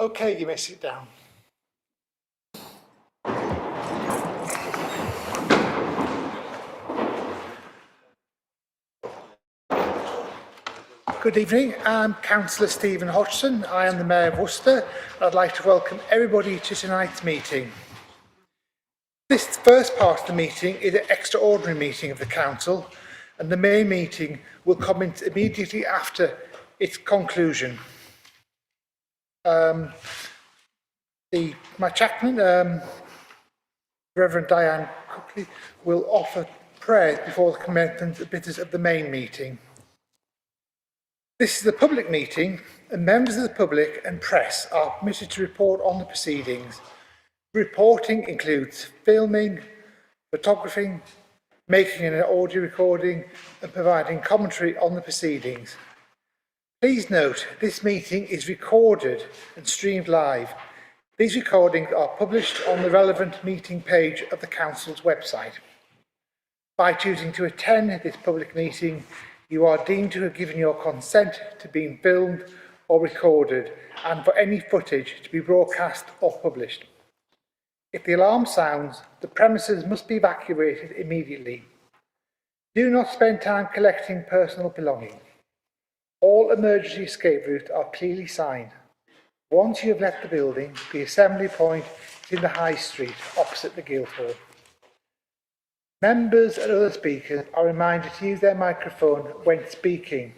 Okay, you may sit down. Good evening, I'm Councillor Stephen Hodgson. I am the Mayor of Worcester. I'd like to welcome everybody to tonight's meeting. This first part of the meeting is an extraordinary meeting of the Council, and the main meeting will commence immediately after its conclusion. My chaplain, Reverend Diane Cookley, will offer prayers before the commencement of the business of the main meeting. This is a public meeting, and members of the public and press are permitted to report on the proceedings. Reporting includes filming, photographing, making an audio recording, and providing commentary on the proceedings. Please note, this meeting is recorded and streamed live. These recordings are published on the relevant meeting page of the Council's website. By choosing to attend this public meeting, you are deemed to have given your consent to being filmed or recorded and for any footage to be broadcast or published. If the alarm sounds, the premises must be evacuated immediately. Do not spend time collecting personal belongings. All emergency escape routes are clearly signed. Once you have left the building, the assembly point is in the High Street opposite the Guildhall. Members and other speakers are reminded to use their microphone when speaking.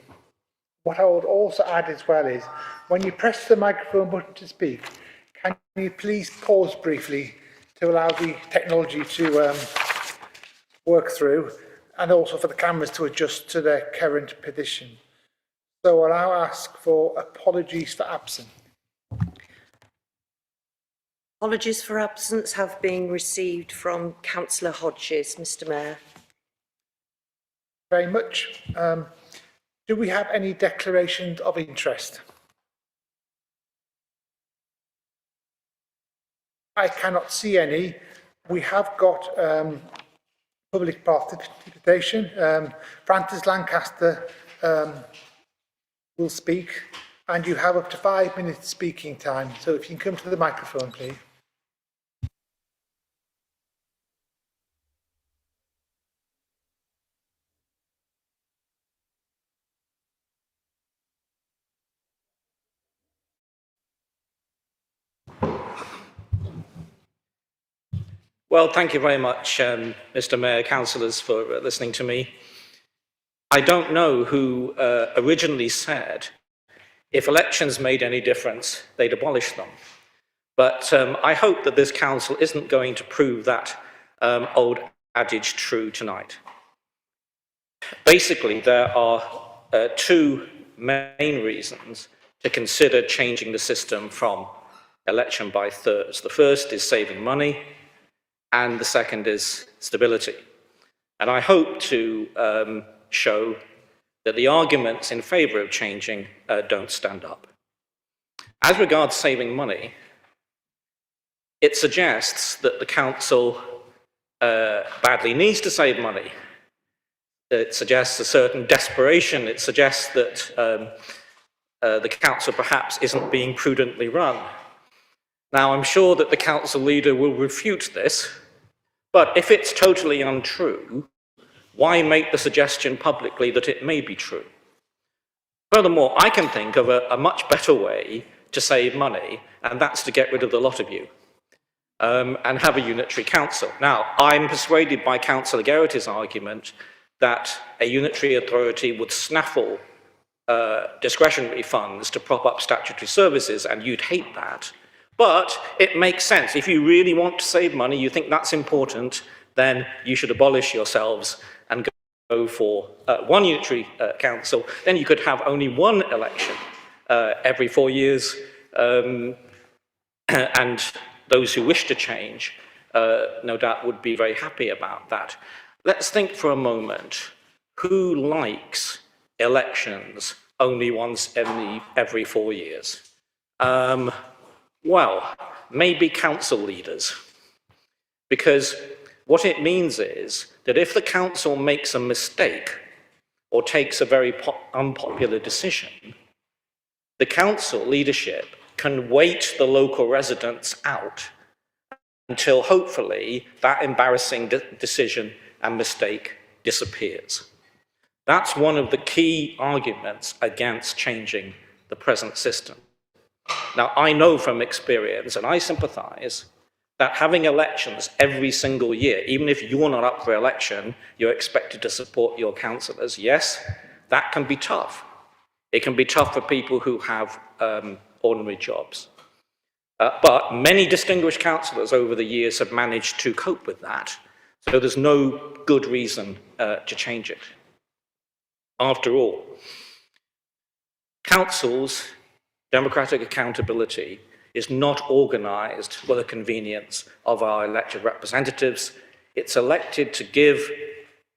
What I would also add as well is, when you press the microphone button to speak, can you please pause briefly to allow the technology to work through, and also for the cameras to adjust to their current position. So I'll now ask for apologies for absence. Apologies for absence have been received from Councillor Hodges, Mr Mayor. Very much. Do we have any declarations of interest? I cannot see any. We have got public participation. Francis Lancaster will speak, and you have up to 5 minutes speaking time. So if you can come to the microphone, please. Well, thank you very much, Mr Mayor, councillors, for listening to me. I don't know who originally said if elections made any difference, they'd abolish them. But I hope that this council isn't going to prove that old adage true tonight. Basically, there are two main reasons to consider changing the system from election by thirds. The first is saving money, and the second is stability. And I hope to show that the arguments in favour of changing don't stand up. As regards saving money, it suggests that the council badly needs to save money. It suggests a certain desperation. It suggests that the council perhaps isn't being prudently run. Now, I'm sure that the council leader will refute this, but if it's totally untrue, why make the suggestion publicly that it may be true? Furthermore, I can think of a much better way to save money, and that's to get rid of the lot of you and have a unitary council. Now, I'm persuaded by Councillor Garrett's argument that a unitary authority would snaffle discretionary funds to prop up statutory services, and you'd hate that. But it makes sense. If you really want to save money, you think that's important, then you should abolish yourselves and go for one unitary council. Then you could have only one election every 4 years, and those who wish to change, no doubt, would be very happy about that. Let's think for a moment. Who likes elections only once every 4 years? Well, maybe council leaders, because what it means is that if the council makes a mistake or takes a very unpopular decision, the council leadership can wait the local residents out until hopefully that embarrassing decision and mistake disappears. That's one of the key arguments against changing the present system. Now, I know from experience, and I sympathise, that having elections every single year, even if you're not up for election, you're expected to support your councillors. Yes, that can be tough. It can be tough for people who have ordinary jobs. But many distinguished councillors over the years have managed to cope with that. So there's no good reason to change it. After all, councils' democratic accountability is not organised for the convenience of our elected representatives. It's elected to give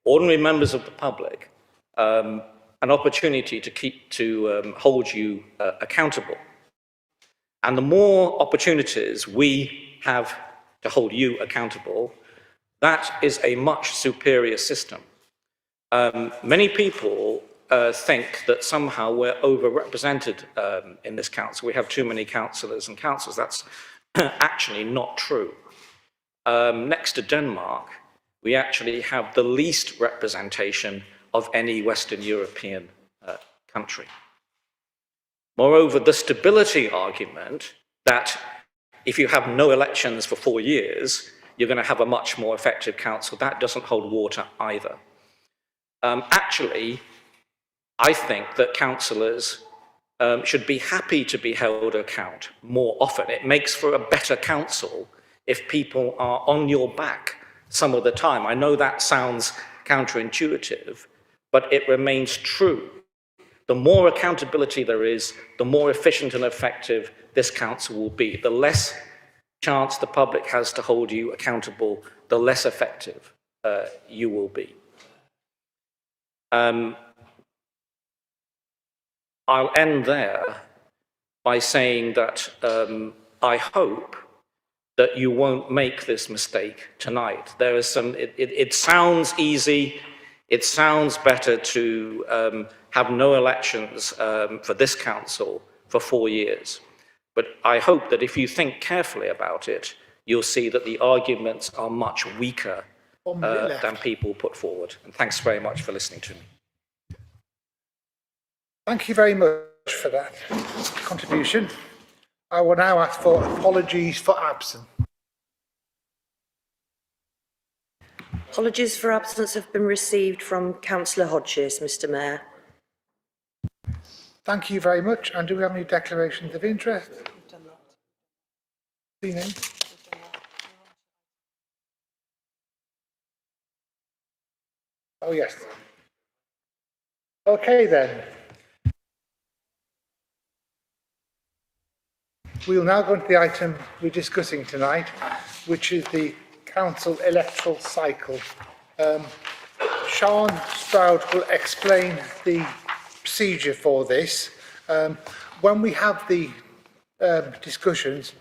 ordinary members of the public an opportunity to hold you accountable. And the more opportunities we have to hold you accountable, that is a much superior system. Many people think that somehow we're overrepresented in this council. We have too many councillors and councillors. That's actually not true. Next to Denmark, we actually have the least representation of any Western European country. Moreover, the stability argument that if you have no elections for 4 years, you're going to have a much more effective council, that doesn't hold water either. Actually, I think that councillors should be happy to be held to account more often. It makes for a better council if people are on your back some of the time. I know that sounds counterintuitive, but it remains true. The more accountability there is, the more efficient and effective this council will be. The less chance the public has to hold you accountable, the less effective you will be. I'll end there by saying that I hope that you won't make this mistake tonight. There is some, it sounds easy, it sounds better to have no elections for this council for 4 years. But I hope that if you think carefully about it, you'll see that the arguments are much weaker than people put forward. And thanks very much for listening to me. Thank you very much for that contribution. I will now ask for apologies for absence. Apologies for absence have been received from Councillor Hodges, Mr Mayor. Thank you very much. And do we have any declarations of interest? We've done that. Oh, yes. Okay, then. We'll now go into the item we're discussing tonight, which is the council electoral cycle. Sean Stroud will explain the procedure for this. When we have the discussions,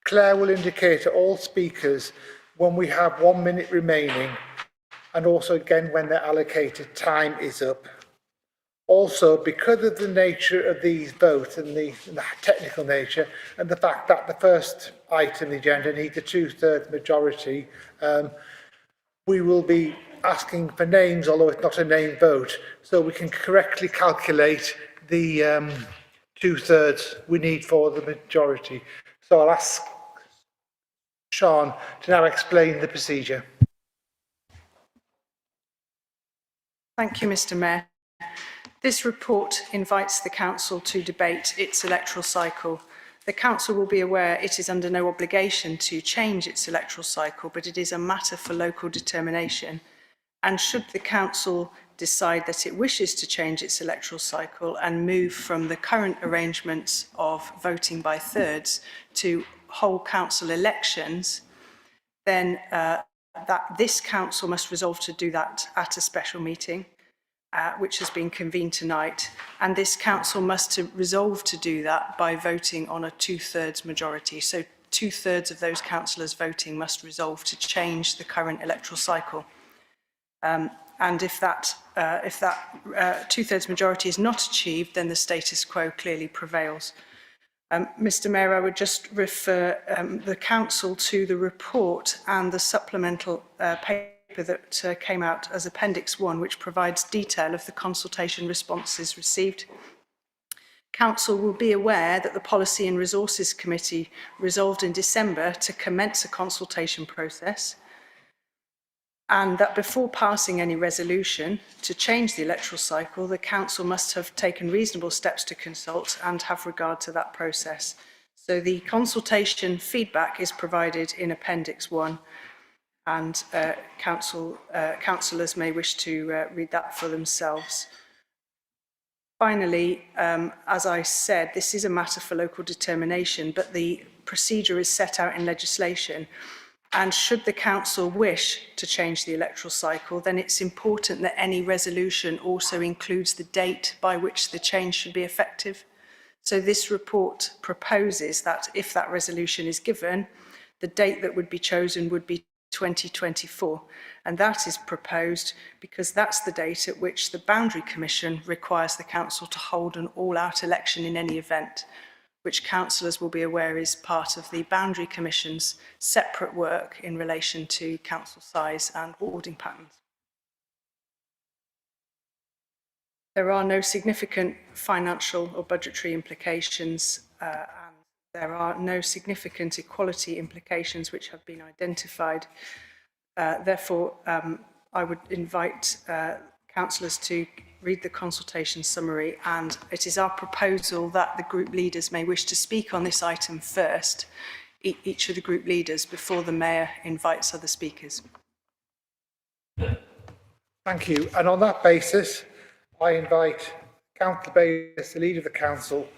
Claire will indicate to all speakers when we have 1 minute remaining, and also again when their allocated time is up. Also, because of the nature of these votes and the technical nature, and the fact that the first item on the agenda needs a 2/3 majority, we will be asking for names, although it's not a name vote, so we can correctly calculate the 2/3 we need for the majority. So I'll ask Sean to now explain the procedure. Thank you, Mr Mayor. This report invites the Council to debate its electoral cycle. The Council will be aware it is under no obligation to change its electoral cycle, but it is a matter for local determination. And should the Council decide that it wishes to change its electoral cycle and move from the current arrangements of voting by thirds to whole council elections, then this Council must resolve to do that at a special meeting, which has been convened tonight, and this council must resolve to do that by voting on a 2/3 majority. So 2/3 of those councillors voting must resolve to change the current electoral cycle. And if that 2/3 majority is not achieved, then the status quo clearly prevails. Mr Mayor, I would just refer the Council to the report and the supplemental paper that came out as Appendix 1, which provides detail of the consultation responses received. Council will be aware that the Policy and Resources Committee resolved in December to commence a consultation process, and that before passing any resolution to change the electoral cycle, the Council must have taken reasonable steps to consult and have regard to that process. So the consultation feedback is provided in Appendix 1, and councillors may wish to read that for themselves. Finally, as I said, this is a matter for local determination, but the procedure is set out in legislation. And should the Council wish to change the electoral cycle, then it's important that any resolution also includes the date by which the change should be effective. So this report proposes that if that resolution is given, the date that would be chosen would be 2024. And that is proposed because that's the date at which the Boundary Commission requires the Council to hold an all-out election in any event, which councillors will be aware is part of the Boundary Commission's separate work in relation to council size and warding patterns. There are no significant financial or budgetary implications, and there are no significant equality implications which have been identified. Therefore, I would invite councillors to read the consultation summary, and it is our proposal that the group leaders may wish to speak on this item first, each of the group leaders, before the Mayor invites other speakers. Thank you. And on that basis, I invite Councillor Bailey, as the leader of the Council,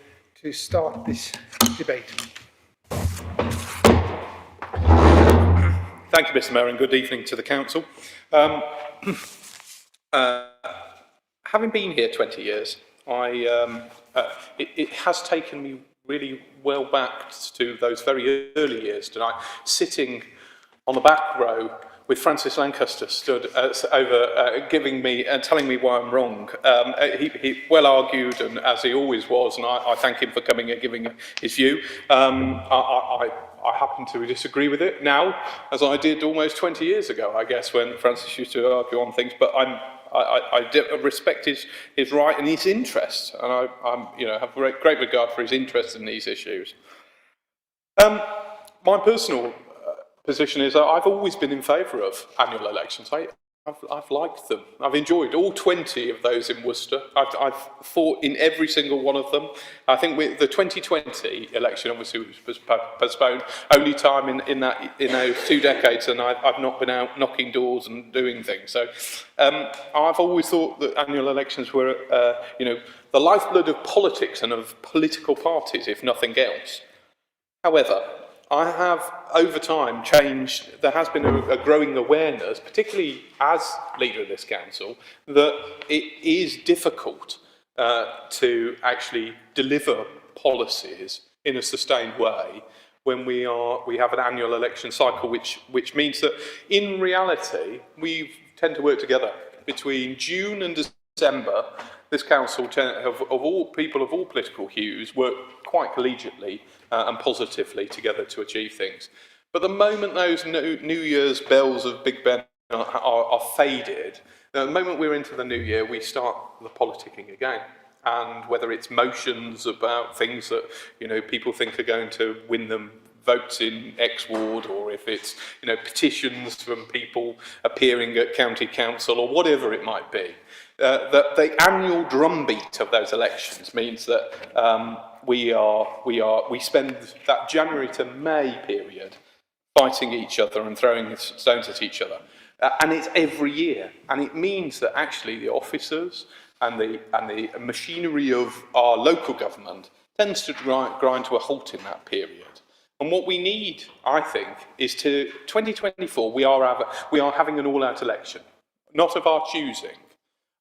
to start this debate. Thank you, Mr Mayor, and good evening to the Council. Having been here 20 years, it has taken me really well back to those very early years tonight, sitting on the back row with Francis Lancaster stood over giving me and telling me why I'm wrong. He well argued, and as he always was, and I thank him for coming and giving his view. I happen to disagree with it now, as I did almost 20 years ago, I guess, when Francis used to argue on things. But I respect his right and his interest, and I have great regard for his interest in these issues. My personal position is that I've always been in favour of annual elections. I've liked them. I've enjoyed all 20 of those in Worcester. I've fought in every single one of them. I think the 2020 election obviously was postponed only time in those 2 decades, and I've not been out knocking doors and doing things. So I've always thought that annual elections were, the lifeblood of politics and of political parties, if nothing else. However, I have, over time, changed. There has been a growing awareness, particularly as leader of this council, that it is difficult to actually deliver policies in a sustained way when we have an annual election cycle, which means that in reality we tend to work together between June and December. This council, of all people of all political hues, work quite collegiately and positively together to achieve things. But the moment those New Year's bells of Big Ben are faded, the moment we're into the new year, we start the politicking again. And whether it's motions about things that people think are going to win them votes in X ward, or if it's petitions from people appearing at county council, or whatever it might be. The annual drumbeat of those elections means that we spend that January to May period fighting each other and throwing stones at each other, and it's every year, and it means that actually the officers and the machinery of our local government tends to grind to a halt in that period. And what we need, I think, is 2024. We are having an all-out election, not of our choosing.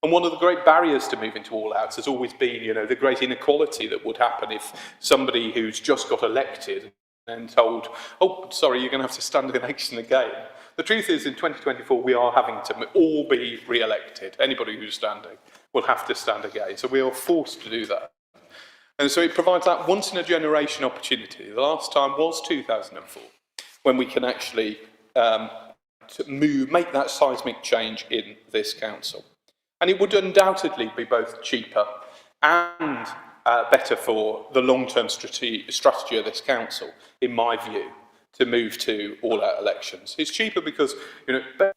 And one of the great barriers to moving to all-outs has always been, the great inequality that would happen if somebody who's just got elected and told, oh, sorry, you're going to have to stand the election again. The truth is, in 2024, we are having to all be re-elected. Anybody who's standing will have to stand again. So we are forced to do that. And so it provides that once-in-a-generation opportunity. The last time was 2004, when we can actually make that seismic change in this council. And it would undoubtedly be both cheaper and better for the long-term strategy of this council, in my view, to move to all-out elections. It's cheaper because, election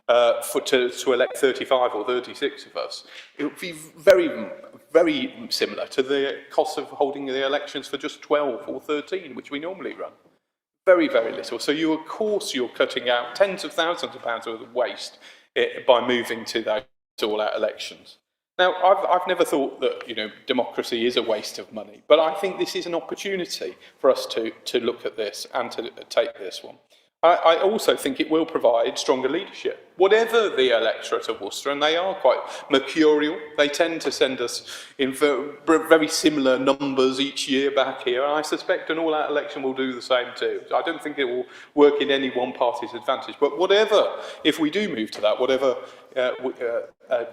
to elect 35 or 36 of us, it would be very, very similar to the cost of holding the elections for just 12 or 13, which we normally run. Very, very little. So of course, you're cutting out tens of thousands of pounds worth of waste by moving to those all-out elections. Now, I've never thought that democracy is a waste of money, but I think this is an opportunity for us to look at this and to take this one. I also think it will provide stronger leadership. Whatever the electorate of Worcester, and they are quite mercurial, they tend to send us in very similar numbers each year back here, and I suspect an all-out election will do the same too. I don't think it will work in any one party's advantage, but whatever, if we do move to that, whatever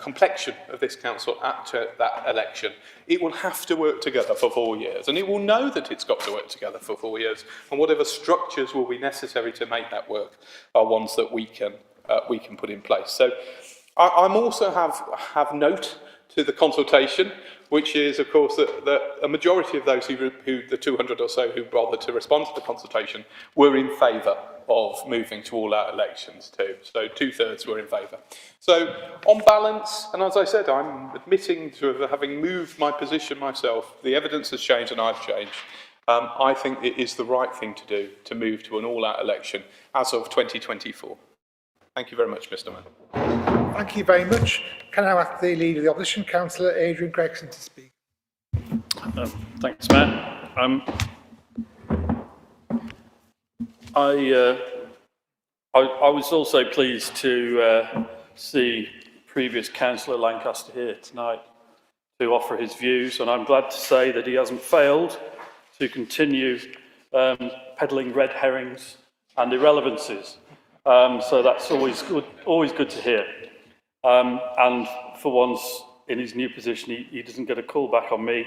complexion of this council at that election, it will have to work together for 4 years, and it will know that it's got to work together for 4 years, and whatever structures will be necessary to make that work are ones that we can put in place. So I'm also have note to the consultation, which is, of course, that a majority of those who the 200 or so who bothered to respond to the consultation were in favour of moving to all-out elections too. So 2/3 were in favour. So on balance, and as I said, I'm admitting to having moved my position myself, the evidence has changed and I've changed. I think it is the right thing to do to move to an all-out election as of 2024. Thank you very much, Mr. Mayor. Thank you very much. Can I ask the Leader of the Opposition, Councillor Adrian Gregson, to speak? Thanks, Matt. I was also pleased to see previous Councillor Lancaster here tonight to offer his views, and I'm glad to say that he hasn't failed to continue peddling red herrings and irrelevancies. So that's always good to hear. And for once, in his new position, he doesn't get a call back on me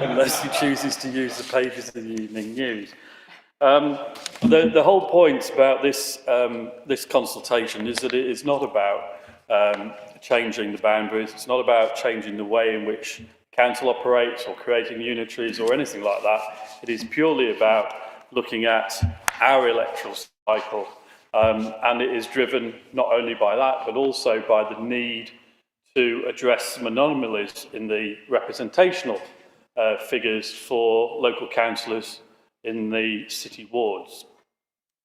unless he chooses to use the pages of the evening news. The whole point about this consultation is that it is not about changing the boundaries. It's not about changing the way in which council operates or creating unitaries or anything like that. It is purely about looking at our electoral cycle, and it is driven not only by that, but also by the need to address some anomalies in the representational figures for local councillors in the city wards.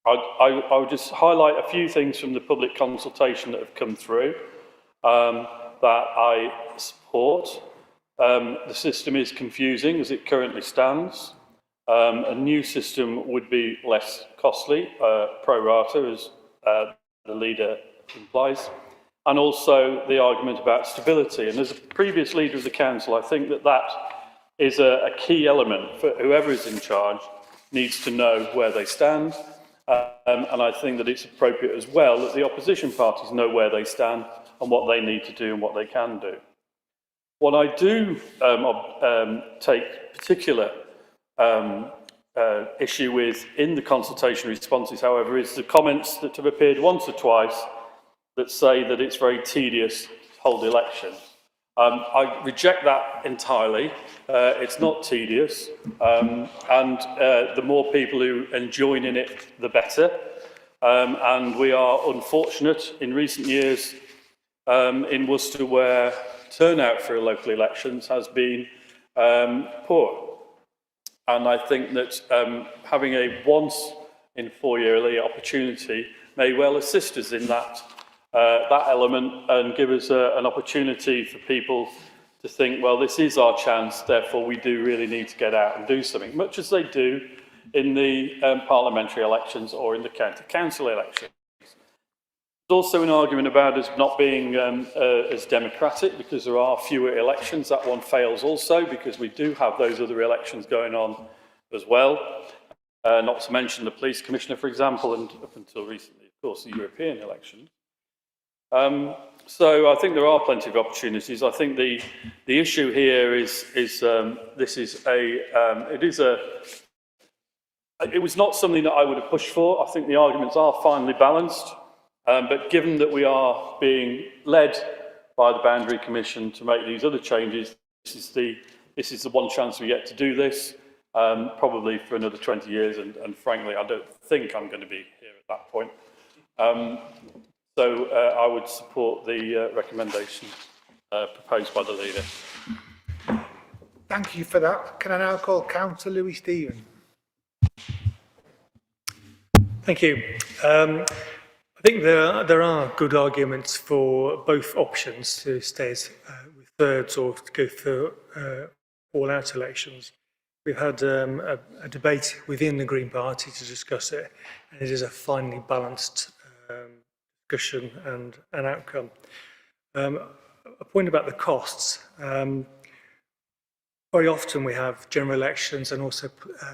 I would just highlight a few things from the public consultation that have come through that I support. The system is confusing as it currently stands. A new system would be less costly, pro rata, as the leader implies, and also the argument about stability. And as a previous leader of the council, I think that is a key element for whoever is in charge needs to know where they stand. And I think that it's appropriate as well that the opposition parties know where they stand and what they need to do and what they can do. What I do take particular issue with in the consultation responses, however, is the comments that have appeared once or twice that say that it's very tedious to hold elections. I reject that entirely. It's not tedious, and the more people who join in it, the better. And we are unfortunate in recent years in Worcester where turnout for local elections has been poor. And I think that having a once in 4 yearly opportunity may well assist us in that element and give us an opportunity for people to think, well, this is our chance, therefore we do really need to get out and do something, much as they do in the parliamentary elections or in the county council elections. There's also an argument about us not being as democratic because there are fewer elections. That one fails also because we do have those other elections going on as well. Not to mention the police commissioner, for example, and up until recently, of course, the European elections. So I think there are plenty of opportunities. I think the issue here is this is it was not something that I would have pushed for. I think the arguments are finely balanced, but given that we are being led by the Boundary Commission to make these other changes, this is the one chance we get to do this, probably for another 20 years, and frankly, I don't think I'm going to be here at that point. So I would support the recommendation proposed by the leader. Thank you for that. Can I now call Councillor Louis Stephen? Thank you. I think there are good arguments for both options, to stay with thirds or to go for all-out elections. We've had a debate within the Green Party to discuss it, and it is a finely balanced discussion and an outcome. A point about the costs. Very often we have general elections and also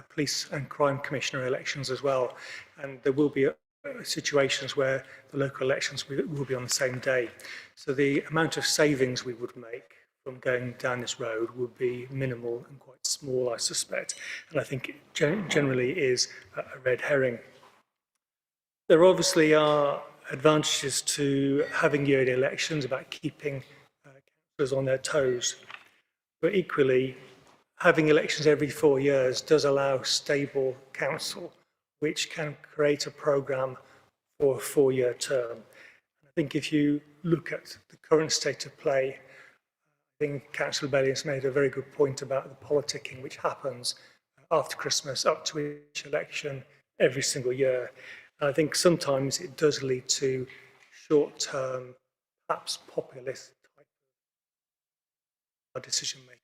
police and crime commissioner elections as well, and there will be situations where the local elections will be on the same day. So the amount of savings we would make from going down this road would be minimal and quite small, I suspect, and I think it generally is a red herring. There obviously are advantages to having yearly elections about keeping councillors on their toes. But equally, having elections every 4 years does allow stable council, which can create a programme for a 4-year term. I think if you look at the current state of play, I think Councillor Bellion's made a very good point about the politicking which happens after Christmas up to each election every single year. And I think sometimes it does lead to short-term, perhaps populist type of decision-making.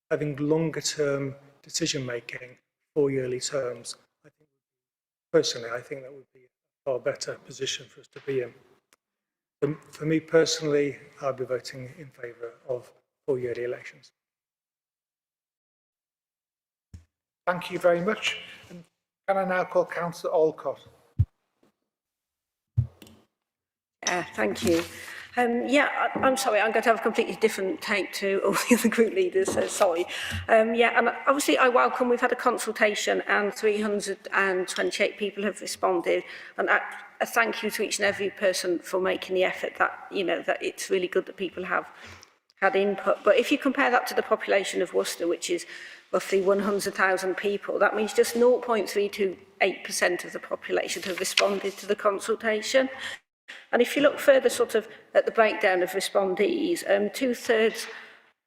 Having longer-term decision-making for yearly terms, I think, personally, I think that would be a far better position for us to be in. For me personally, I'll be voting in favour of 4-yearly elections. Thank you very much. And can I now call Councillor Alcott? Thank you. I'm sorry, I'm going to have a completely different take to all the other group leaders, so sorry. And obviously I welcome, we've had a consultation and 328 people have responded, and a thank you to each and every person for making the effort that, you know, that it's really good that people have had input. But if you compare that to the population of Worcester, which is roughly 100,000 people, that means just 0.328% of the population have responded to the consultation. And if you look further sort of at the breakdown of respondees, 2/3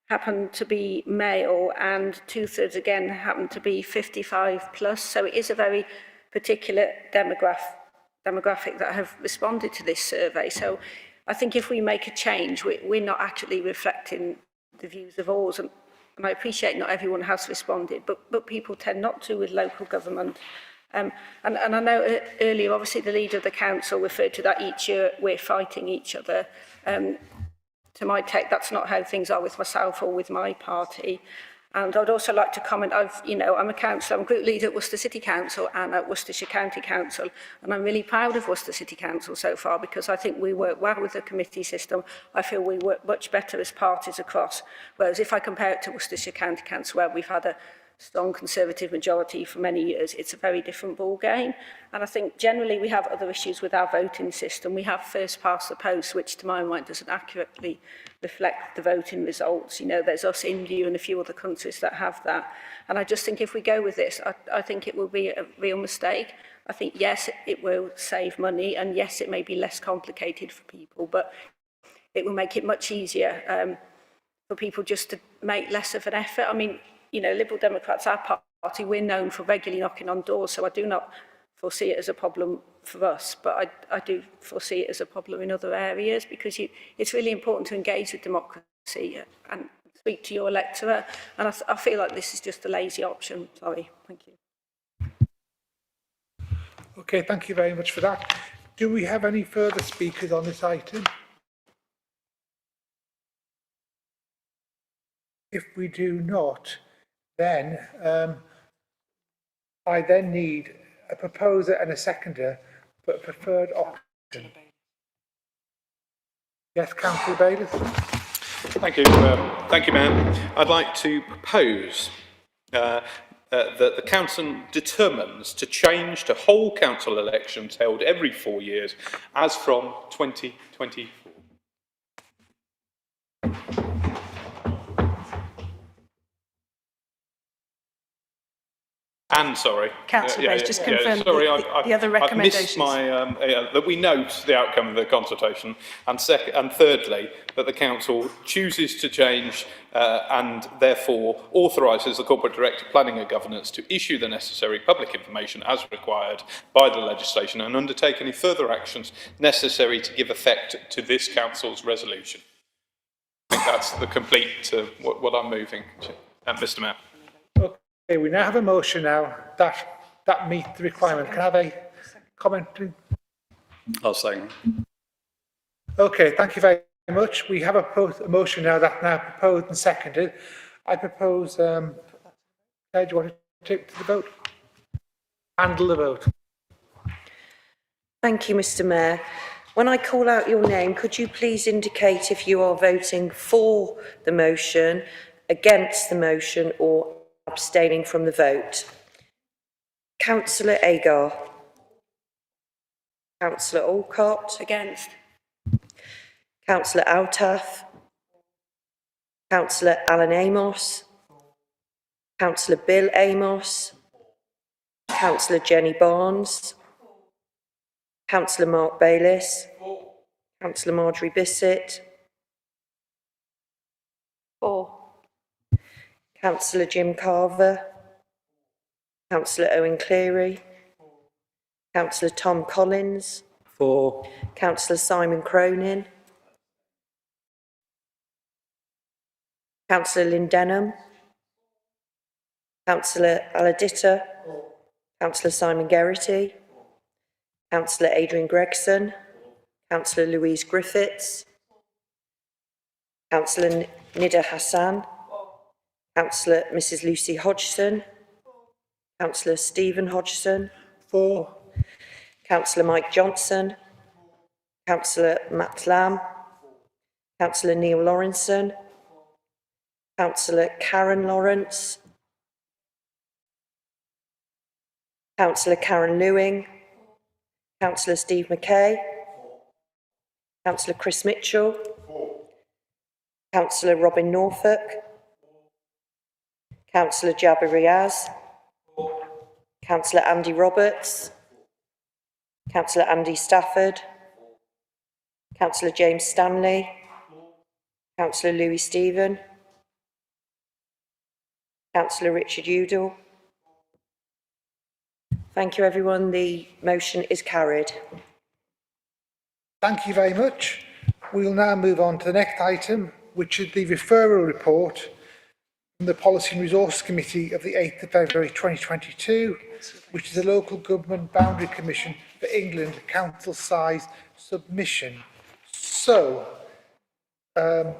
happen to be male and 2/3 again happen to be 55 plus. So it is a very particular demographic that have responded to this survey. So I think if we make a change, we're not actually reflecting the views of all. And I appreciate not everyone has responded, but people tend not to with local government. And I know earlier, obviously, the leader of the council referred to that each year we're fighting each other. To my take, that's not how things are with myself or with my party. And I'd also like to comment, I'm a councillor, I'm group leader at Worcester City Council and at Worcestershire County Council, and I'm really proud of Worcester City Council so far because I think we work well with the committee system. I feel we work much better as parties across, whereas if I compare it to Worcestershire County Council, where we've had a strong Conservative majority for many years, it's a very different ball game. And I think generally we have other issues with our voting system. We have first past the post, which to my mind doesn't accurately reflect the voting results. You know, there's us, India and a few other countries that have that. And I just think if we go with this, I think it will be a real mistake. I think, yes, it will save money, and yes, it may be less complicated for people, but it will make it much easier for people just to make less of an effort. I mean, you know, Liberal Democrats, our party, we're known for regularly knocking on doors, so I do not foresee it as a problem for us, but I do foresee it as a problem in other areas because it's really important to engage with democracy and speak to your electorate, and I feel like this is just a lazy option. Sorry, thank you. Okay, thank you very much for that. Do we have any further speakers on this item? If we do not, then I then need a proposer and a seconder for a preferred option. Yes, Councillor Bayliss. Thank you, Mayor. I'd like to propose that the council determines to change to whole council elections held every 4 years as from 2024. And sorry. Councillor Bayes, just confirm sorry, the other I've missed recommendations. my, that we note the outcome of the consultation, and thirdly, that the council chooses to change and therefore authorises the corporate director of planning and governance to issue the necessary public information as required by the legislation and undertake any further actions necessary to give effect to this council's resolution. I think that's the complete what I'm moving to, Mr. Mayor. Okay, we now have a motion now that meets the requirement. Can I have a comment, please? I'll say. Okay, thank you very much. We have a motion now that's now proposed and seconded. I propose, Claire, do you want to take to the vote? Handle the vote. Thank you, Mr. Mayor. When I call out your name, could you please indicate if you are voting for the motion, against the motion, or abstaining from the vote? Councillor Agar. Councillor Alcott. Against. Councillor Altaf. Councillor Alan Amos. Councillor Bill Amos. Councillor Jenny Barnes. Councillor Mark Bayliss. Councillor Marjorie Bissett. 4. Councillor Jim Carver. Councillor Owen Cleary. Councillor Tom Collins. 4. Councillor Simon Cronin. Councillor Lynn Denham. Councillor Aladita. Councillor Simon Geraghty. Councillor Adrian Gregson. Councillor Louise Griffiths. Councillor Nida Hassan. Councillor Mrs Lucy Hodgson. Councillor Stephen Hodgson. 4. Councillor Mike Johnson. Councillor Matt Lamb. Councillor Neil Lawrenson. Councillor Karen Lawrence. Councillor Karen Lewing. Councillor Steve McKay. Councillor Chris Mitchell. Councillor Robin Norfolk. Councillor Jabir Riaz. Councillor Andy Roberts. Councillor Andy Stafford. Councillor James Stanley. Councillor Louis Stephen. Councillor Richard Udall. Thank you, everyone. The motion is carried. Thank you very much. We'll now move on to the next item, which is the referral report from the Policy and Resources Committee of the 8th of February 2022, which is the Local Government Boundary Commission for England Council Size Submission. So, Councillor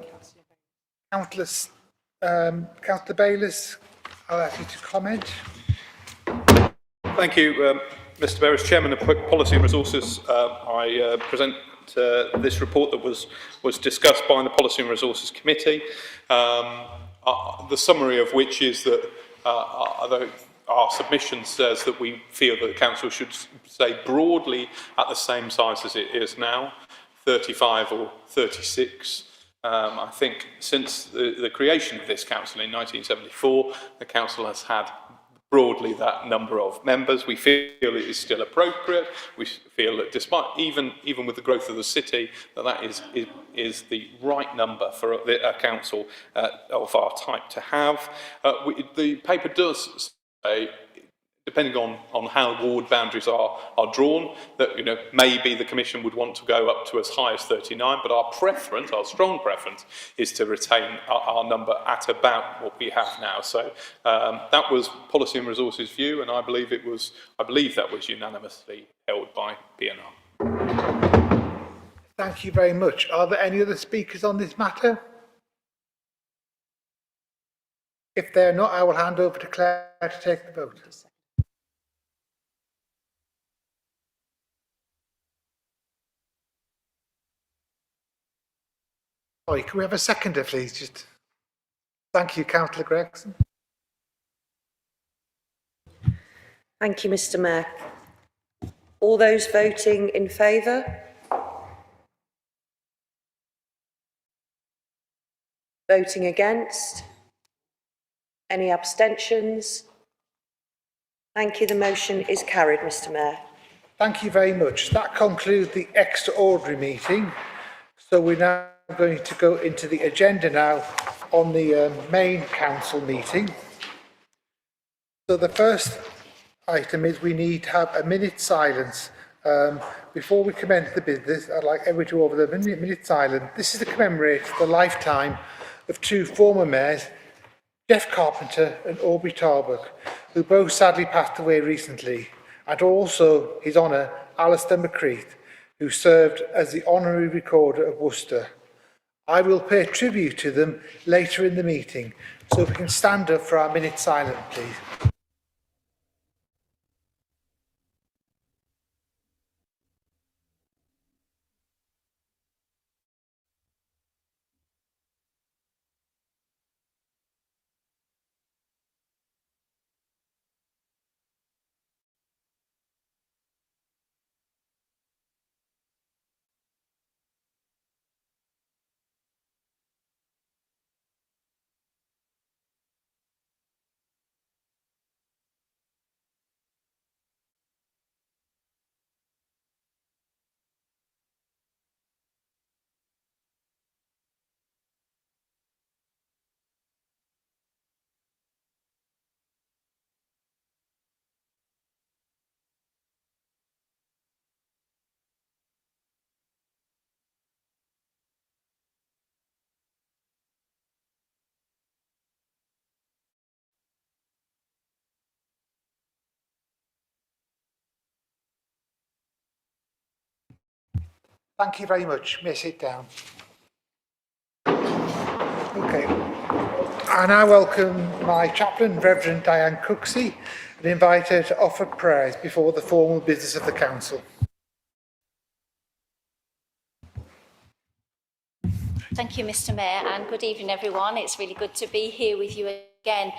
Bayliss, I'll ask you to comment. Thank you, Mr. Mayor. As Chairman of Policy and Resources, I present this report that was discussed by the Policy and Resources Committee. The summary of which is that although our submission says that we feel that the Council should stay broadly at the same size as it is now, 35 or 36. I think since the creation of this Council in 1974, the Council has had broadly that number of members. We feel it is still appropriate. We feel that despite even with the growth of the city, that is the right number for a council of our type to have. The paper does say, depending on how ward boundaries are drawn, that maybe the Commission would want to go up to as high as 39, but our strong preference, is to retain our number at about what we have now. So that was Policy and Resources view, and I believe that was unanimously held by PNR. Thank you very much. Are there any other speakers on this matter? If there are not, I will hand over to Claire to take the vote. Sorry, can we have a seconder, please? Just thank you, Councillor Gregson. Thank you, Mr. Mayor. All those voting in favour? Voting against? Any abstentions? Thank you. The motion is carried, Mr. Mayor. Thank you very much. That concludes the extraordinary meeting. So we're now going to go into the agenda now on the main council meeting. So the first item is we need to have a minute silence. Before we commence the business, I'd like everyone to over the minute silence. This is to commemorate the lifetime of two former mayors, Jeff Carpenter and Aubrey Tarbuck, who both sadly passed away recently, and also His Honour Alistair McCreath, who served as the Honorary Recorder of Worcester. I will pay tribute to them later in the meeting, so if we can stand up for our minute silence, please. Thank you very much. May I sit down? Okay. I now welcome my chaplain, Reverend Diane Cooksey, and invite her to offer prayers before the formal business of the council. Thank you, Mr. Mayor, and good evening, everyone. It's really good to be here with you again.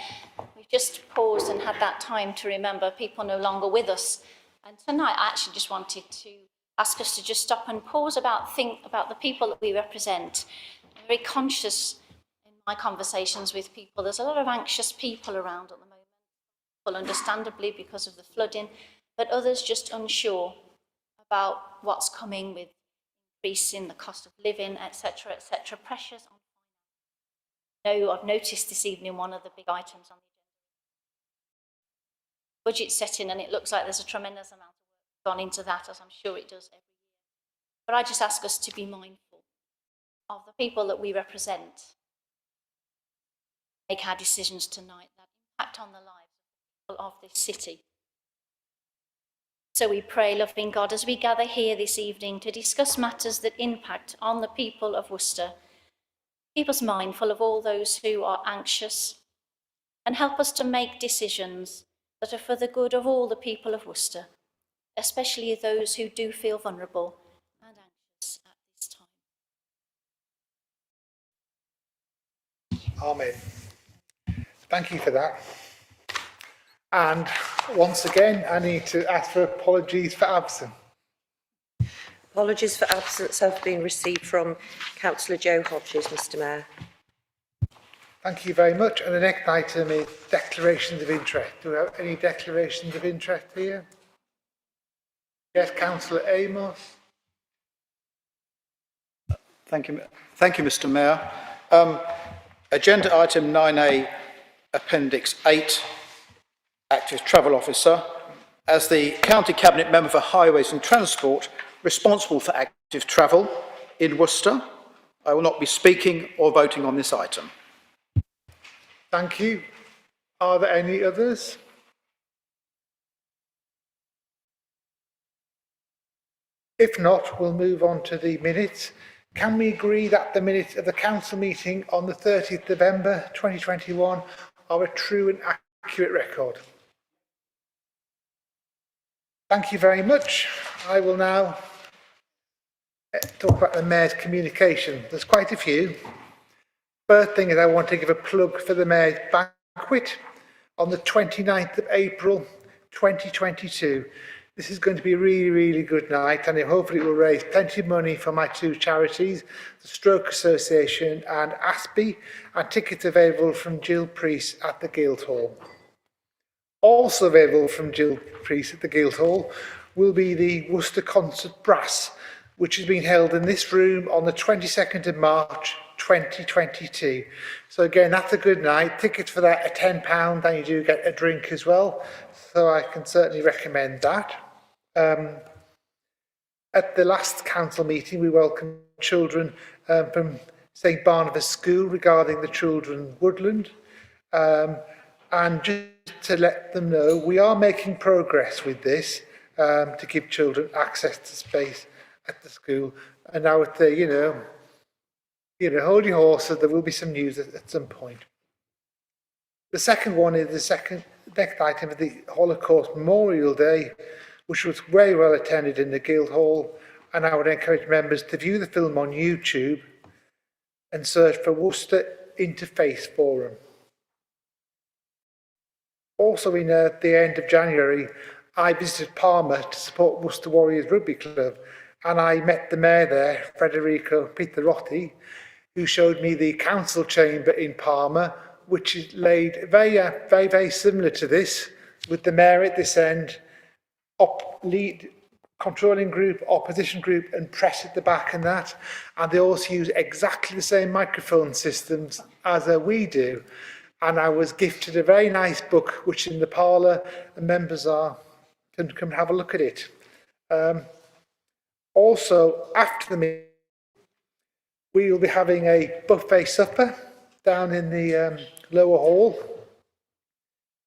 We've just paused and had that time to remember people no longer with us. And tonight, I actually just wanted to ask us to just stop and pause think about the people that we represent. I'm very conscious in my conversations with people. There's a lot of anxious people around at the moment, well, understandably because of the flooding, but others just unsure about what's coming with increasing the cost of living, etc., pressures on finance. No, I've noticed this evening one of the big items on the agenda. Budget setting, and it looks like there's a tremendous amount of work gone into that, as I'm sure it does every year. But I just ask us to be mindful of the people that we represent, make our decisions tonight that impact on the lives of the people of this city. So we pray, loving God, as we gather here this evening to discuss matters that impact on the people of Worcester. Keep us mindful of all those who are anxious and help us to make decisions that are for the good of all the people of Worcester, especially those who do feel vulnerable and anxious at this time. Amen. Thank you for that. And once again, I need to ask for apologies for absence. Apologies for absence have been received from Councillor Joe Hodges, Mr. Mayor. Thank you very much. And the next item is declarations of interest. Do we have any declarations of interest here? Yes, Councillor Amos. Thank you, Mr. Mayor. Agenda item 9A, Appendix 8, Active Travel Officer. As the County Cabinet Member for Highways and Transport, responsible for active travel in Worcester, I will not be speaking or voting on this item. Thank you. Are there any others? If not, we'll move on to the minutes. Can we agree that the minutes of the council meeting on the 30th November 2021 are a true and accurate record? Thank you very much. I will now talk about the Mayor's communication. There's quite a few. First thing is I want to give a plug for the Mayor's banquet on the 29th of April 2022. This is going to be a really, really good night, and hopefully it will raise plenty of money for my two charities, the Stroke Association and ASPI, and tickets available from Jill Priest at the Guildhall. Also available from Jill Priest at the Guildhall will be the Worcester Concert Brass, which is being held in this room on the 22nd of March 2022. So again, that's a good night. Tickets for that are £10, and you do get a drink as well. So I can certainly recommend that. At the last council meeting, we welcomed children from St Barnabas School regarding the children's woodland. And just to let them know, we are making progress with this to give children access to space at the school. And I would say, hold your horses, there will be some news at some point. The second one is the next item of the Holocaust Memorial Day, which was very well attended in the Guildhall, and I would encourage members to view the film on YouTube and search for Worcester Interfaith Forum. Also in the end of January, I visited Parma to support Worcester Warriors Rugby Club, and I met the mayor there, Federico Pizzarotti, who showed me the council chamber in Parma, which is laid very similar to this, with the mayor at this end, lead controlling group, opposition group, and press at the back and that. And they also use exactly the same microphone systems as we do. And I was gifted a very nice book, which in the parlour, the members can come have a look at it. Also, after the meeting, we will be having a buffet supper down in the lower hall.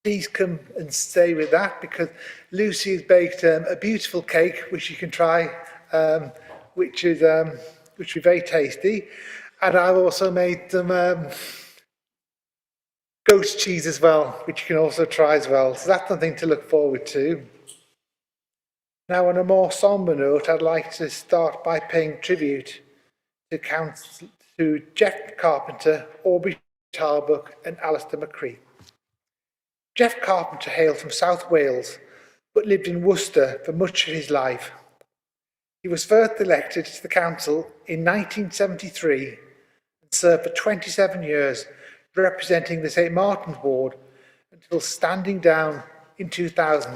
Please come and stay with that, because Lucy has baked a beautiful cake which you can try, which is very tasty. And I've also made some goat cheese as well, which you can also try as well. So that's something to look forward to. Now, on a more sombre note, I'd like to start by paying tribute to Jeff Carpenter, Aubrey Tarbuck and Alistair McCree. Jeff Carpenter hailed from South Wales, but lived in Worcester for much of his life. He was first elected to the council in 1973 and served for 27 years, representing the St Martin's ward until standing down in 2000.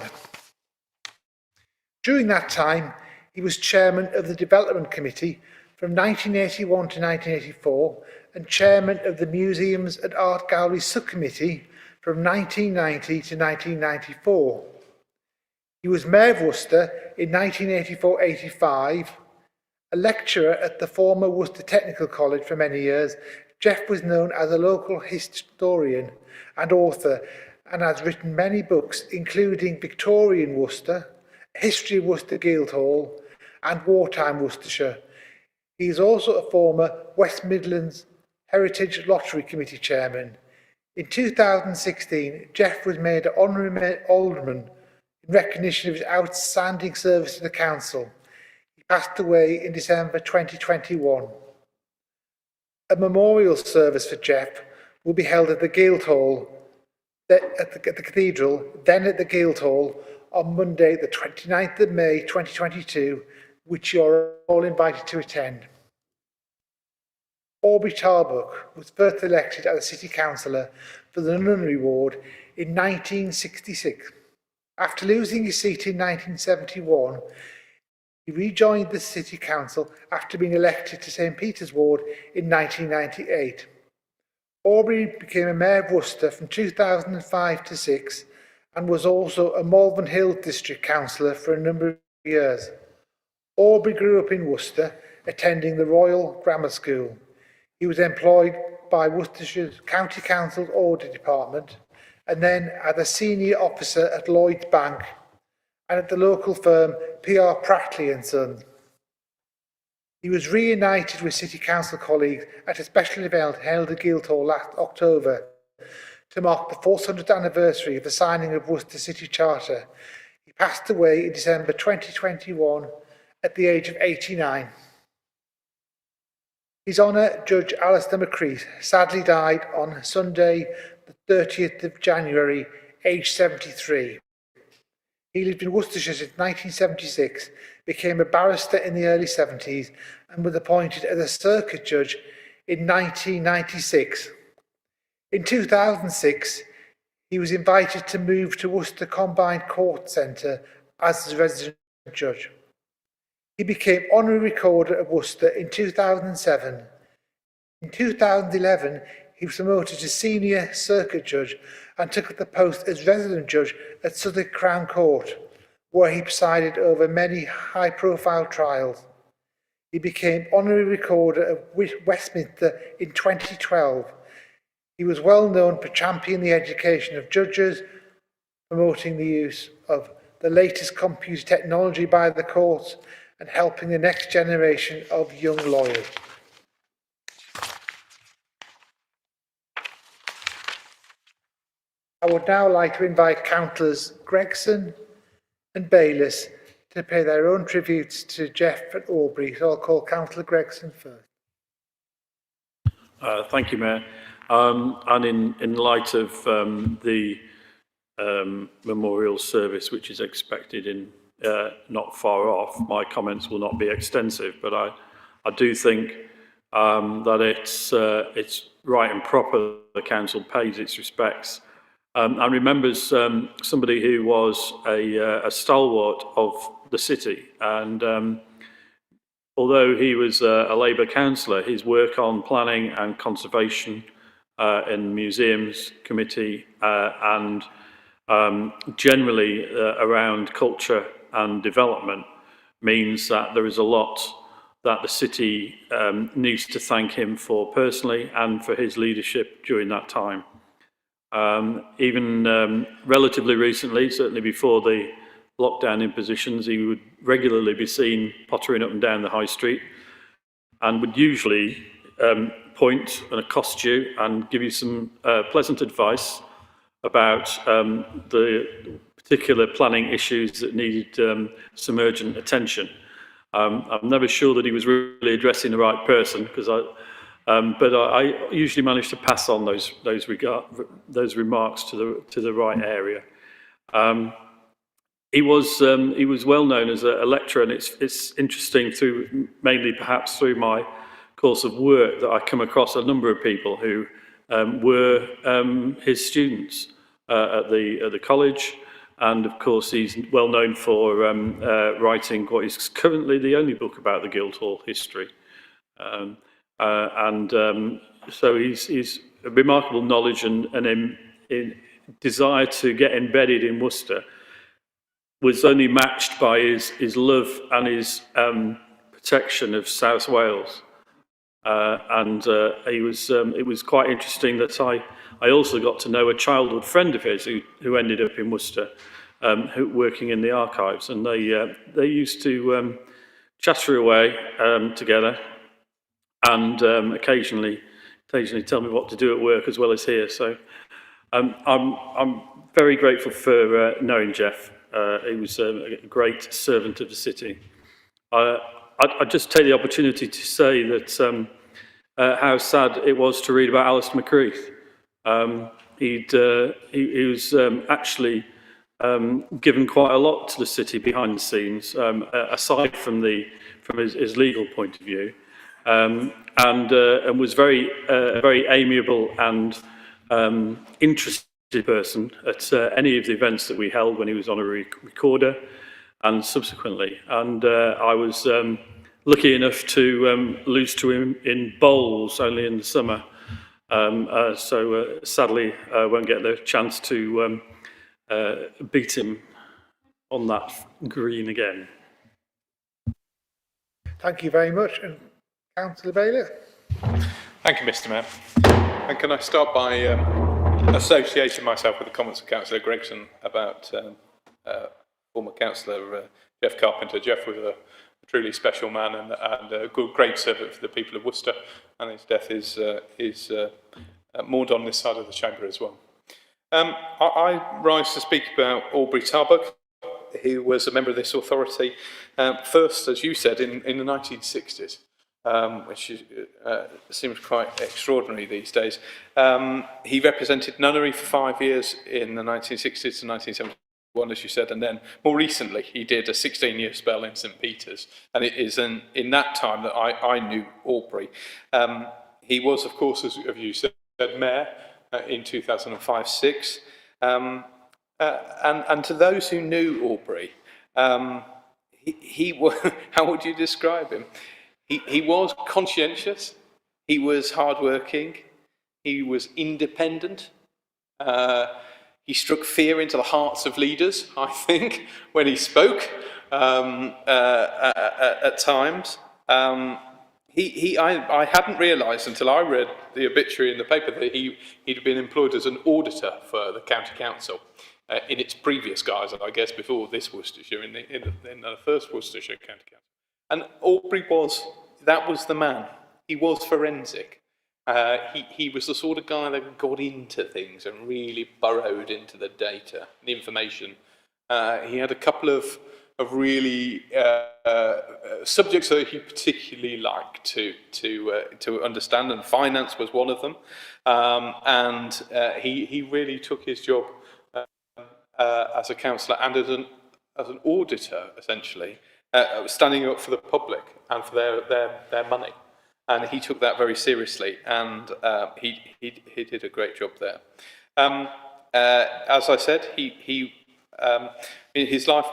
During that time, he was chairman of the Development Committee from 1981 to 1984 and chairman of the Museums and Art Galleries Subcommittee from 1990 to 1994. He was Mayor of Worcester in 1984-85, a lecturer at the former Worcester Technical College for many years. Jeff was known as a local historian and author and has written many books, including Victorian Worcester, History of Worcester Guildhall, and Wartime Worcestershire. He is also a former West Midlands Heritage Lottery Committee chairman. In 2016, Jeff was made an honorary alderman in recognition of his outstanding service to the council. He passed away in December 2021. A memorial service for Jeff will be held at the Guildhall, at the Cathedral, then at the Guildhall on Monday, the 29th of May 2022, which you're all invited to attend. Aubrey Tarbuck was first elected as a city councillor for the Nunnery ward in 1966. After losing his seat in 1971, he rejoined the city council after being elected to St Peter's ward in 1998. Aubrey became a mayor of Worcester from 2005 to 6 and was also a Malvern Hill district councillor for a number of years. Aubrey grew up in Worcester, attending the Royal Grammar School. He was employed by Worcestershire County Council's Audit Department and then as a senior officer at Lloyds Bank and at the local firm PR Prattley and Sons. He was reunited with City Council colleagues at a special event held at Guildhall last October to mark the 400th anniversary of the signing of Worcester City Charter. He passed away in December 2021 at the age of 89. His Honour, Judge Alistair McCreath, sadly died on Sunday, the 30th of January, aged 73. He lived in Worcestershire since 1976, became a barrister in the early 70s, and was appointed as a circuit judge in 1996. In 2006, he was invited to move to Worcester Combined Court Centre as a resident judge. He became Honorary Recorder of Worcester in 2007. In 2011, he was promoted to Senior Circuit Judge and took up the post as Resident Judge at Southwark Crown Court, where he presided over many high-profile trials. He became Honorary Recorder of Westminster in 2012. He was well known for championing the education of judges, promoting the use of the latest computer technology by the courts, and helping the next generation of young lawyers. I would now like to invite councillors Gregson and Bayliss to pay their own tributes to Jeff at Aubrey. So I'll call Councillor Gregson first. Thank you, Mayor. And in light of the memorial service, which is expected in not far off, my comments will not be extensive, but I do think that it's right and proper the council pays its respects and remembers somebody who was a stalwart of the city. And although he was a Labour councillor, his work on planning and conservation in the museums committee and generally around culture and development means that there is a lot that the city needs to thank him for personally and for his leadership during that time. Even relatively recently, certainly before the lockdown impositions, he would regularly be seen pottering up and down the high street and would usually point and accost you and give you some pleasant advice about the particular planning issues that needed some urgent attention. I'm never sure that he was really addressing the right person, because but I usually managed to pass on those remarks to the right area. He was well known as a lecturer, and it's interesting through mainly perhaps through my course of work that I come across a number of people who were his students at the college. And of course, he's well known for writing what is currently the only book about the Guildhall history. So he's a remarkable knowledge and in desire to get embedded in Worcester was only matched by his love and his protection of South Wales. It was quite interesting that I also got to know a childhood friend of his who ended up in Worcester, working in the archives, and they used to chatter away together, and occasionally tell me what to do at work as well as here. So I'm very grateful for knowing Jeff. He was a great servant of the city. I'd just take the opportunity to say that how sad it was to read about Alistair McCreath. He was actually given quite a lot to the city behind the scenes, aside from his legal point of view, and was very amiable and interested person at any of the events that we held when he was on a recorder and subsequently. And I was lucky enough to lose to him in bowls only in the summer. So sadly, I won't get the chance to beat him on that green again. Thank you very much. And Councillor Bailey. Thank you, Mr. Mayor. And can I start by associating myself with the comments of Councillor Gregson about former Councillor Jeff Carpenter. Jeff was a truly special man and a great servant for the people of Worcester, and his death is mourned on this side of the chamber as well. I rise to speak about Aubrey Tarbuck, who was a member of this authority first, as you said, in the 1960s. which is, seems quite extraordinary these days. He represented nunnery for 5 years in the 1960s to 1971, as you said, and then more recently he did a 16-year spell in St Peter's, and it is in that time that I knew Aubrey. He was, of course, as you said, mayor in 2005-06, and to those who knew Aubrey, he was, how would you describe him? He was conscientious, he was hardworking, he was independent, he struck fear into the hearts of leaders, I think, when he spoke at times. I hadn't realised until I read the obituary in the paper that he'd been employed as an auditor for the county council in its previous guise, I guess, before this Worcestershire, in the first Worcestershire County Council. And Aubrey that was the man. He was forensic. He was the sort of guy that got into things and really burrowed into the data, the information. He had a couple of really subjects that he particularly liked to understand, and finance was one of them. He really took his job as a councillor and as an auditor, essentially, standing up for the public and for their money. And he took that very seriously, and he did a great job there. As I said, his life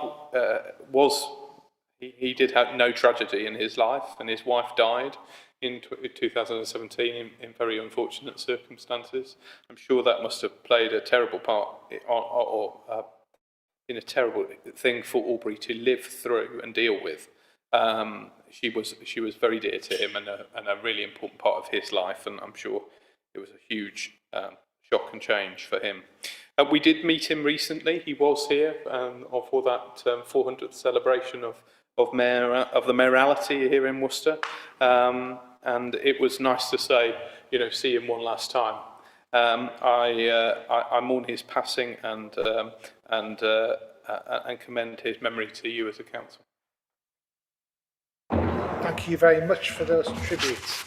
he did have no tragedy in his life, and his wife died in 2017 in very unfortunate circumstances. I'm sure that must have played a terrible part, or been a terrible thing for Aubrey to live through and deal with. She was very dear to him and a really important part of his life, and I'm sure it was a huge shock and change for him. We did meet him recently. He was here for that 400th celebration of the mayoralty here in Worcester, and it was nice to see him one last time. I mourn his passing and commend his memory to you as a council. Thank you very much for those tributes.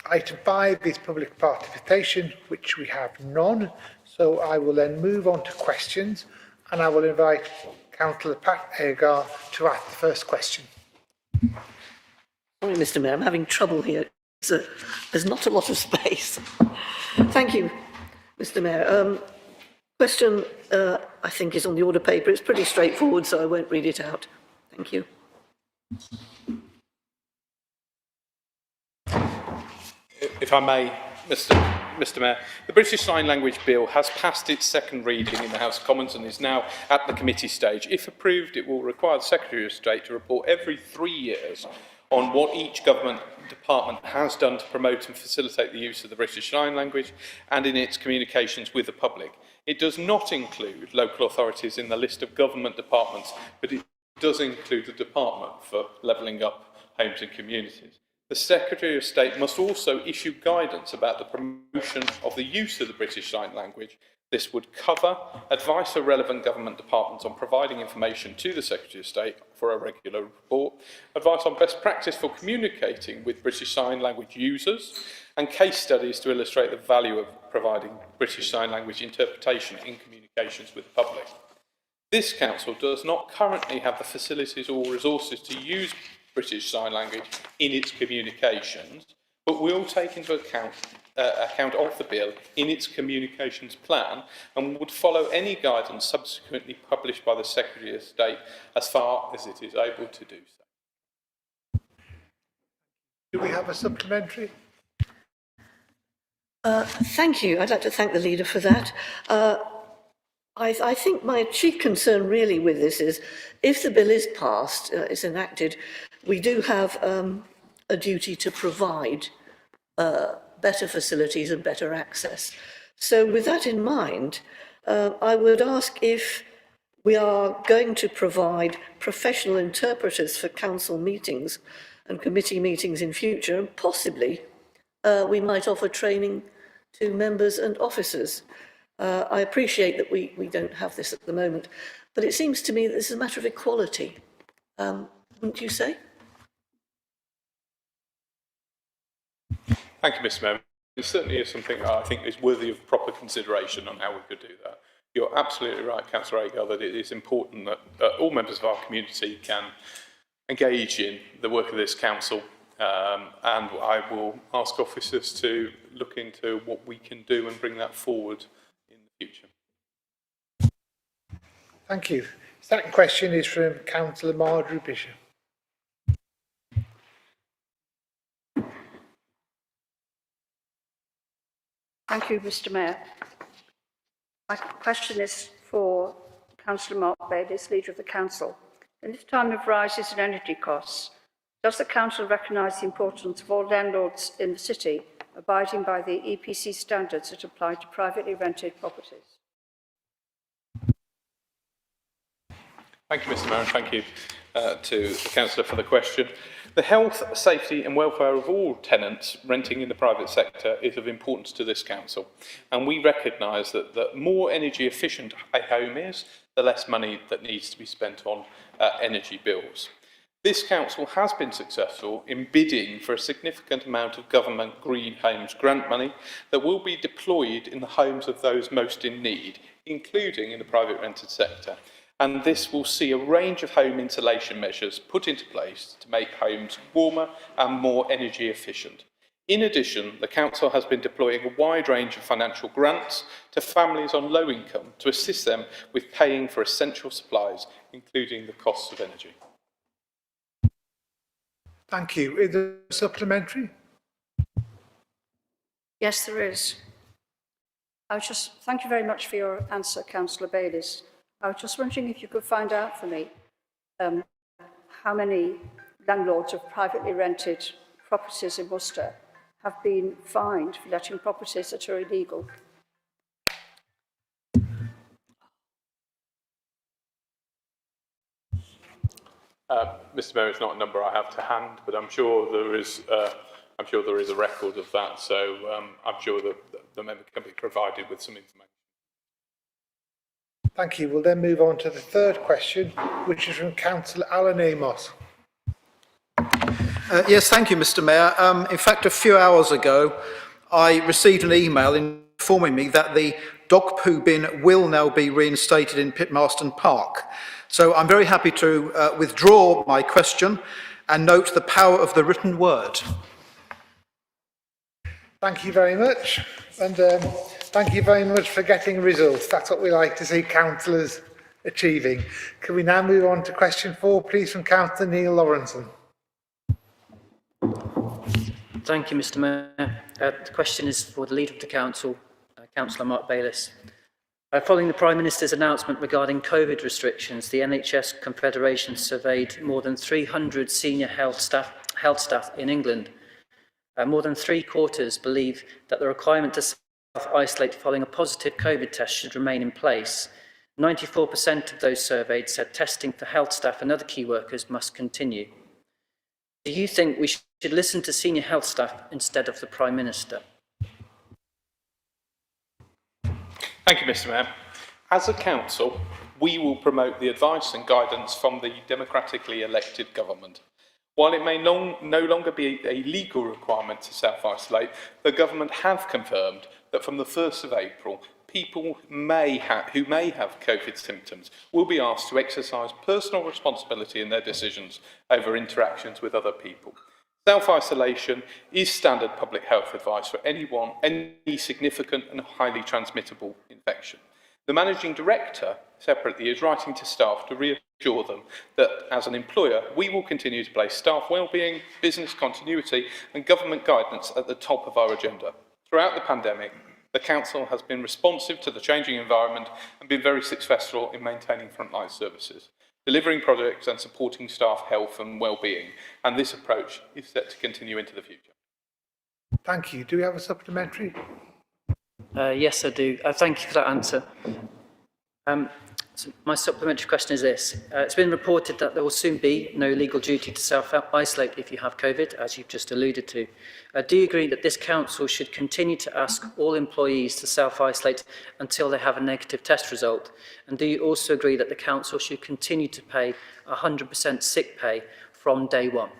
Item 5 is public participation, which we have none. So I will then move on to questions, and I will invite Councillor Pat Agar to ask the first question. Sorry, Mr. Mayor, I'm having trouble here. There's not a lot of space. Thank you, Mr. Mayor. Question, I think, is on the order paper. It's pretty straightforward, so I won't read it out. Thank you. If I may, Mr. Mayor, the British Sign Language Bill has passed its second reading in the House of Commons and is now at the committee stage. If approved, it will require the Secretary of State to report every 3 years on what each government department has done to promote and facilitate the use of the British Sign Language and in its communications with the public. It does not include local authorities in the list of government departments, but it does include the Department for Levelling Up Homes and Communities. The Secretary of State must also issue guidance about the promotion of the use of the British Sign Language. This would cover advice for relevant government departments on providing information to the Secretary of State for a regular report, advice on best practice for communicating with British Sign Language users, and case studies to illustrate the value of providing British Sign Language interpretation in communications with the public. This Council does not currently have the facilities or resources to use British Sign Language in its communications, but will take into account of the bill in its communications plan and would follow any guidance subsequently published by the Secretary of State as far as it is able to do so. Do we have a supplementary? Thank you. I'd like to thank the leader for that. I think my chief concern really with this is if the bill is passed, is enacted, we do have a duty to provide better facilities and better access. So with that in mind, I would ask if we are going to provide professional interpreters for council meetings and committee meetings in future, and possibly we might offer training to members and officers. I appreciate that we don't have this at the moment, but it seems to me that this is a matter of equality. Wouldn't you say? Thank you, Mr. Mayor. It certainly is something I think is worthy of proper consideration on how we could do that. You're absolutely right, Councillor Agar, that it is important that all members of our community can engage in the work of this council, and I will ask officers to look into what we can do and bring that forward in the future. Thank you. Second question is from Councillor Marjorie Bishop. Thank you, Mr. Mayor. My question is for Councillor Mark Bayliss, Leader of the Council. In this time of rises in energy costs, does the Council recognise the importance of all landlords in the city abiding by the EPC standards that apply to privately rented properties? Thank you, Mr. Mayor, and thank you to the Councillor for the question. The health, safety and welfare of all tenants renting in the private sector is of importance to this council, and we recognise that the more energy efficient a home is, the less money that needs to be spent on energy bills. This council has been successful in bidding for a significant amount of government green homes grant money that will be deployed in the homes of those most in need, including in the private rented sector. And this will see a range of home insulation measures put into place to make homes warmer and more energy efficient. In addition, the Council has been deploying a wide range of financial grants to families on low income to assist them with paying for essential supplies, including the costs of energy. Thank you. Is there a supplementary? Yes, there is. Thank you very much for your answer, Councillor Bayliss. I was just wondering if you could find out for me how many landlords of privately rented properties in Worcester have been fined for letting properties that are illegal. Mr. Mayor, it's not a number I have to hand, but I'm sure there is a record of that. So I'm sure that the member can be provided with some information. Thank you. We'll then move on to the third question, which is from Councillor Alan Amos. Yes, thank you, Mr. Mayor. In fact, a few hours ago, I received an email informing me that the dog poo bin will now be reinstated in Pitmarston Park. So I'm very happy to withdraw my question and note the power of the written word. Thank you very much. And thank you very much for getting results. That's what we like to see councillors achieving. Can we now move on to question 4, please, from Councillor Neil Lawrenson? Thank you, Mr. Mayor. The question is for the Leader of the Council, Councillor Mark Bayliss. Following the Prime Minister's announcement regarding COVID restrictions, the NHS Confederation surveyed more than 300 senior health staff in England. More than 3/4 believe that the requirement to self-isolate following a positive COVID test should remain in place. 94% of those surveyed said testing for health staff and other key workers must continue. Do you think we should listen to senior health staff instead of the Prime Minister? Thank you, Mr. Mayor. As a council, we will promote the advice and guidance from the democratically elected government. While it may no longer be a legal requirement to self-isolate, the government have confirmed that from the 1st of April, people who may have COVID symptoms will be asked to exercise personal responsibility in their decisions over interactions with other people. Self-isolation is standard public health advice for any significant and highly transmittable infection. The Managing Director, separately, is writing to staff to reassure them that, as an employer, we will continue to place staff wellbeing, business continuity and government guidance at the top of our agenda. Throughout the pandemic, the Council has been responsive to the changing environment and been very successful in maintaining frontline services, delivering projects and supporting staff health and wellbeing, and this approach is set to continue into the future. Thank you. Do we have a supplementary? Yes, I do. Thank you for that answer. So my supplementary question is this. It's been reported that there will soon be no legal duty to self-isolate if you have COVID, as you've just alluded to. Do you agree that this council should continue to ask all employees to self-isolate until they have a negative test result? And do you also agree that the council should continue to pay 100% sick pay from day one?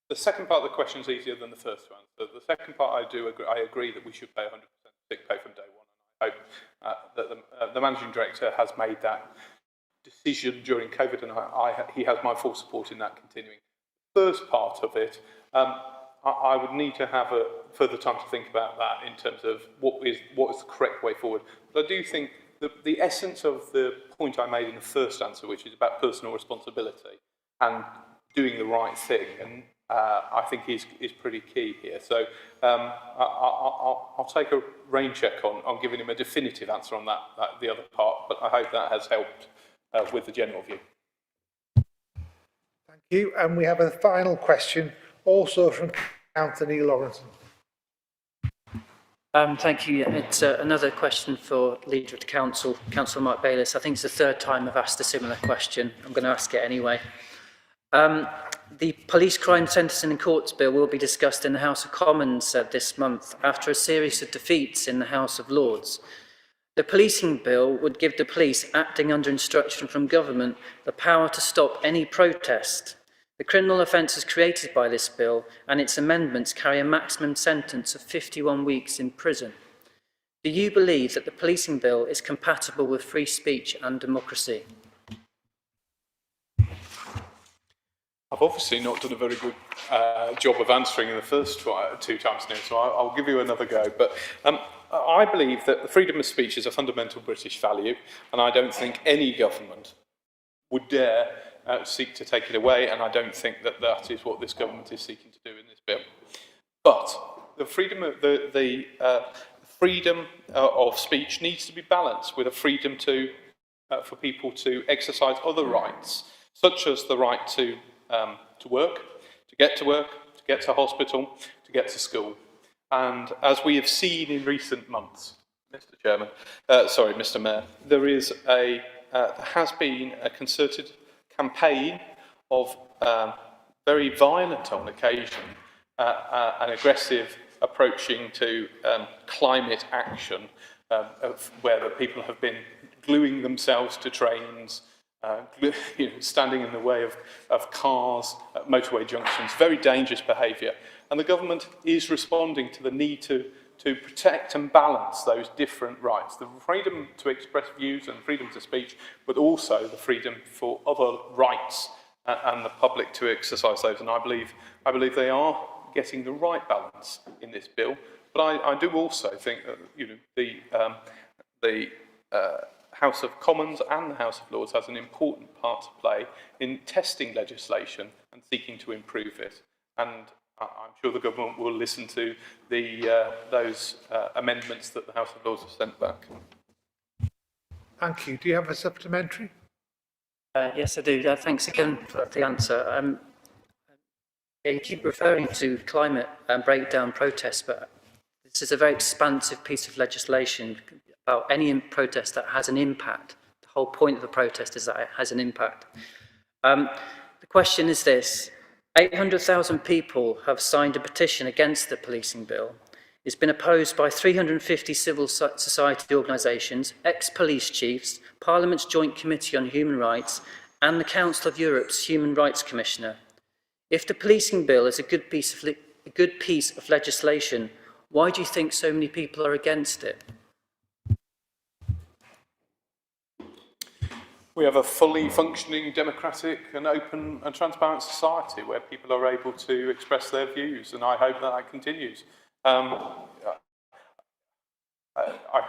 The second part of the question is easier than the first one. The second part, I agree that we should pay 100% sick pay from day one. I hope that the managing director has made that decision during COVID, and he has my full support in that continuing. First part of it, I would need to have a further time to think about that in terms of what is the correct way forward. But I do think the essence of the point I made in the first answer, which is about personal responsibility and doing the right thing, and I think is pretty key here. So I'll take a rain check on giving him a definitive answer on the other part, but I hope that has helped with the general view. Thank you. And we have a final question, also from Councillor Neil Lawrence. Thank you. It's another question for Leader of the Council, Councillor Mark Bayliss. I think it's the third time I've asked a similar question. I'm going to ask it anyway. The Police Crime Sentencing and Courts Bill will be discussed in the House of Commons this month after a series of defeats in the House of Lords. The policing bill would give the police, acting under instruction from government, the power to stop any protest. The criminal offences created by this bill and its amendments carry a maximum sentence of 51 weeks in prison. Do you believe that the policing bill is compatible with free speech and democracy? I've obviously not done a very good job of answering in the first two times now, so I'll give you another go. But I believe that the freedom of speech is a fundamental British value, and I don't think any government would dare seek to take it away, and I don't think that is what this government is seeking to do in this bill. But the freedom of speech needs to be balanced with a freedom for people to exercise other rights, such as the right to work, to get to hospital, to get to school. And as we have seen in recent months, Mr. Mayor, there has been a concerted campaign of very violent on occasion and aggressive approaching to climate action, where the people have been gluing themselves to trains, standing in the way of cars at motorway junctions, very dangerous behaviour. And the government is responding to the need to protect and balance those different rights, the freedom to express views and freedom to speech, but also the freedom for other rights and the public to exercise those. And I believe they are getting the right balance in this bill. But I do also think that the House of Commons and the House of Lords has an important part to play in testing legislation and seeking to improve it. And I'm sure the government will listen to those amendments that the House of Lords have sent back. Thank you. Do you have a supplementary? Yes, I do. Thanks again for the answer. You keep referring to climate breakdown protests, but this is a very expansive piece of legislation about any protest that has an impact. The whole point of the protest is that it has an impact. The question is this. 800,000 people have signed a petition against the policing bill. It's been opposed by 350 civil society organisations, ex-police chiefs, Parliament's Joint Committee on Human Rights, and the Council of Europe's Human Rights Commissioner. If the policing bill is a good piece of legislation, why do you think so many people are against it? We have a fully functioning, democratic and open and transparent society where people are able to express their views, and I hope that continues. I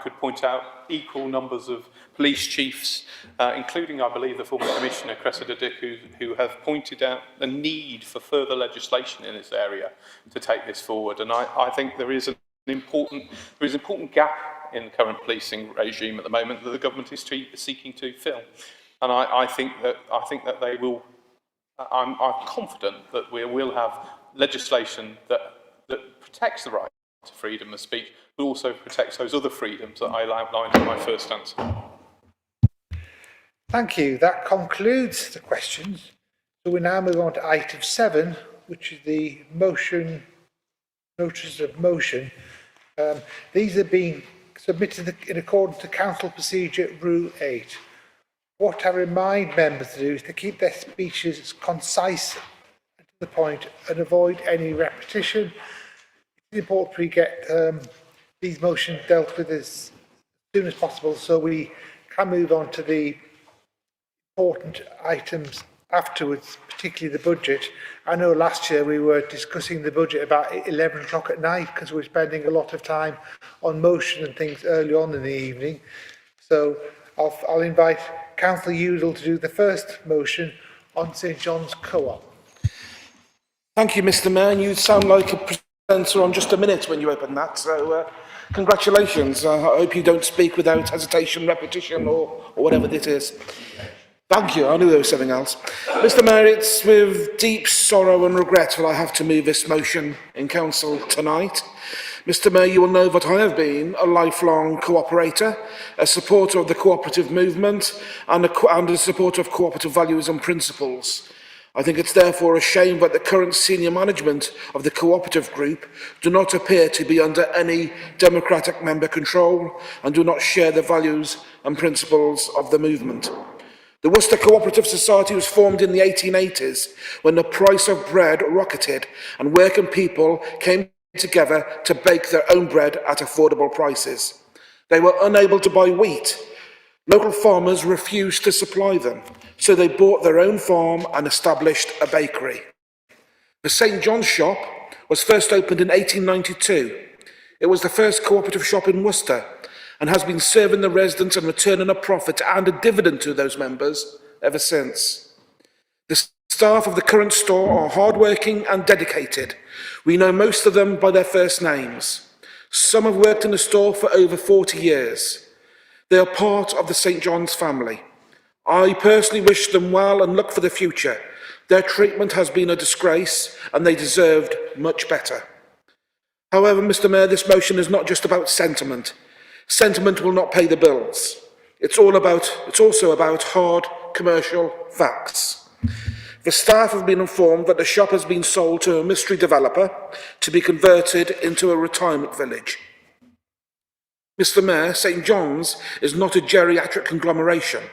could point out equal numbers of police chiefs, including, I believe, the former Commissioner, Cressida Dick, who have pointed out the need for further legislation in this area to take this forward. And I think there is an important gap in the current policing regime at the moment that the government is seeking to fill. And I think that they will. I'm confident that we will have legislation that protects the right to freedom of speech, but also protects those other freedoms that I outlined in my first answer. Thank you. That concludes the questions. So we now move on to item 7, which is the notices of motion. These are being submitted in accordance to Council Procedure Rule 8. What I remind members to do is to keep their speeches concise and to the point and avoid any repetition. It's important we get these motions dealt with as soon as possible so we can move on to the important items afterwards, particularly the budget. I know last year we were discussing the budget about 11 o'clock at night because we were spending a lot of time on motion and things early on in the evening. So I'll invite Councillor Udall to do the first motion on St John's Co-op. Thank you, Mr. Mayor. You sound like a presenter on just a minute when you open that, so congratulations. I hope you don't speak without hesitation, repetition, or whatever it is. Thank you. I knew there was something else. Mr. Mayor, it's with deep sorrow and regret that I have to move this motion in Council tonight. Mr. Mayor, you will know that I have been a lifelong cooperator, a supporter of the cooperative movement, and a supporter of cooperative values and principles. I think it's therefore a shame that the current senior management of the cooperative group do not appear to be under any democratic member control and do not share the values and principles of the movement. The Worcester Cooperative Society was formed in the 1880s when the price of bread rocketed and working people came together to bake their own bread at affordable prices. They were unable to buy wheat. Local farmers refused to supply them, so they bought their own farm and established a bakery. The St John's shop was first opened in 1892. It was the first cooperative shop in Worcester and has been serving the residents and returning a profit and a dividend to those members ever since. The staff of the current store are hardworking and dedicated. We know most of them by their first names. Some have worked in the store for over 40 years. They are part of the St John's family. I personally wish them well and look for the future. Their treatment has been a disgrace and they deserved much better. However, Mr. Mayor, this motion is not just about sentiment. Sentiment will not pay the bills. It's also about hard commercial facts. The staff have been informed that the shop has been sold to a mystery developer to be converted into a retirement village. Mr. Mayor, St John's is not a geriatric conglomeration.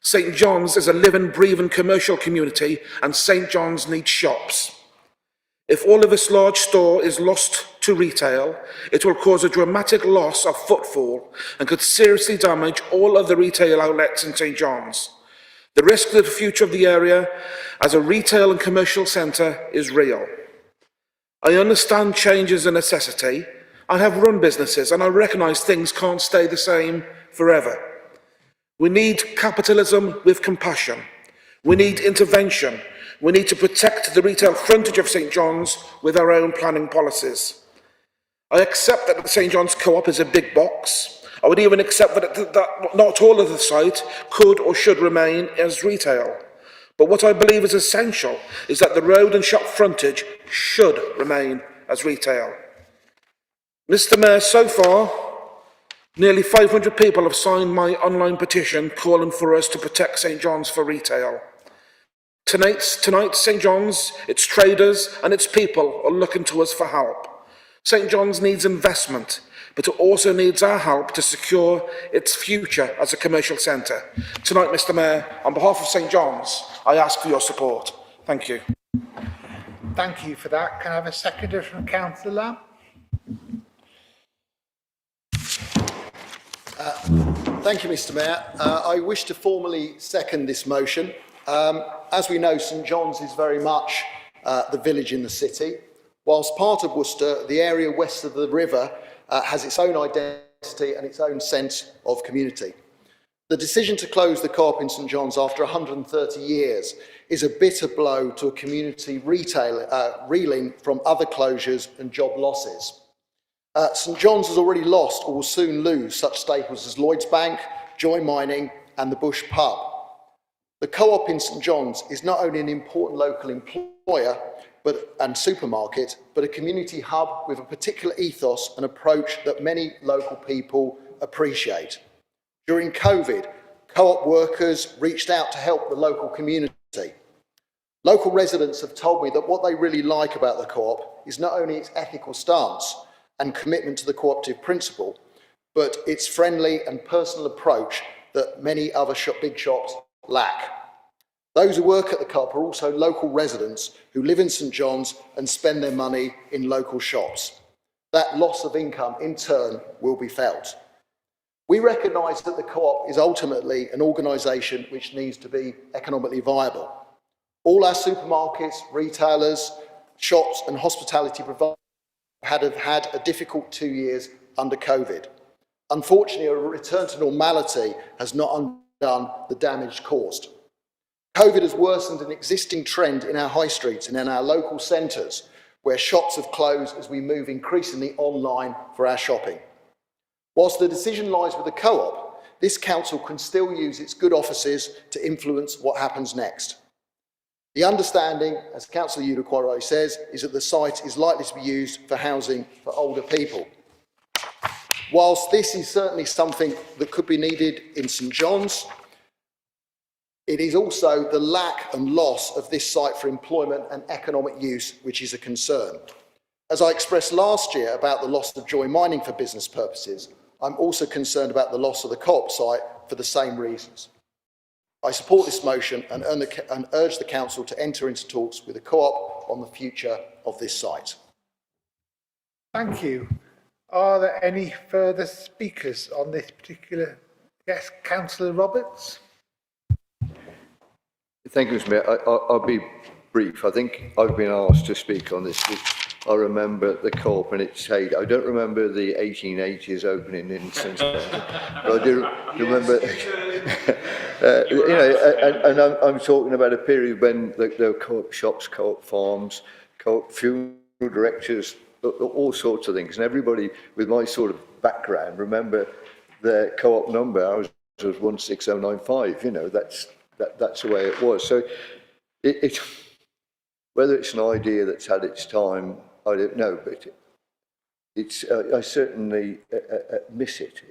St John's is a living, breathing commercial community and St John's needs shops. If all of this large store is lost to retail, it will cause a dramatic loss of footfall and could seriously damage all other retail outlets in St John's. The risk to the future of the area as a retail and commercial centre is real. I understand change is a necessity. I have run businesses and I recognise things can't stay the same forever. We need capitalism with compassion. We need intervention. We need to protect the retail frontage of St John's with our own planning policies. I accept that the St John's Co-op is a big box. I would even accept that not all of the site could or should remain as retail. But what I believe is essential is that the road and shop frontage should remain as retail. Mr. Mayor, so far, nearly 500 people have signed my online petition calling for us to protect St John's for retail. Tonight, St John's, its traders and its people are looking to us for help. St John's needs investment, but it also needs our help to secure its future as a commercial centre. Tonight, Mr. Mayor, on behalf of St John's, I ask for your support. Thank you. Thank you for that. Can I have a seconder from Councillor Lamb? Thank you, Mr. Mayor. I wish to formally second this motion. As we know, St John's is very much the village in the city. Whilst part of Worcester, the area west of the river has its own identity and its own sense of community. The decision to close the Co-op in St John's after 130 years is a bitter blow to a community reeling from other closures and job losses. St John's has already lost or will soon lose such staples as Lloyd's Bank, Joy Mining and the Bush Pub. The Co-op in St John's is not only an important local employer and supermarket, but a community hub with a particular ethos and approach that many local people appreciate. During COVID, Co-op workers reached out to help the local community. Local residents have told me that what they really like about the Co-op is not only its ethical stance and commitment to the cooperative principle, but its friendly and personal approach that many other big shops lack. Those who work at the Co-op are also local residents who live in St John's and spend their money in local shops. That loss of income, in turn, will be felt. We recognise that the Co-op is ultimately an organisation which needs to be economically viable. All our supermarkets, retailers, shops and hospitality providers have had a difficult 2 years under COVID. Unfortunately, a return to normality has not undone the damage caused. COVID has worsened an existing trend in our high streets and in our local centres, where shops have closed as we move increasingly online for our shopping. Whilst the decision lies with the Co-op, this council can still use its good offices to influence what happens next. The understanding, as Councillor Udaquara says, is that the site is likely to be used for housing for older people. Whilst this is certainly something that could be needed in St John's, it is also the lack and loss of this site for employment and economic use which is a concern. As I expressed last year about the loss of Joy Mining for business purposes, I'm also concerned about the loss of the Co-op site for the same reasons. I support this motion and urge the Council to enter into talks with the Co-op on the future of this site. Thank you. Are there any further speakers on this particular? Yes, Councillor Roberts. Thank you, Mr. Mayor. I'll be brief. I think I've been asked to speak on this. I remember the Co-op and its heyday. I don't remember the 1880s opening in St. but I do remember, and I'm talking about a period when there were Co-op shops, Co-op farms, Co-op funeral directors, all sorts of things. And everybody with my sort of background remember the Co-op number. Ours was 16095. You know, that's the way it was. So whether it's an idea that's had its time, I don't know, but I certainly miss it.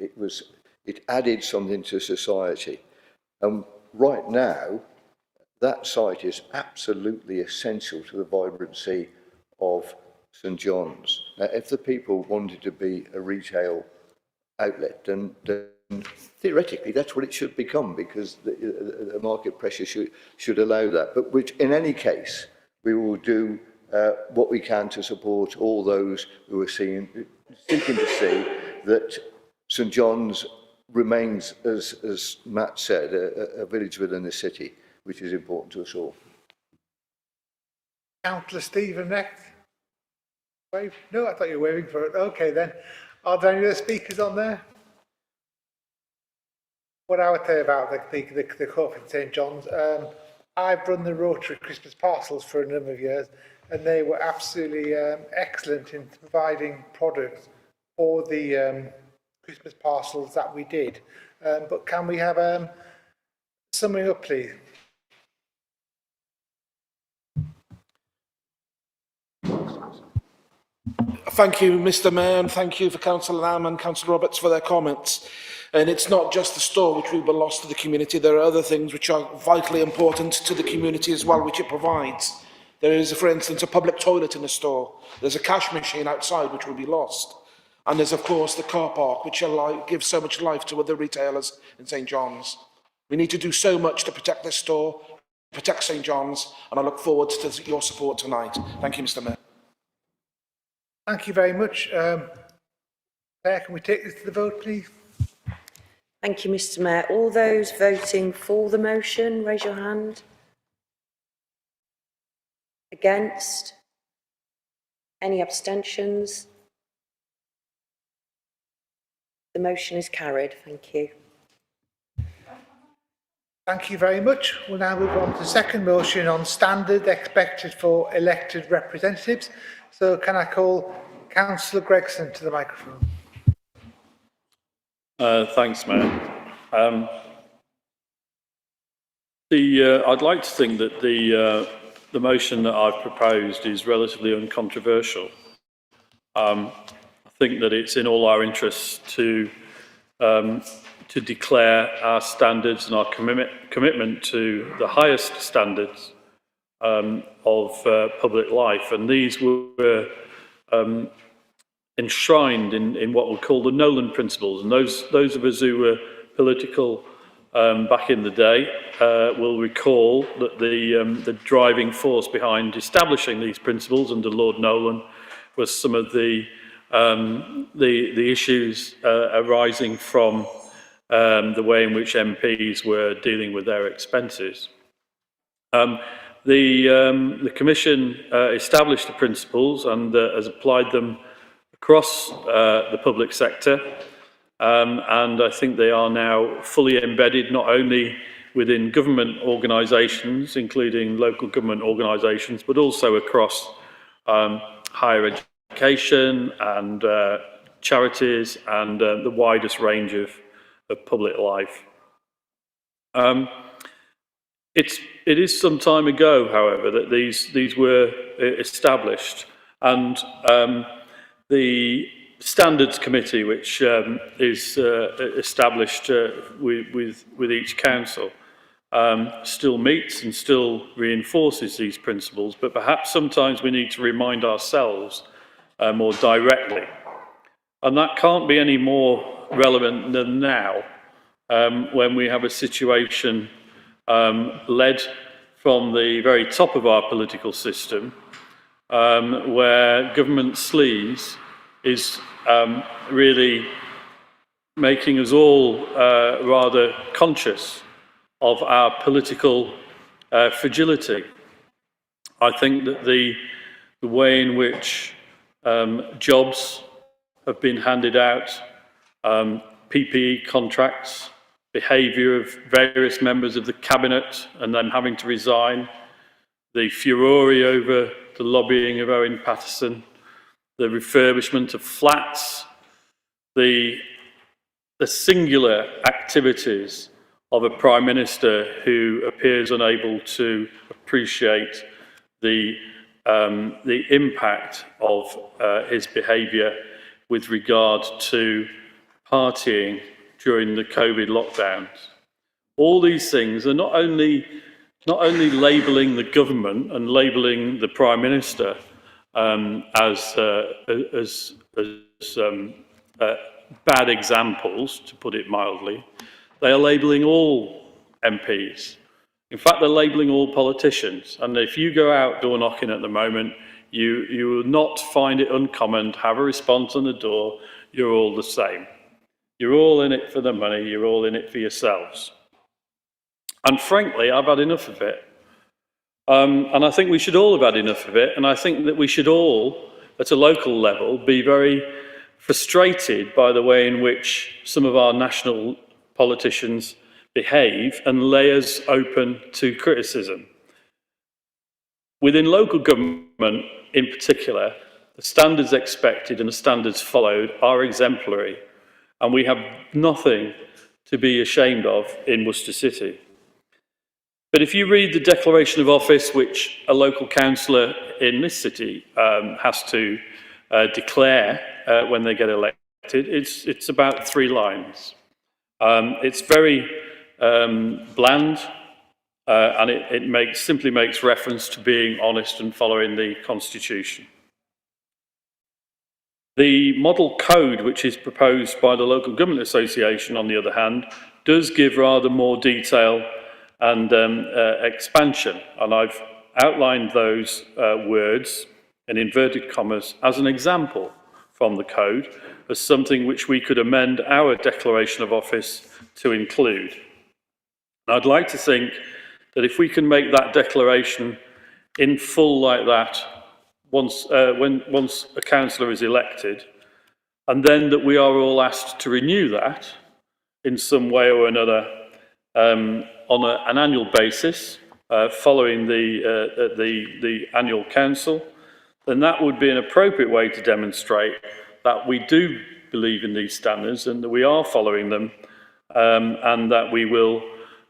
It added something to society. And right now, that site is absolutely essential to the vibrancy of St John's. Now, if the people wanted to be a retail outlet, then theoretically that's what it should become, because the market pressure should allow that. But which, in any case, we will do what we can to support all those who are seeking to see that St John's remains, as Matt said, a village within the city, which is important to us all. Councillor Stephen next. Wave? No, I thought you were waving for it. Okay then. Are there any other speakers on there? What I would say about the Co-op in St John's, I've run the Rotary Christmas parcels for a number of years, and they were absolutely excellent in providing products for the Christmas parcels that we did. But can we have summing up, please? Thank you, Mr. Mayor, and thank you for Councillor Lamb and Councillor Roberts for their comments. And it's not just the store which will be lost to the community. There are other things which are vitally important to the community as well, which it provides. There is, for instance, a public toilet in the store. There's a cash machine outside which will be lost. And there's, of course, the car park, which gives so much life to other retailers in St John's. We need to do so much to protect this store, protect St John's, and I look forward to your support tonight. Thank you, Mr. Mayor. Thank you very much. Claire, can we take this to the vote, please? Thank you, Mr. Mayor. All those voting for the motion, raise your hand. Against? Any abstentions? The motion is carried. Thank you. Thank you very much. We'll now move on to the second motion on standard expected for elected representatives. So can I call Councillor Gregson to the microphone? Thanks, Mayor. I'd like to think that the motion that I've proposed is relatively uncontroversial. I think that it's in all our interests to declare our standards and our commitment to the highest standards of public life, and these were enshrined in what we'll call the Nolan principles. And those of us who were political back in the day will recall that the driving force behind establishing these principles under Lord Nolan was some of the issues arising from the way in which MPs were dealing with their expenses. The Commission established the principles and has applied them across the public sector, and I think they are now fully embedded not only within government organisations, including local government organisations, but also across higher education and charities and the widest range of public life. It is some time ago, however, that these were established, and the Standards Committee, which is established with each council, still meets and still reinforces these principles, but perhaps sometimes we need to remind ourselves more directly. And that can't be any more relevant than now, when we have a situation led from the very top of our political system, where government sleaze is really making us all rather conscious of our political fragility. I think that the way in which jobs have been handed out, PPE contracts, behaviour of various members of the cabinet and then having to resign, the furore over the lobbying of Owen Paterson, the refurbishment of flats, the singular activities of a Prime Minister who appears unable to appreciate the impact of his behaviour with regard to partying during the COVID lockdowns. All these things are not only labelling the government and labelling the Prime Minister as bad examples, to put it mildly. They are labelling all MPs. In fact, they're labelling all politicians. And if you go out door knocking at the moment, you will not find it uncommon to have a response on the door, you're all the same. You're all in it for the money, you're all in it for yourselves. And frankly, I've had enough of it. And I think we should all have had enough of it. And I think that we should all, at a local level, be very frustrated by the way in which some of our national politicians behave and lay us open to criticism. Within local government in particular, the standards expected and the standards followed are exemplary, and we have nothing to be ashamed of in Worcester City. But if you read the declaration of office which a local councillor in this city has to declare when they get elected, it's about 3 lines. It's very bland, and it simply makes reference to being honest and following the Constitution. The model code, which is proposed by the Local Government Association, on the other hand, does give rather more detail and expansion, and I've outlined those words in inverted commas as an example from the code, as something which we could amend our declaration of office to include. And I'd like to think that if we can make that declaration in full like that once a councillor is elected, and then that we are all asked to renew that in some way or another on an annual basis following the annual council, then that would be an appropriate way to demonstrate that we do believe in these standards and that we are following them, and that we will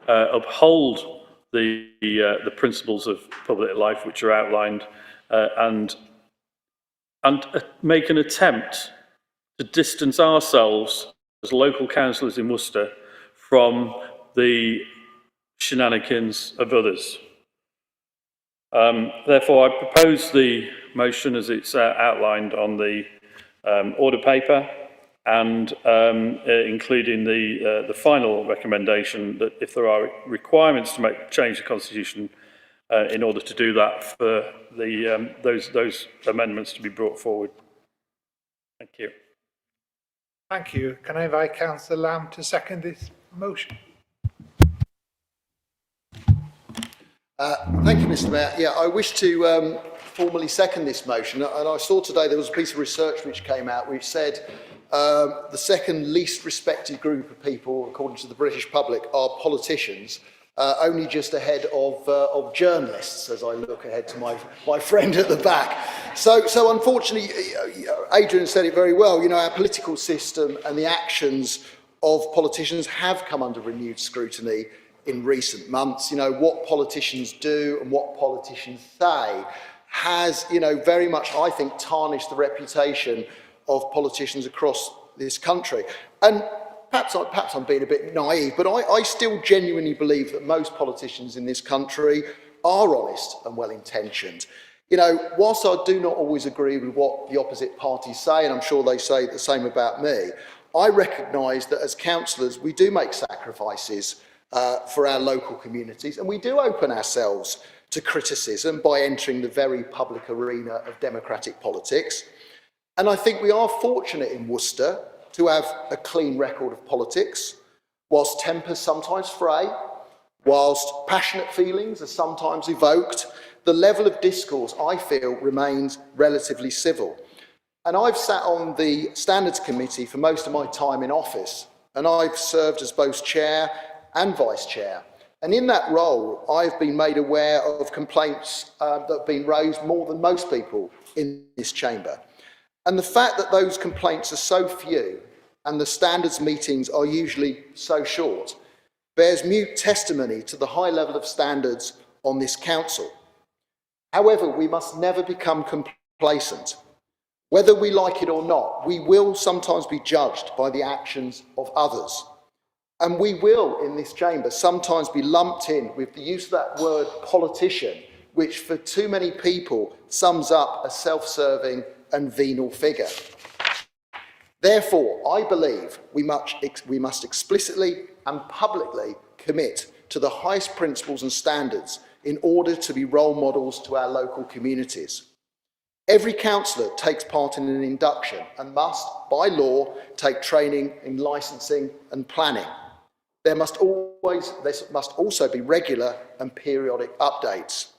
uphold the principles of public life which are outlined, and make an attempt to distance ourselves as local councillors in Worcester from the shenanigans of others. Therefore, I propose the motion as it's outlined on the order paper, and including the final recommendation that if there are requirements to change the constitution in order to do that, for those amendments to be brought forward. Thank you. Thank you. Can I invite Councillor Lamb to second this motion? Thank you, Mr. Mayor. Yeah, I wish to formally second this motion. And I saw today there was a piece of research which came out which said the second least respected group of people, according to the British public, are politicians, only just ahead of journalists, as I look ahead to my friend at the back. So unfortunately, Adrian said it very well, you know, our political system and the actions of politicians have come under renewed scrutiny in recent months. You know, what politicians do and what politicians say has, you know, very much, I think, tarnished the reputation of politicians across this country. And perhaps I'm being a bit naive, but I still genuinely believe that most politicians in this country are honest and well-intentioned. You know, whilst I do not always agree with what the opposite parties say, and I'm sure they say the same about me, I recognise that as councillors we do make sacrifices for our local communities, and we do open ourselves to criticism by entering the very public arena of democratic politics. And I think we are fortunate in Worcester to have a clean record of politics, whilst tempers sometimes fray, whilst passionate feelings are sometimes evoked, the level of discourse, I feel, remains relatively civil. And I've sat on the Standards Committee for most of my time in office, and I've served as both chair and vice chair. And in that role, I've been made aware of complaints that have been raised more than most people in this chamber. And the fact that those complaints are so few and the standards meetings are usually so short bears mute testimony to the high level of standards on this council. However, we must never become complacent. Whether we like it or not, we will sometimes be judged by the actions of others. And we will, in this chamber, sometimes be lumped in with the use of that word politician, which for too many people sums up a self-serving and venal figure. Therefore, I believe we must explicitly and publicly commit to the highest principles and standards in order to be role models to our local communities. Every councillor takes part in an induction and must, by law, take training in licensing and planning. There must also be regular and periodic updates.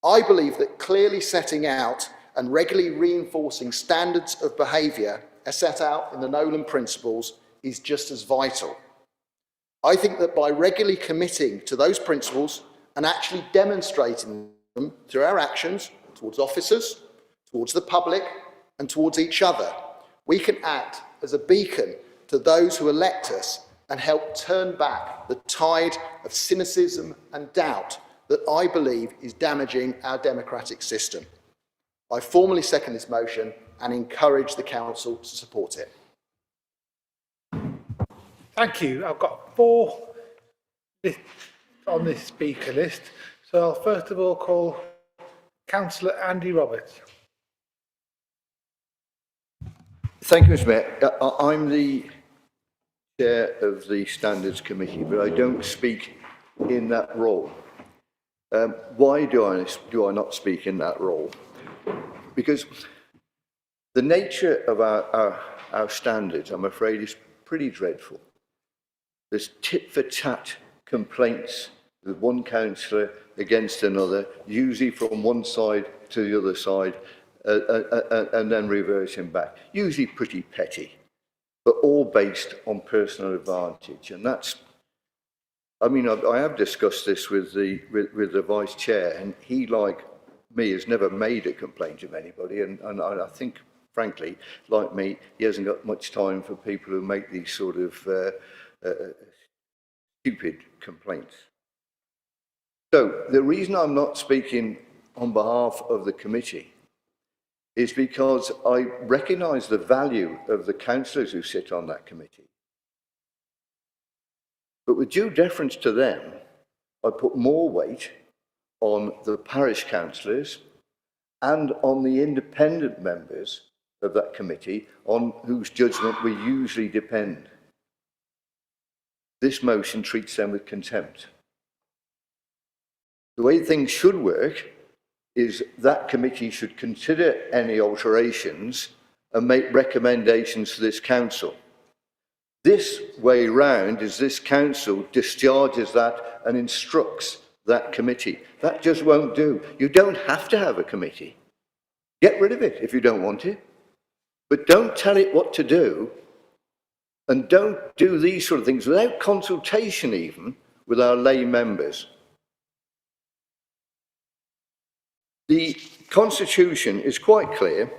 I believe that clearly setting out and regularly reinforcing standards of behaviour as set out in the Nolan Principles is just as vital. I think that by regularly committing to those principles and actually demonstrating them through our actions towards officers, towards the public and towards each other, we can act as a beacon to those who elect us and help turn back the tide of cynicism and doubt that I believe is damaging our democratic system. I formally second this motion and encourage the council to support it. Thank you. I've got 4 on this speaker list. So I'll first of all call Councillor Andy Roberts. Thank you, Mr. Mayor. I'm the chair of the Standards Committee, but I don't speak in that role. Why do I not speak in that role? Because the nature of our standards, I'm afraid, is pretty dreadful. There's tit-for-tat complaints with one councillor against another, usually from one side to the other side, and then reversing back. Usually pretty petty, but all based on personal advantage. And that's, I mean, I have discussed this with the vice chair, and he, like me, has never made a complaint of anybody. And I think, frankly, like me, he hasn't got much time for people who make these sort of stupid complaints. So the reason I'm not speaking on behalf of the committee is because I recognise the value of the councillors who sit on that committee. But with due deference to them, I put more weight on the parish councillors and on the independent members of that committee on whose judgment we usually depend. This motion treats them with contempt. The way things should work is that committee should consider any alterations and make recommendations to this council. This way round is this council discharges that and instructs that committee. That just won't do. You don't have to have a committee. Get rid of it if you don't want it. But don't tell it what to do, and don't do these sort of things without consultation even with our lay members. The Constitution is quite clear.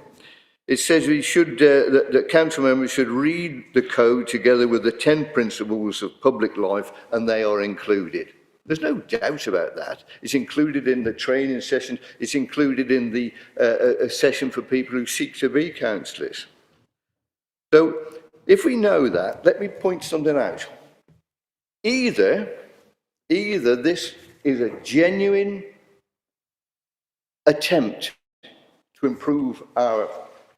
It says we should, that council members should read the code together with the 10 principles of public life, and they are included. There's no doubt about that. It's included in the training session. It's included in the a session for people who seek to be councillors. So if we know that, let me point something out. Either this is a genuine attempt to improve our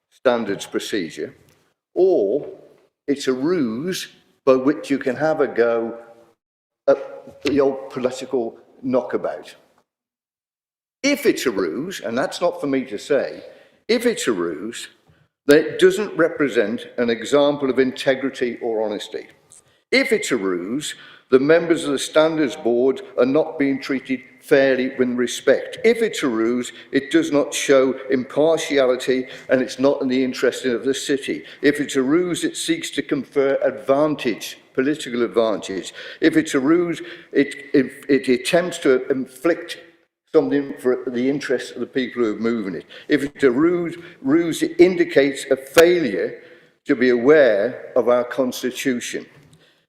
standards procedure, or it's a ruse by which you can have a go at the old political knockabout. If it's a ruse, and that's not for me to say, if it's a ruse, then it doesn't represent an example of integrity or honesty. If it's a ruse, the members of the Standards Board are not being treated fairly with respect. If it's a ruse, it does not show impartiality and it's not in the interest of the city. If it's a ruse, it seeks to confer advantage, political advantage. If it's a ruse, it attempts to inflict something for the interests of the people who are moving it. If it's a ruse, it indicates a failure to be aware of our Constitution.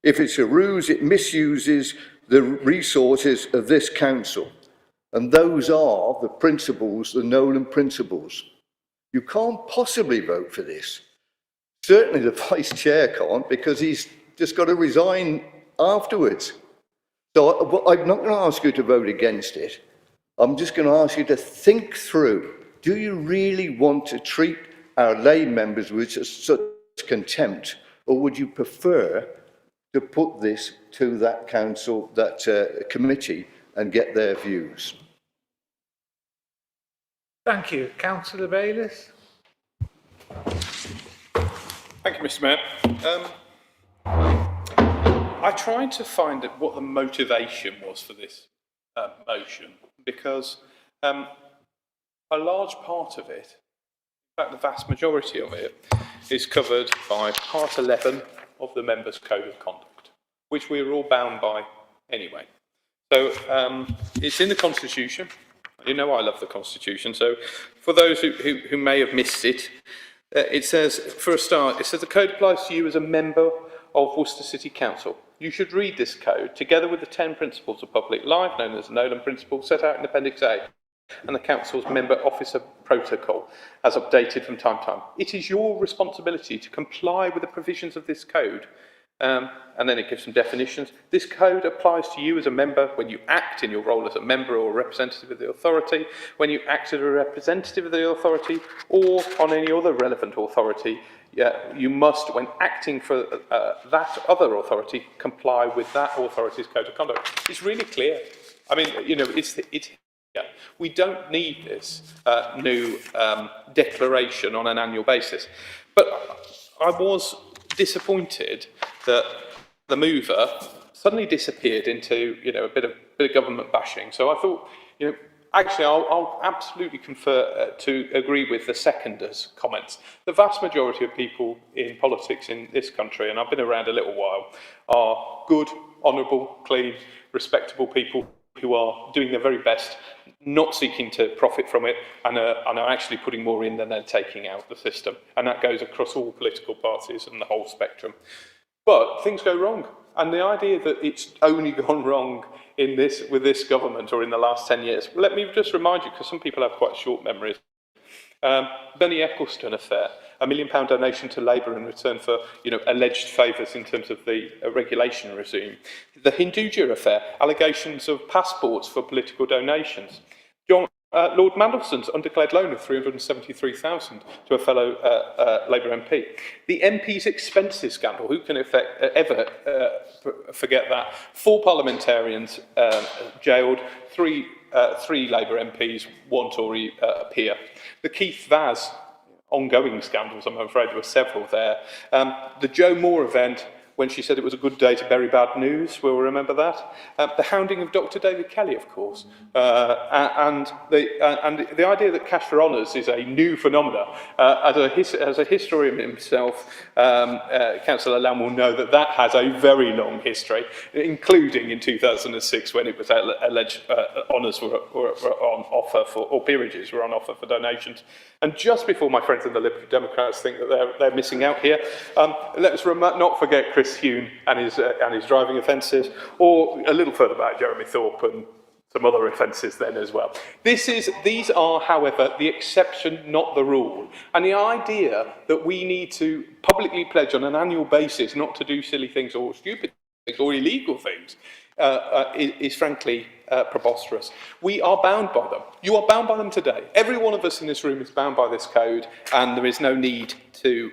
If it's a ruse, it misuses the resources of this council. And those are the principles, the Nolan principles. You can't possibly vote for this. Certainly the Vice Chair can't, because he's just got to resign afterwards. So I'm not going to ask you to vote against it. I'm just going to ask you to think through, do you really want to treat our lay members with such contempt, or would you prefer to put this to that council, that committee, and get their views? Thank you. Councillor Bayliss. Thank you, Mr. Mayor. I tried to find out what the motivation was for this motion, because a large part of it, in fact the vast majority of it, is covered by Part 11 of the Members' Code of Conduct, which we are all bound by anyway. So it's in the Constitution. You know I love the Constitution, so for those who may have missed it, it says, for a start, it says the code applies to you as a member of Worcester City Council. You should read this code together with the 10 principles of public life, known as the Nolan Principles, set out in Appendix A, and the Council's Member Officer Protocol, as updated from time to time. It is your responsibility to comply with the provisions of this code. And then it gives some definitions. This code applies to you as a member when you act in your role as a member or a representative of the authority, when you act as a representative of the authority, or on any other relevant authority. You must, when acting for that other authority, comply with that authority's code of conduct. It's really clear. I mean, you know, it's we don't need this new declaration on an annual basis. But I was disappointed that the mover suddenly disappeared into, you know, a bit of government bashing. So I thought, you know, actually I'll absolutely confer to agree with the seconder's comments. The vast majority of people in politics in this country, and I've been around a little while, are good, honourable, clean, respectable people who are doing their very best, not seeking to profit from it, and are actually putting more in than they're taking out the system. And that goes across all political parties and the whole spectrum. But things go wrong. And the idea that it's only gone wrong in this, with this government or in the last 10 years, let me just remind you, because some people have quite short memories. Benny Ecclestone affair, £1 million donation to Labour in return for, you know, alleged favours in terms of the regulation regime. The Hinduja affair, allegations of passports for political donations. Lord Mandelson's undeclared loan of £373,000 to a fellow Labour MP. The MP's expenses scandal, who can ever forget that? 4 parliamentarians jailed, 3 Labour MPs, 1 Tory peer. The Keith Vaz ongoing scandals, I'm afraid there were several there. The Joe Moore event, when she said it was a good day to bury bad news, we'll remember that. The hounding of Dr. David Kelly, of course. And the idea that cash for honours is a new phenomenon. As a historian himself, Councillor Lamb will know that that has a very long history, including in 2006 when it was alleged honours were on offer for, or peerages were on offer for donations. And just before my friends in the Liberal Democrats think that they're missing out here, let's not forget Chris Huhne and his driving offences, or a little further back, Jeremy Thorpe and some other offences then as well. These are, however, the exception, not the rule. And the idea that we need to publicly pledge on an annual basis not to do silly things or stupid things or illegal things is frankly preposterous. We are bound by them. You are bound by them today. Every one of us in this room is bound by this code, and there is no need to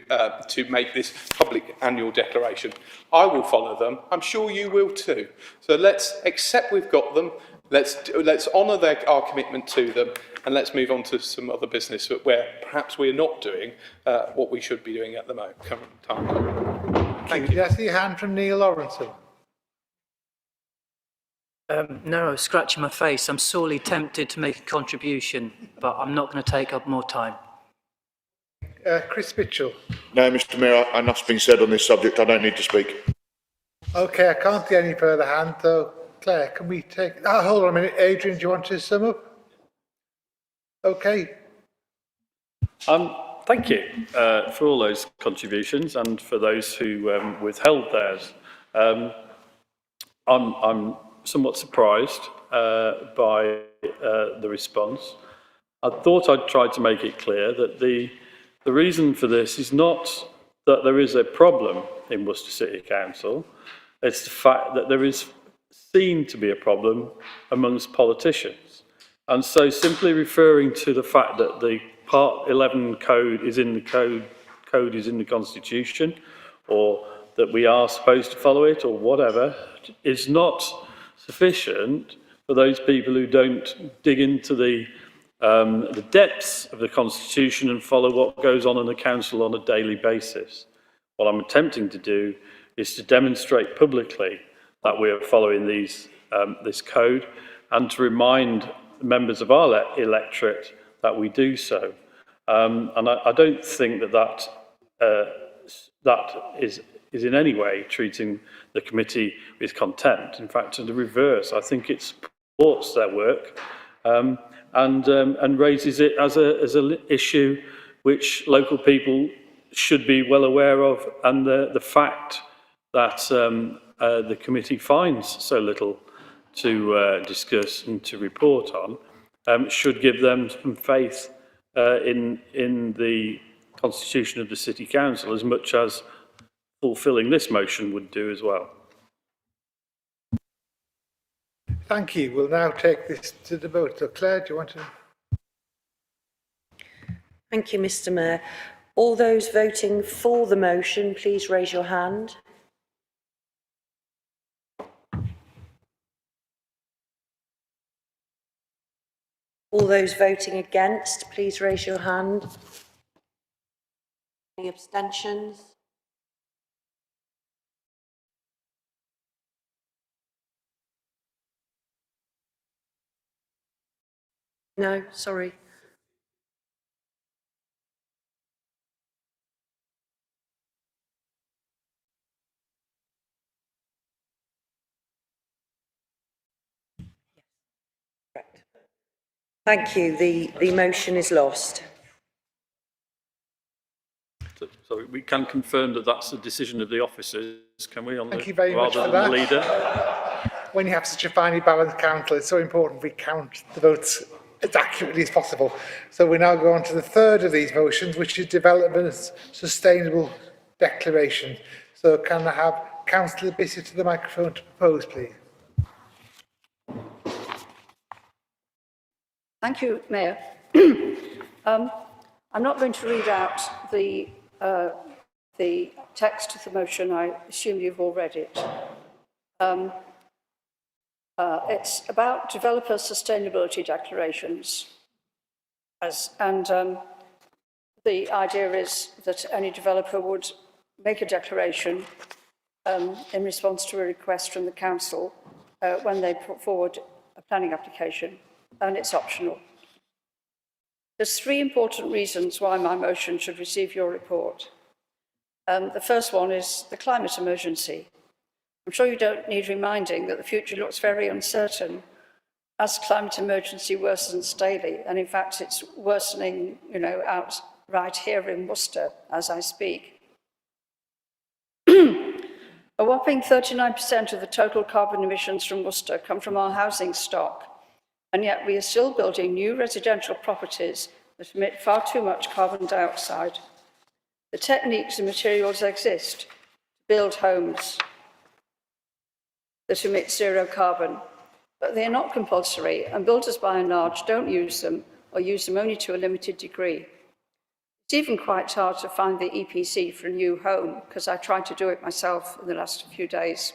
make this public annual declaration. I will follow them. I'm sure you will too. So let's accept we've got them. Let's honour our commitment to them, and let's move on to some other business where perhaps we're not doing what we should be doing at the current time. Thank you. I see a hand from Neil Lawrenson. No, I was scratching my face. I'm sorely tempted to make a contribution, but I'm not going to take up more time. Chris Mitchell. No, Mr Mayor, enough's been said on this subject. I don't need to speak. Okay, I can't see any further hand, so Claire, can we take... hold on a minute. Adrian, do you want to sum up? Okay. Thank you for all those contributions and for those who withheld theirs. I'm somewhat surprised by the response. I thought I'd tried to make it clear that the reason for this is not that there is a problem in Worcester City Council, it's the fact that there is seen to be a problem amongst politicians. And so simply referring to the fact that the Part 11 code is in the code is in the Constitution, or that we are supposed to follow it, or whatever, is not sufficient for those people who don't dig into the depths of the Constitution and follow what goes on in the Council on a daily basis. What I'm attempting to do is to demonstrate publicly that we are following this code, and to remind members of our electorate that we do so. And I don't think that is in any way treating the committee with contempt. In fact, to the reverse, I think it supports their work and raises it as an issue which local people should be well aware of, and the fact that the committee finds so little to discuss and to report on should give them some faith in the constitution of the City Council, as much as fulfilling this motion would do as well. Thank you. We'll now take this to the vote. So Claire, do you want to... Thank you, Mr Mayor. All those voting for the motion, please raise your hand. All those voting against, please raise your hand. Any abstentions? No, sorry. Correct. Thank you. The motion is lost. So we can confirm that that's the decision of the officers, can we? Thank you very much for that. The leader. When you have such a finely balanced council, it's so important we count the votes as accurately as possible. So we now go on to the third of these motions, which is Development Sustainable Declaration. So can I have Councillor Bissett to the microphone to propose, please? Thank you, Mayor. I'm not going to read out the text of the motion. I assume you've all read it. It's about developer sustainability declarations. The idea is that any developer would make a declaration in response to a request from the council when they put forward a planning application, and it's optional. There's 3 important reasons why my motion should receive your report. The first one is the climate emergency. I'm sure you don't need reminding that the future looks very uncertain as climate emergency worsens daily, and in fact it's worsening, out right here in Worcester as I speak. A whopping 39% of the total carbon emissions from Worcester come from our housing stock, and yet we are still building new residential properties that emit far too much carbon dioxide. The techniques and materials exist to build homes that emit zero carbon, but they are not compulsory, and builders by and large don't use them or use them only to a limited degree. It's even quite hard to find the EPC for a new home, because I tried to do it myself in the last few days.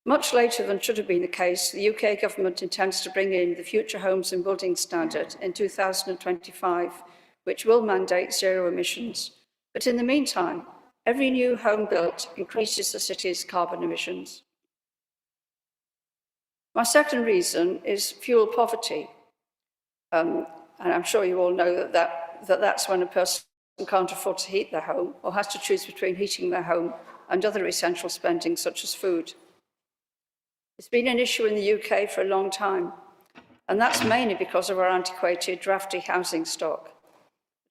Much later than should have been the case, the UK government intends to bring in the Future Homes and Buildings Standard in 2025, which will mandate zero emissions. But in the meantime, every new home built increases the city's carbon emissions. My second reason is fuel poverty. And I'm sure you all know that's when a person can't afford to heat their home or has to choose between heating their home and other essential spending such as food. It's been an issue in the UK for a long time, and that's mainly because of our antiquated, drafty housing stock.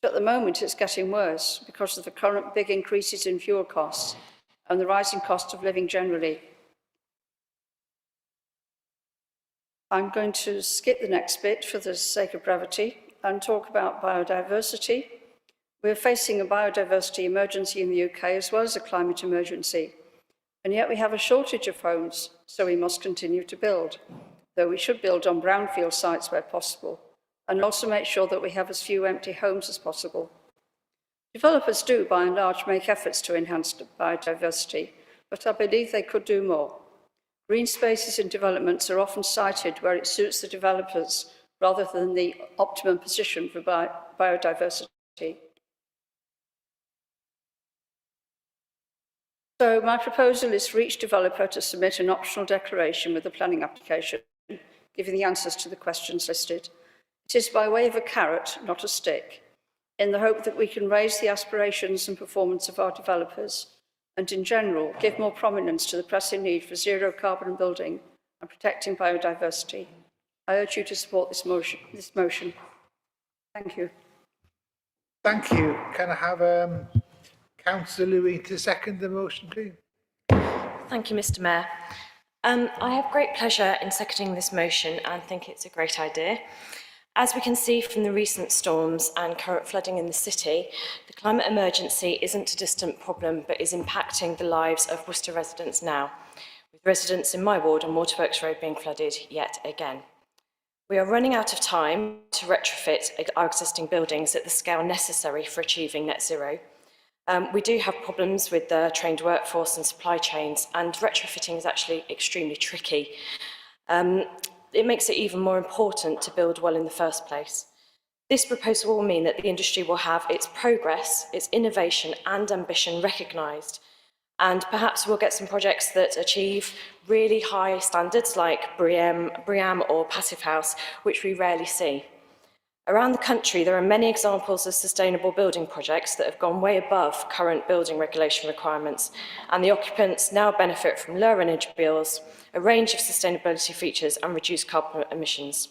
But at the moment, it's getting worse because of the current big increases in fuel costs and the rising cost of living generally. I'm going to skip the next bit for the sake of brevity and talk about biodiversity. We're facing a biodiversity emergency in the UK as well as a climate emergency, and yet we have a shortage of homes, so we must continue to build, though we should build on brownfield sites where possible, and also make sure that we have as few empty homes as possible. Developers do, by and large, make efforts to enhance biodiversity, but I believe they could do more. Green spaces in developments are often sited where it suits the developers rather than the optimum position for biodiversity. So my proposal is for each developer to submit an optional declaration with a planning application, giving the answers to the questions listed. It is by way of a carrot, not a stick, in the hope that we can raise the aspirations and performance of our developers and, in general, give more prominence to the pressing need for zero carbon building and protecting biodiversity. I urge you to support this motion. Thank you. Thank you. Can I have Councillor Louis to second the motion, please? Thank you, Mr. Mayor. I have great pleasure in seconding this motion and think it's a great idea. As we can see from the recent storms and current flooding in the city, the climate emergency isn't a distant problem but is impacting the lives of Worcester residents now, with residents in my ward on Waterworks Road being flooded yet again. We are running out of time to retrofit our existing buildings at the scale necessary for achieving net zero. We do have problems with the trained workforce and supply chains, and retrofitting is actually extremely tricky. It makes it even more important to build well in the first place. This proposal will mean that the industry will have its progress, its innovation and ambition recognised, and perhaps we'll get some projects that achieve really high standards like BREEAM or Passive House, which we rarely see. Around the country, there are many examples of sustainable building projects that have gone way above current building regulation requirements, and the occupants now benefit from lower energy bills, a range of sustainability features and reduced carbon emissions.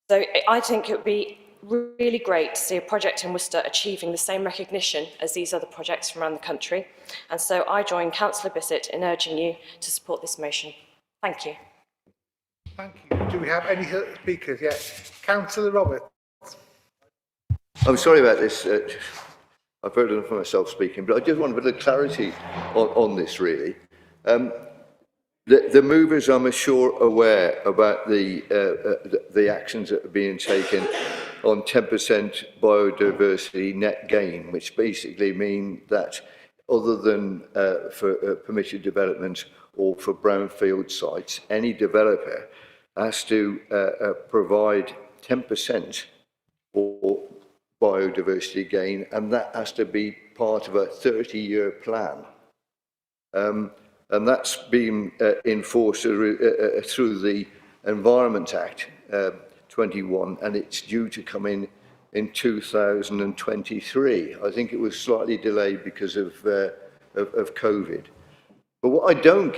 So I think it would be really great to see a project in Worcester achieving the same recognition as these other projects from around the country. And so I join Councillor Bissett in urging you to support this motion. Thank you. Thank you. Do we have any speakers? Yes. Councillor Roberts. I'm sorry about this. I've heard enough of myself speaking, but I just want a bit of clarity on this, really. The movers, I'm sure, aware about the actions that are being taken on 10% biodiversity net gain, which basically mean that other than for permitted development or for brownfield sites, any developer has to provide 10% for biodiversity gain, and that has to be part of a 30-year plan. And that's been enforced through the Environment Act 21, and it's due to come in 2023. I think it was slightly delayed because of COVID. But what I don't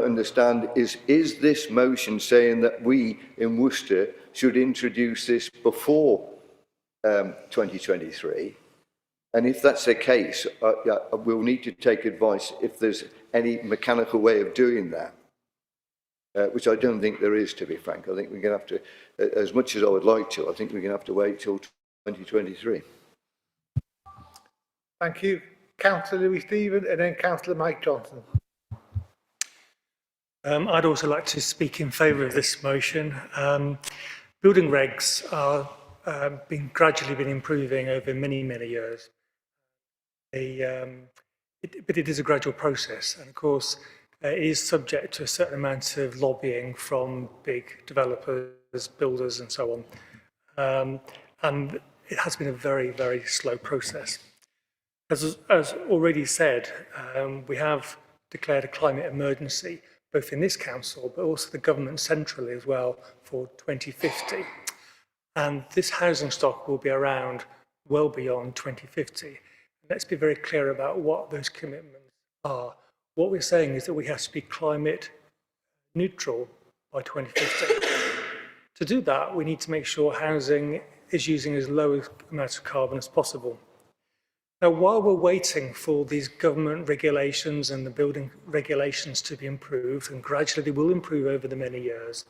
understand is this motion saying that we in Worcester should introduce this before 2023? And if that's the case, we'll need to take advice if there's any mechanical way of doing that, which I don't think there is, to be frank. I think we're going to have to, as much as I would like to, I think we're going to have to wait till 2023. Thank you. Councillor Louis Stephen and then Councillor Mike Johnson. I'd also like to speak in favour of this motion. Building regs are gradually been improving over many, many years. But it is a gradual process, and of course it is subject to a certain amount of lobbying from big developers, builders and so on. And it has been a very, very slow process. As already said, we have declared a climate emergency, both in this council, but also the government centrally as well, for 2050. And this housing stock will be around well beyond 2050. Let's be very clear about what those commitments are. What we're saying is that we have to be climate neutral by 2050. To do that, we need to make sure housing is using as low amounts of carbon as possible. Now, while we're waiting for these government regulations and the building regulations to be improved, and gradually they will improve over the many years,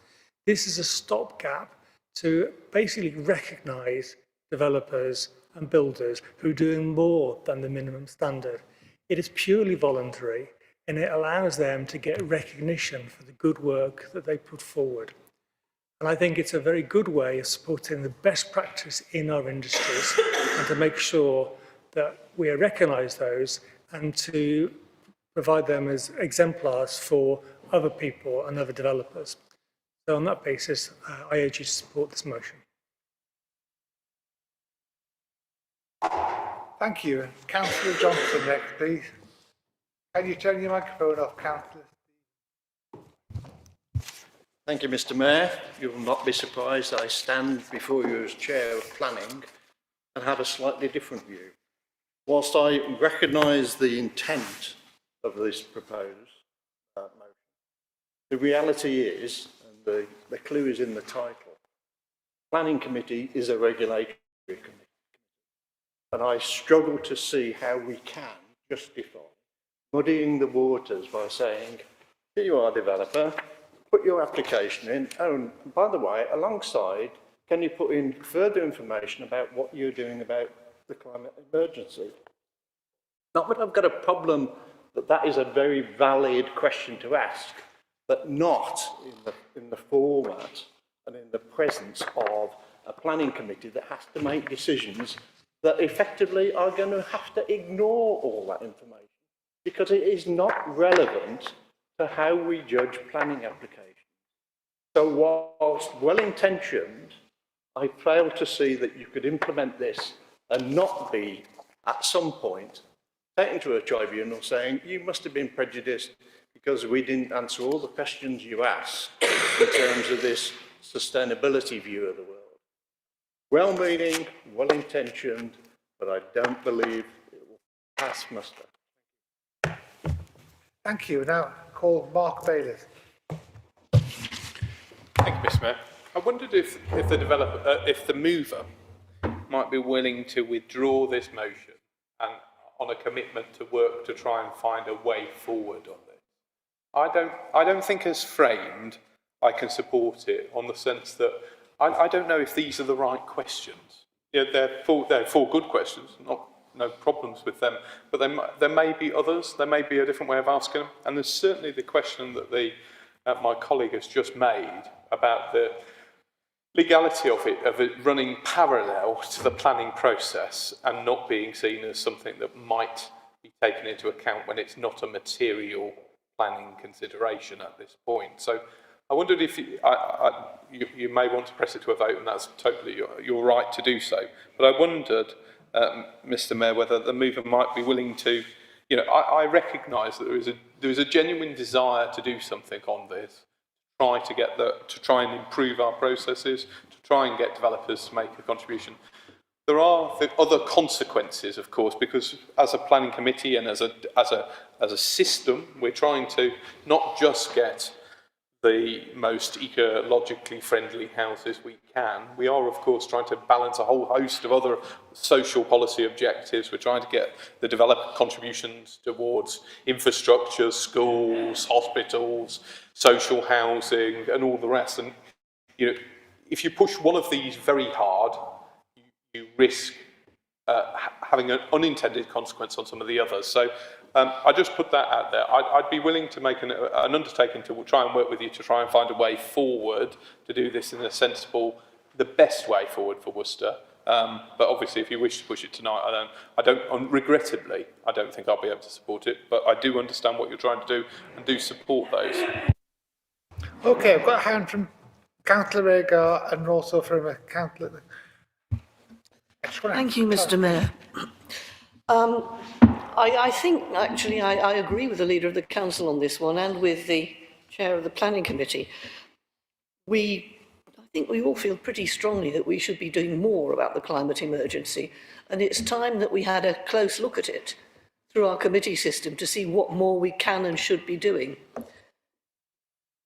this is a stopgap to basically recognise developers and builders who are doing more than the minimum standard. It is purely voluntary, and it allows them to get recognition for the good work that they put forward. And I think it's a very good way of supporting the best practice in our industries and to make sure that we recognise those and to provide them as exemplars for other people and other developers. So on that basis, I urge you to support this motion. Thank you. And Councillor Johnson next, please. Can you turn your microphone off, Councillor? Thank you, Mr. Mayor. You will not be surprised I stand before you as Chair of Planning and have a slightly different view. Whilst I recognise the intent of this proposed motion, the reality is, and the clue is in the title, Planning Committee is a regulatory committee. And I struggle to see how we can justify muddying the waters by saying, here you are, developer, put your application in. Oh, and by the way, alongside, can you put in further information about what you're doing about the climate emergency? Not that I've got a problem that that is a very valid question to ask, but not in the format and in the presence of a planning committee that has to make decisions that effectively are going to have to ignore all that information because it is not relevant to how we judge planning applications. So whilst well-intentioned, I fail to see that you could implement this and not be, at some point, taken to a tribunal saying, you must have been prejudiced because we didn't answer all the questions you asked in terms of this sustainability view of the world. Well-meaning, well-intentioned, but I don't believe it will pass muster. Thank you. Now call Mark Bayliss. Thank you, Mr. Mayor. I wondered if the developer, if the mover might be willing to withdraw this motion and on a commitment to work to try and find a way forward on this. I don't think as framed I can support it on the sense that I don't know if these are the right questions. Yeah, they're four good questions, not no problems with them. But there may be others, there may be a different way of asking them. And there's certainly the question that my colleague has just made about the legality of it running parallel to the planning process and not being seen as something that might be taken into account when it's not a material planning consideration at this point. So I wondered if you may want to press it to a vote, and that's totally your right to do so. But I wondered, Mr. Mayor, whether the mover might be willing to, I recognise that there is a genuine desire to do something on this, to try and improve our processes, to try and get developers to make a contribution. There are the other consequences, of course, because as a planning committee and as a system, we're trying to not just get the most ecologically friendly houses we can. We are, of course, trying to balance a whole host of other social policy objectives. We're trying to get the developer contributions towards infrastructure, schools, hospitals, social housing, and all the rest. And if you push one of these very hard, you risk having an unintended consequence on some of the others. So I just put that out there. I'd be willing to make an undertaking to try and work with you to try and find a way forward to do this in a sensible, the best way forward for Worcester. But obviously, if you wish to push it tonight, regrettably, I don't think I'll be able to support it. But I do understand what you're trying to do and do support those. Okay, I've got a hand from Councillor Agar and also from a councillor. Thank you, Mr. Mayor. I think, actually, I agree with the Leader of the Council on this one and with the Chair of the Planning Committee. I think we all feel pretty strongly that we should be doing more about the climate emergency, and it's time that we had a close look at it through our committee system to see what more we can and should be doing.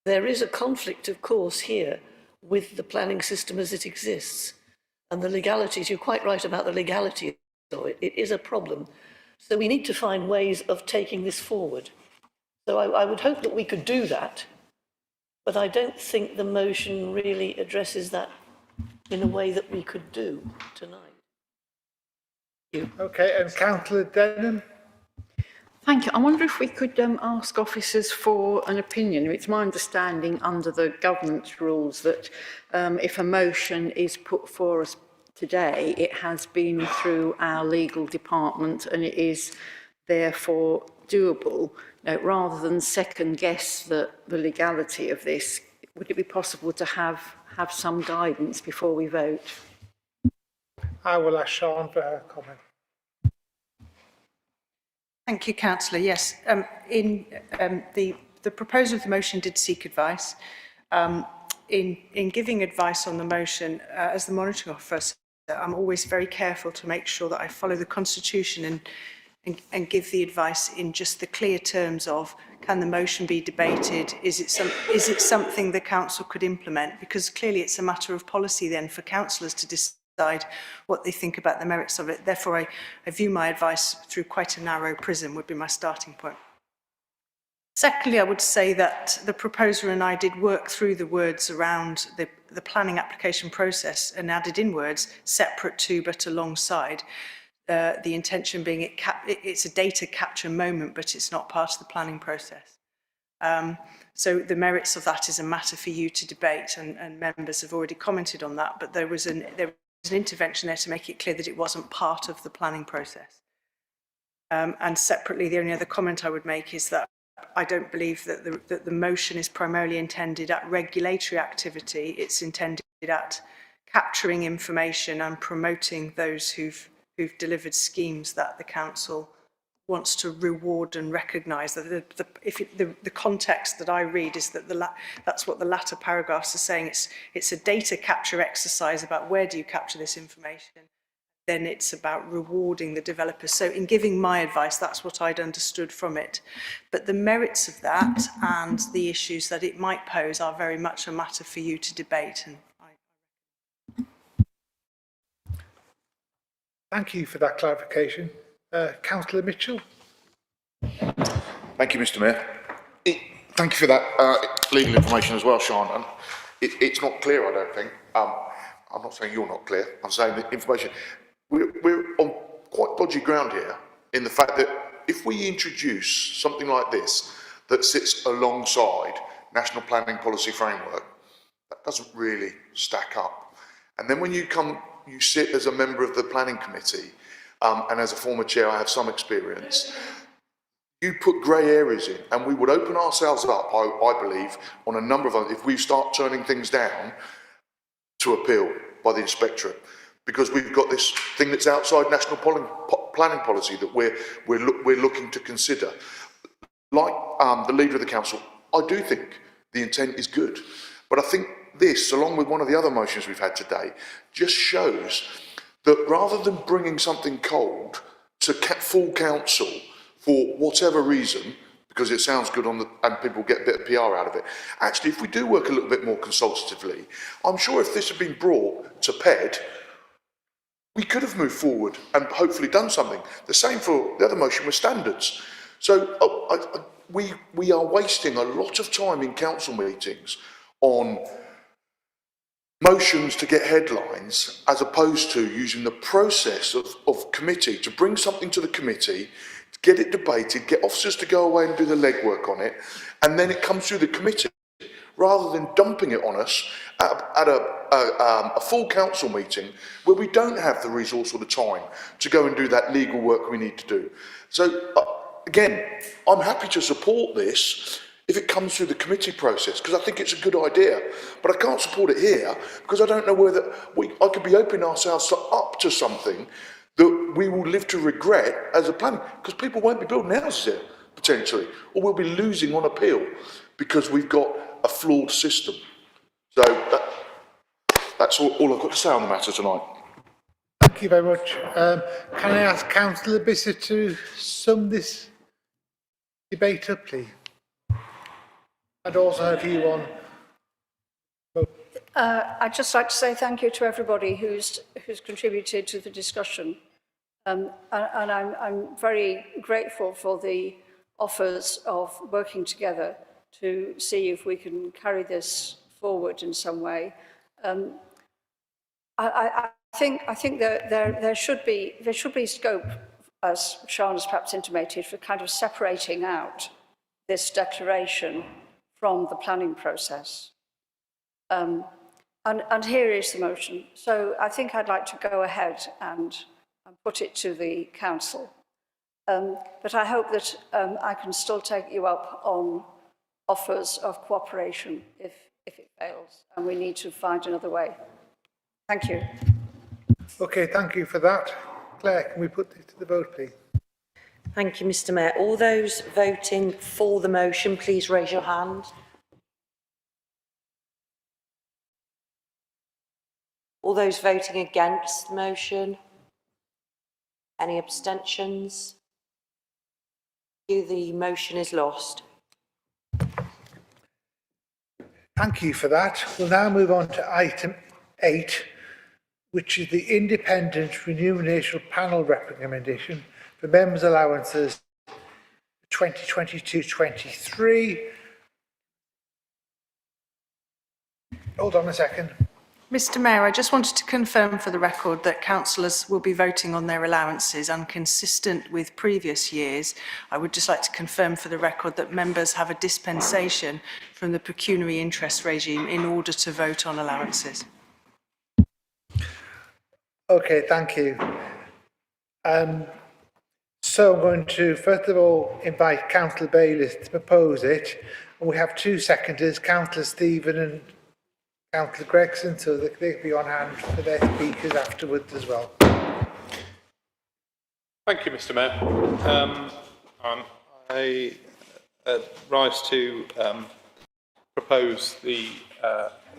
There is a conflict, of course, here with the planning system as it exists. And the legalities, you're quite right about the legality of it. It is a problem. So we need to find ways of taking this forward. So I would hope that we could do that, but I don't think the motion really addresses that in a way that we could do tonight. Thank you. Okay, and Councillor Denham. Thank you. I wonder if we could ask officers for an opinion. It's my understanding under the governance rules that if a motion is put for us today, it has been through our legal department and it is therefore doable. Now, rather than second guess the legality of this, would it be possible to have some guidance before we vote? I will ask Sean for her comment. Thank you, Councillor. Yes, the proposer of the motion did seek advice. In giving advice on the motion, as the monitoring officer, I'm always very careful to make sure that I follow the Constitution and give the advice in just the clear terms of, can the motion be debated? Is it something the council could implement? Because clearly it's a matter of policy then for councillors to decide what they think about the merits of it. Therefore, I view my advice through quite a narrow prism would be my starting point. Secondly, I would say that the proposer and I did work through the words around the planning application process and added in words separate to but alongside. The intention being it's a data capture moment, but it's not part of the planning process. So the merits of that is a matter for you to debate, and members have already commented on that, but there was an intervention there to make it clear that it wasn't part of the planning process. And separately, the only other comment I would make is that I don't believe that the motion is primarily intended at regulatory activity. It's intended at capturing information and promoting those who've delivered schemes that the council wants to reward and recognise. That the context that I read is that that's what the latter paragraphs are saying. It's a data capture exercise about where do you capture this information. Then it's about rewarding the developers. So in giving my advice, that's what I'd understood from it. But the merits of that and the issues that it might pose are very much a matter for you to debate. Thank you for that clarification. Councillor Mitchell. Thank you, Mr. Mayor. Thank you for that legal information as well, Sean. And it's not clear, I don't think. I'm not saying you're not clear. I'm saying the information. We're on quite dodgy ground here in the fact that if we introduce something like this that sits alongside National Planning Policy Framework, that doesn't really stack up. And then when you sit as a member of the planning committee, and as a former chair, I have some experience, you put grey areas in, and we would open ourselves up, I believe, on a number of if we start turning things down to appeal by the inspectorate, because we've got this thing that's outside national planning policy that we're looking to consider. Like the leader of the council, I do think the intent is good, but I think this, along with one of the other motions we've had today, just shows that rather than bringing something cold to full council for whatever reason, because it sounds good and people get a bit of PR out of it. Actually, if we do work a little bit more consultatively, I'm sure if this had been brought to PED, we could have moved forward and hopefully done something. The same for the other motion with standards. So we are wasting a lot of time in council meetings on motions to get headlines, as opposed to using the process of committee to bring something to the committee, to get it debated, get officers to go away and do the legwork on it, and then it comes through the committee, rather than dumping it on us at a full council meeting where we don't have the resource or the time to go and do that legal work we need to do. So again, I'm happy to support this if it comes through the committee process, because I think it's a good idea, but I can't support it here because I don't know whether I could be opening ourselves up to something that we will live to regret as a planning, because people won't be building houses here potentially, or we'll be losing on appeal because we've got a flawed system. So that's all I've got to say on the matter tonight. Thank you very much. Can I ask Councillor Bissett to sum this debate up, please? And also have you on. I'd just like to say thank you to everybody who's contributed to the discussion. And I'm very grateful for the offers of working together to see if we can carry this forward in some way. I think that there should be scope, as Sean has perhaps intimated, for kind of separating out this declaration from the planning process. And here is the motion. So I think I'd like to go ahead and put it to the council. But I hope that I can still take you up on offers of cooperation if it fails, and we need to find another way. Thank you. Okay, thank you for that. Claire, can we put this to the vote, please? Thank you, Mr. Mayor. All those voting for the motion, please raise your hand. All those voting against the motion? Any abstentions? The motion is lost. Thank you for that. We'll now move on to item 8, which is the Independent Remuneration Panel recommendation for members' allowances 2022-23. Hold on a second. Mr. Mayor, I just wanted to confirm for the record that councillors will be voting on their allowances, and consistent with previous years, I would just like to confirm for the record that members have a dispensation from the pecuniary interest regime in order to vote on allowances. Okay, thank you. So I'm going to, first of all, invite Councillor Bayliss to propose it. And we have 2 seconders, Councillor Stephen and Councillor Gregson, so that they'll be on hand for their speakers afterwards as well. Thank you, Mr. Mayor. I rise to propose the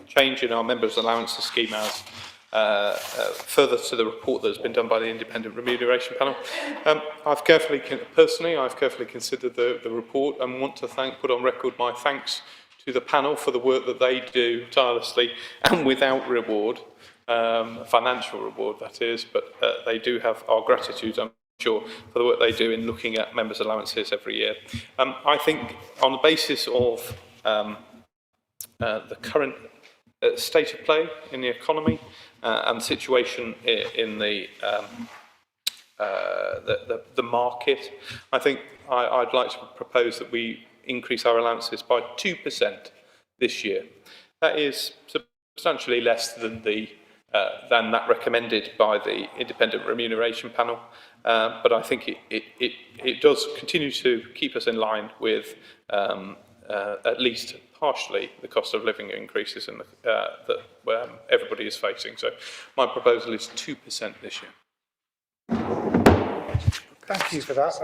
change in our members' allowances scheme as further to the report that's been done by the Independent Remuneration Panel. I've carefully considered the report and want to put on record my thanks to the panel for the work that they do tirelessly and without reward, financial reward that is, but they do have our gratitude, I'm sure, for the work they do in looking at members' allowances every year. I think on the basis of the current state of play in the economy and the situation in the the market. I think I'd like to propose that we increase our allowances by 2% this year. That is substantially less than that recommended by the independent remuneration panel, but I think it does continue to keep us in line with at least partially the cost of living increases that everybody is facing. So my proposal is 2% this year. Thank you for that.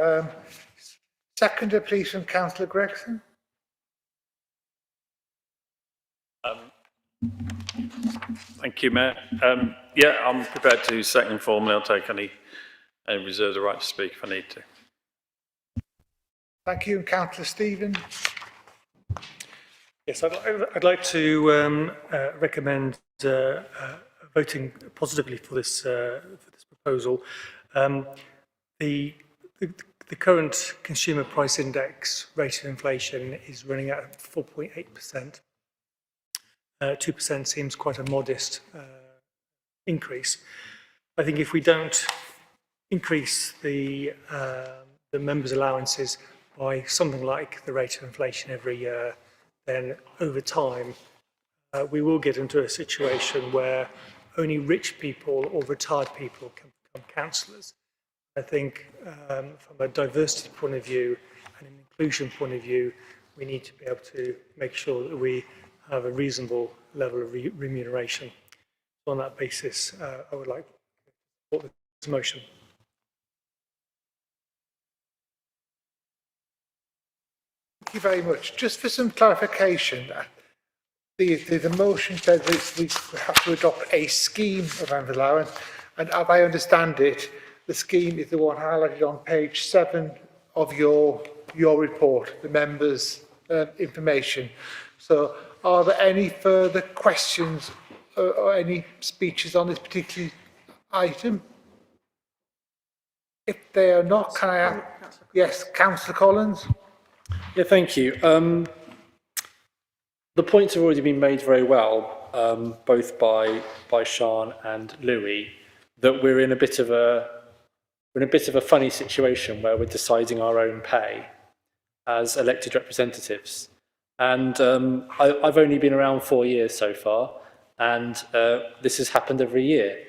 Seconder, please, from Councillor Gregson. Thank you, Mayor. Yeah, I'm prepared to second formally. I'll take any reserve the right to speak if I need to. Thank you, and Councillor Stephen. Yes, I'd like to recommend voting positively for this proposal. The current consumer price index rate of inflation is running at 4.8%. 2% seems quite a modest increase. I think if we don't increase the members' allowances by something like the rate of inflation every year, then over time we will get into a situation where only rich people or retired people can become councillors. I think from a diversity point of view and an inclusion point of view, we need to be able to make sure that we have a reasonable level of remuneration. So on that basis, I would like to support this motion. Thank you very much. Just for some clarification, the motion says that we have to adopt a scheme of members' allowance, and as I understand it, the scheme is the one highlighted on page 7 of your report, the members' information. So are there any further questions or any speeches on this particular item? If they are not, can I ask? Yes, Councillor Collins. Yeah, thank you. The points have already been made very well, both by Sian and Louis, that we're in a bit of a funny situation where we're deciding our own pay as elected representatives. And I've only been around 4 years so far, and this has happened every year.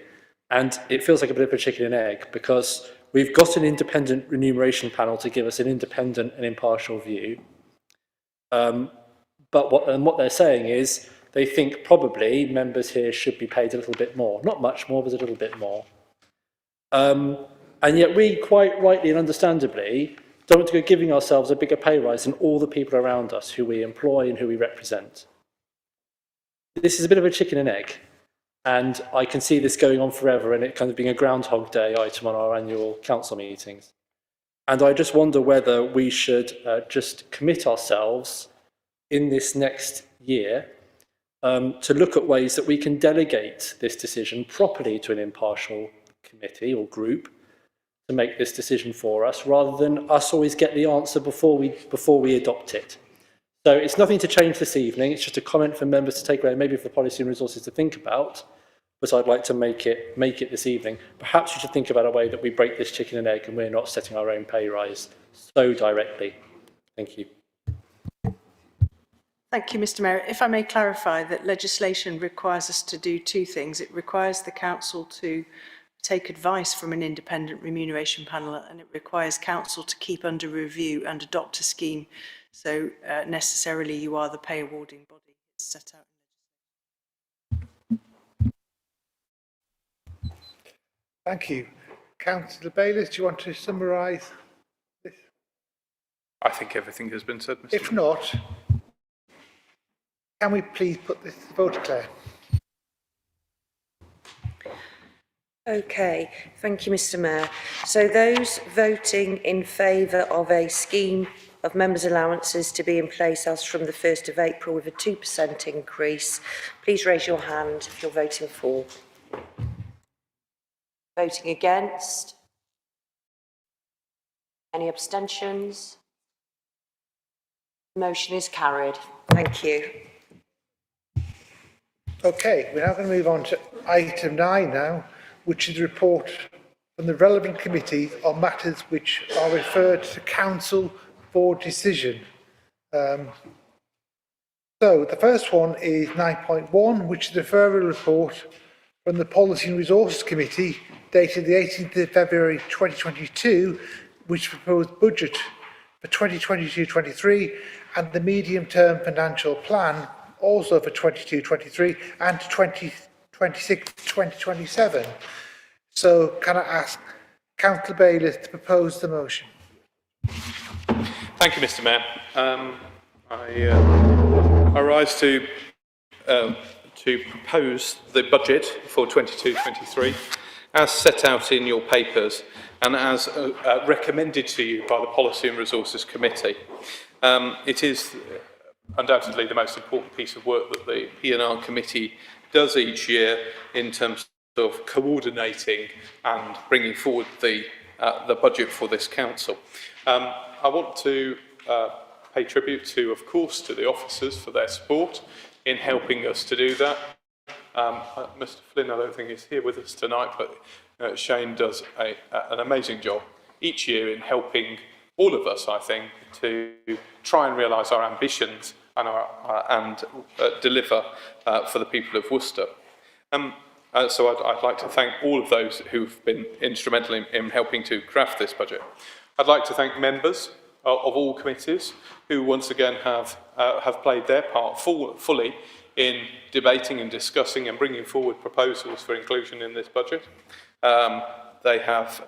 And it feels like a bit of a chicken and egg, because we've got an independent remuneration panel to give us an independent and impartial view. But what they're saying is they think probably members here should be paid a little bit more. Not much more, but a little bit more. And yet we, quite rightly and understandably, don't want to go giving ourselves a bigger pay rise than all the people around us who we employ and who we represent. This is a bit of a chicken and egg. And I can see this going on forever and it kind of being a Groundhog Day item on our annual council meetings. And I just wonder whether we should just commit ourselves in this next year to look at ways that we can delegate this decision properly to an impartial committee or group to make this decision for us, rather than us always get the answer before we adopt it. So it's nothing to change this evening, it's just a comment for members to take away, maybe for policy and resources to think about, but I'd like to make it this evening. Perhaps we should think about a way that we break this chicken and egg and we're not setting our own pay rise so directly. Thank you. Thank you, Mr. Mayor. If I may clarify that legislation requires us to do two things. It requires the council to take advice from an independent remuneration panel, and it requires council to keep under review and adopt a scheme. So necessarily you are the pay awarding body. It's set out. Thank you. Councillor Bayliss, do you want to summarise this? I think everything has been said, Mr. If not, can we please put this to the vote, Claire? Okay, thank you, Mr. Mayor. So those voting in favour of a scheme of members' allowances to be in place as from the 1st of April with a 2% increase, please raise your hand if you're voting for. Voting against? Any abstentions? The motion is carried. Thank you. Okay, we're now going to move on to item 9 now, which is the report for from the relevant committees on matters which are referred to Council for decision. So the first one is 9.1, which is the referral report from the Policy and Resources Committee dated the 18th of February 2022, which proposed budget for 2022-23 and the medium-term financial plan also for 22-23 and 2026-2027. So can I ask Councillor Bayliss to propose the motion? Thank you, Mr. Mayor. I rise to propose the budget for 22-23 as set out in your papers and as recommended to you by the Policy and Resources Committee. It is undoubtedly the most important piece of work that the P&R Committee does each year in terms of coordinating and bringing forward the budget for this council. I want to pay tribute to, of course, to the officers for their support in helping us to do that. Mr. Flynn, I don't think is here with us tonight, but Shane does an amazing job each year in helping all of us, I think, to try and realise our ambitions and deliver for the people of Worcester. So I'd like to thank all of those who've been instrumental in helping to craft this budget. I'd like to thank members of all committees who once again have played their part fully in debating and discussing and bringing forward proposals for inclusion in this budget.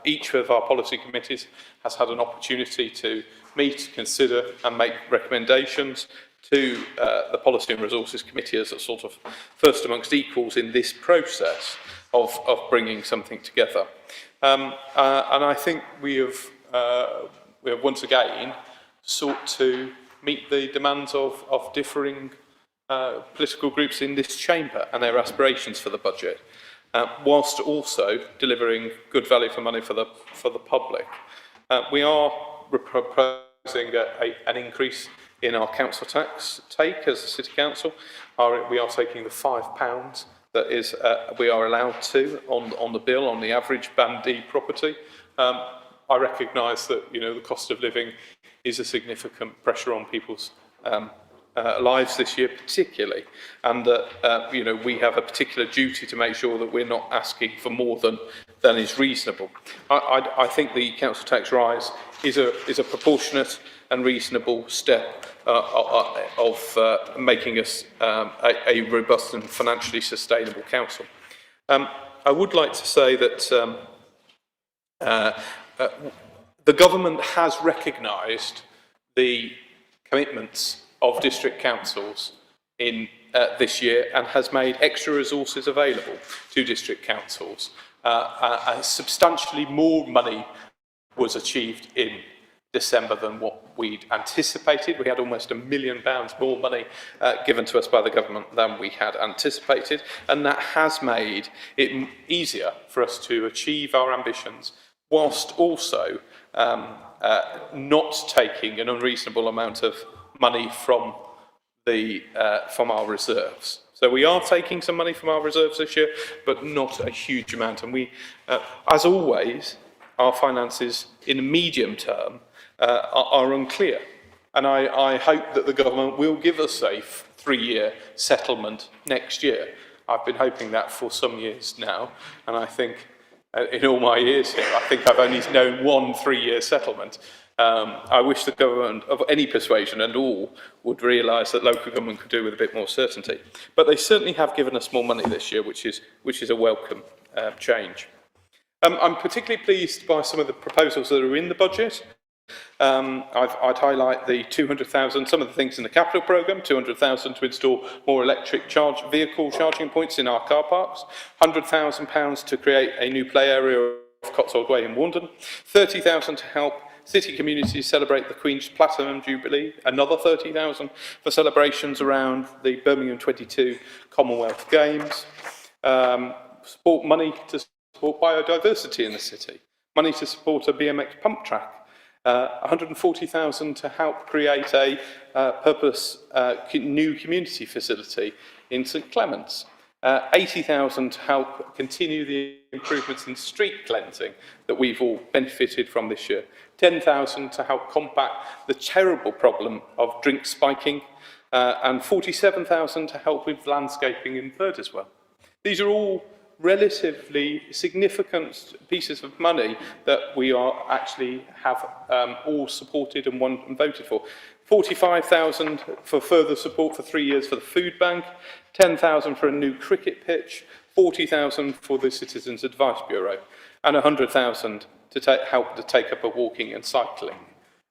Each of our policy committees has had an opportunity to meet, consider and make recommendations to the Policy and Resources Committee as a sort of first amongst equals in this process of bringing something together. And I think we have once again sought to meet the demands of differing political groups in this chamber and their aspirations for the budget, whilst also delivering good value for money for the public. We are proposing an increase in our council tax take as a city council. We are taking the £5 that is we are allowed to on the bill on the average Band D property. I recognise that the cost of living is a significant pressure on people's lives this year particularly, and that we have a particular duty to make sure that we're not asking for more than is reasonable. I think the council tax rise is a proportionate and reasonable step of making us a robust and financially sustainable council. I would like to say that the government has recognised the commitments of district councils in this year and has made extra resources available to district councils. Substantially more money was achieved in December than what we'd anticipated. We had almost £1 million more money given to us by the government than we had anticipated, and that has made it easier for us to achieve our ambitions whilst also not taking an unreasonable amount of money from our reserves. So we are taking some money from our reserves this year, but not a huge amount. And we, as always, our finances in the medium term are unclear. And I hope that the government will give us a 3-year settlement next year. I've been hoping that for some years now, and I think in all my years here, I think I've only known one 3-year settlement. I wish the government of any persuasion and all would realise that local government could do with a bit more certainty. But they certainly have given us more money this year, which is a welcome change. I'm particularly pleased by some of the proposals that are in the budget. I'd highlight the 200,000, some of the things in the capital programme, 200,000 to install more electric vehicle charging points in our car parks, £100,000 to create a new play area of Cotswold Way in Warndon, 30,000 to help city communities celebrate the Queen's Platinum Jubilee, another 30,000 for celebrations around the Birmingham 22 Commonwealth Games, money to support biodiversity in the city, money to support a BMX pump track, 140,000 to help create a new community facility in St Clements, 80,000 to help continue the improvements in street cleansing that we've all benefited from this year. 10,000 to help combat the terrible problem of drink spiking, and 47,000 to help with landscaping in Bird as well. These are all relatively significant pieces of money that we are actually have all supported and voted for. 45,000 for further support for 3 years for the food bank, 10,000 for a new cricket pitch, 40,000 for the Citizens Advice Bureau, and 100,000 to help to take up a walking and cycling.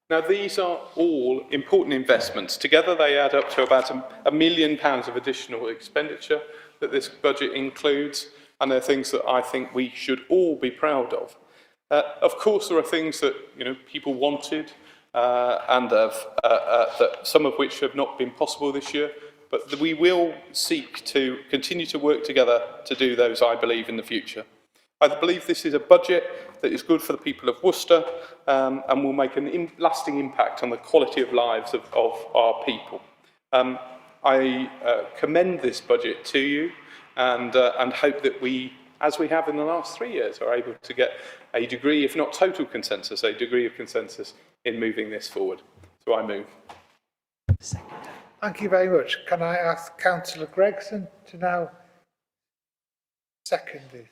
Now, these are all important investments. Together, they add up to about £1 million of additional expenditure that this budget includes, and they're things that I think we should all be proud of. Of course, there are things that people wanted, and that some of which have not been possible this year, but we will seek to continue to work together to do those, I believe, in the future. I believe this is a budget that is good for the people of Worcester, and will make a lasting impact on the quality of lives of our people. I commend this budget to you, and hope that we, as we have in the last 3 years, are able to get a degree, if not total consensus, a degree of consensus in moving this forward. So I move. Thank you very much. Can I ask Councillor Gregson to now second this?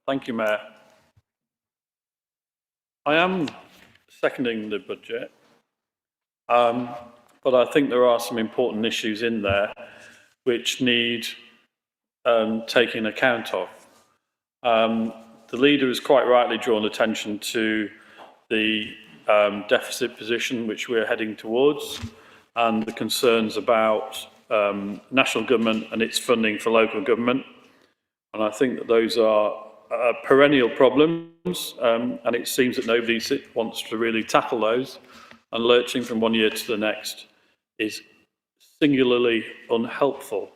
Thank you, Mayor. I am seconding the budget, but I think there are some important issues in there which need taking account of. The leader has quite rightly drawn attention to the deficit position which we're heading towards, and the concerns about national government and its funding for local government. And I think that those are perennial problems, and it seems that nobody wants to really tackle those, and lurching from one year to the next is singularly unhelpful.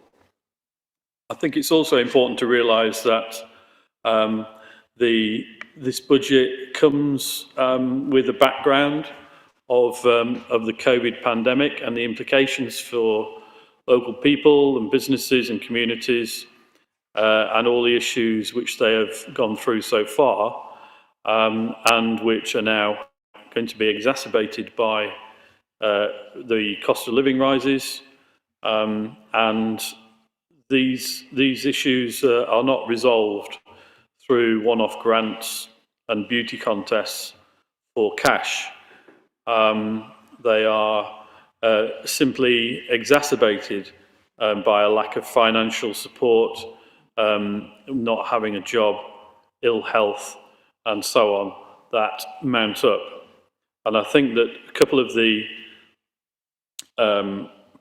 I think it's also important to realise that this budget comes with a background of the COVID pandemic and the implications for local people and businesses and communities, and all the issues which they have gone through so far, and which are now going to be exacerbated by the cost of living rises, and these issues are not resolved through one-off grants and beauty contests for cash. They are simply exacerbated by a lack of financial support, not having a job, ill health, and so on, that mount up. And I think that a couple of the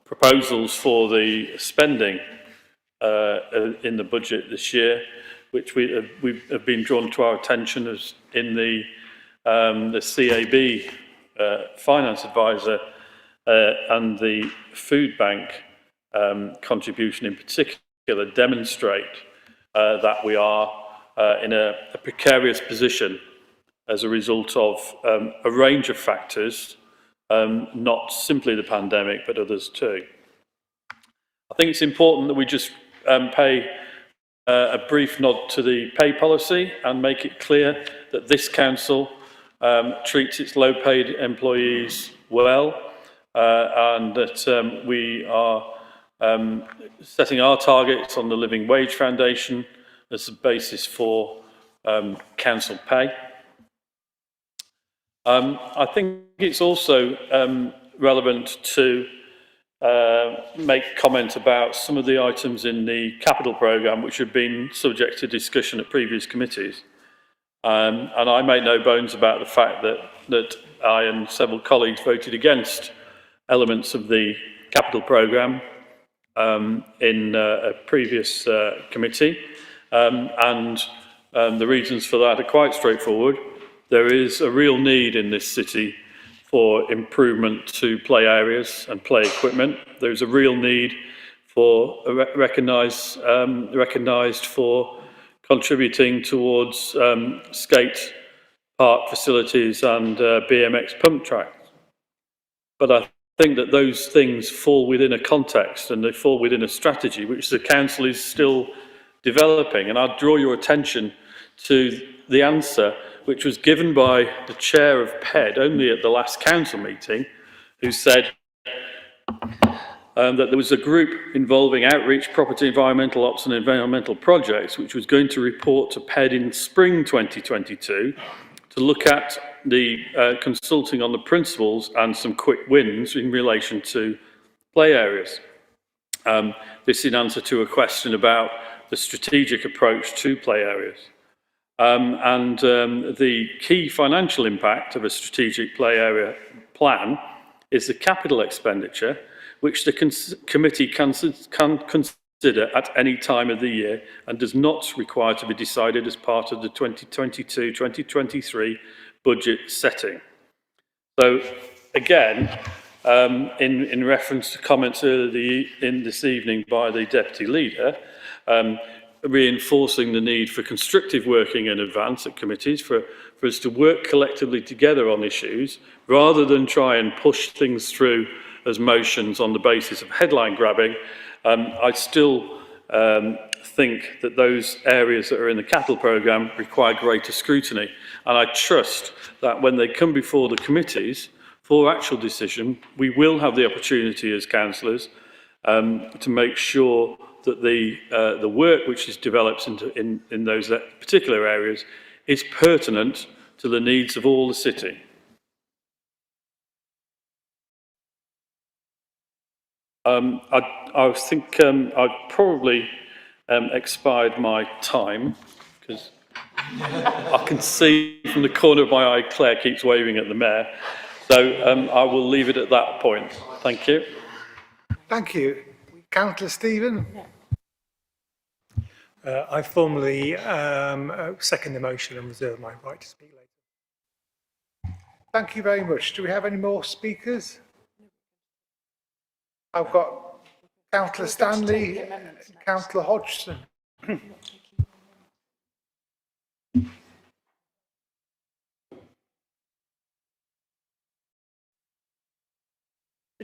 proposals for the spending in the budget this year, which we have been drawn to our attention as in the CAB finance advisor and the food bank contribution in particular, demonstrate that we are in a precarious position as a result of a range of factors, not simply the pandemic, but others too. I think it's important that we just pay a brief nod to the pay policy and make it clear that this council treats its low-paid employees well, and that we are setting our targets on the Living Wage Foundation as the basis for council pay. I think it's also relevant to make comment about some of the items in the capital programme which have been subject to discussion at previous committees. And I make no bones about the fact that I and several colleagues voted against elements of the capital programme in a previous committee, and the reasons for that are quite straightforward. There is a real need in this city for improvement to play areas and play equipment. There's a real need for recognised for contributing towards skate park facilities and BMX pump tracks. But I think that those things fall within a context and they fall within a strategy which the council is still developing. And I'd draw your attention to the answer which was given by the chair of PED only at the last council meeting, who said that there was a group involving outreach, property, environmental ops and environmental projects which was going to report to PED in spring 2022 to look at the consulting on the principles and some quick wins in relation to play areas. This in answer to a question about the strategic approach to play areas. The key financial impact of a strategic play area plan is the capital expenditure, which the committee can consider at any time of the year and does not require to be decided as part of the 2022-2023 budget setting. So again, in reference to comments earlier this evening by the Deputy Leader, reinforcing the need for constructive working in advance at committees for us to work collectively together on issues rather than try and push things through as motions on the basis of headline grabbing. I still think that those areas that are in the cattle programme require greater scrutiny, and I trust that when they come before the committees for actual decision, we will have the opportunity as councillors to make sure that the work which is developed in those particular areas is pertinent to the needs of all the city. I think I've probably expired my time, because I can see from the corner of my eye Claire keeps waving at the Mayor. So I will leave it at that point. Thank you. Thank you. Councillor Stephen. I formally second the motion and reserve my right to speak later. Thank you very much. Do we have any more speakers? I've got Councillor Stanley, Councillor Hodgson.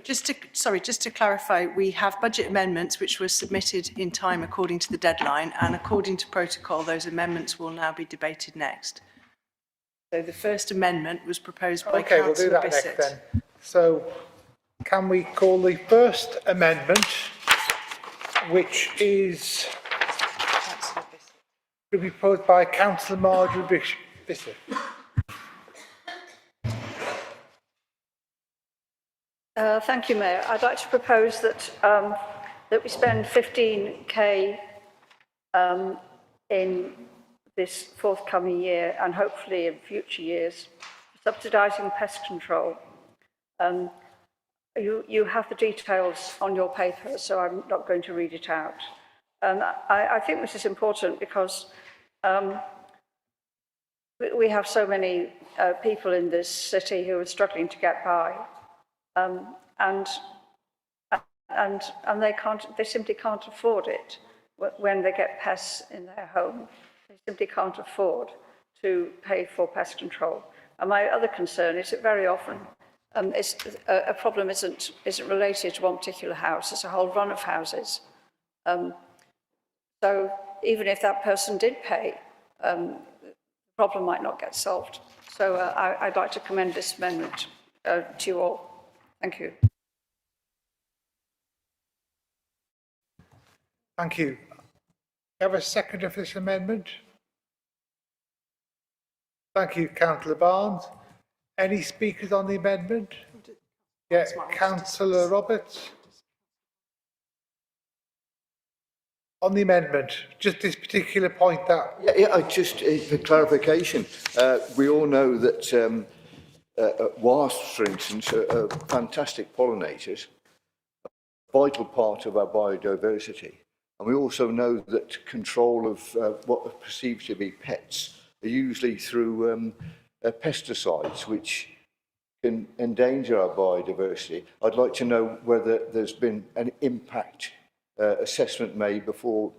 Just to clarify, we have budget amendments which were submitted in time according to the deadline, and according to protocol, those amendments will now be debated next. So the first amendment was proposed by Okay, we'll do that next then. So can we call the first amendment, which is to be proposed by Councillor Marjorie Bishop. Thank you, Mayor. I'd like to propose that we spend 15k in this forthcoming year and hopefully in future years subsidising pest control. You have the details on your paper, so I'm not going to read it out. I think this is important because we have so many people in this city who are struggling to get by. And they simply can't afford it when they get pests in their home. They simply can't afford to pay for pest control. And my other concern is that very often a problem isn't related to one particular house. It's a whole run of houses. So even if that person did pay, the problem might not get solved. So I'd like to commend this amendment to you all. Thank you. Thank you. Have a seconder for this amendment? Thank you, Councillor Barnes. Any speakers on the amendment? Yeah, Councillor Roberts. On the amendment, just this particular point that... Yeah, just for clarification, we all know that wasps, for instance, are fantastic pollinators, a vital part of our biodiversity. And we also know that control of what are perceived to be pests are usually through pesticides, which can endanger our biodiversity. I'd like to know whether there's been an impact assessment made before,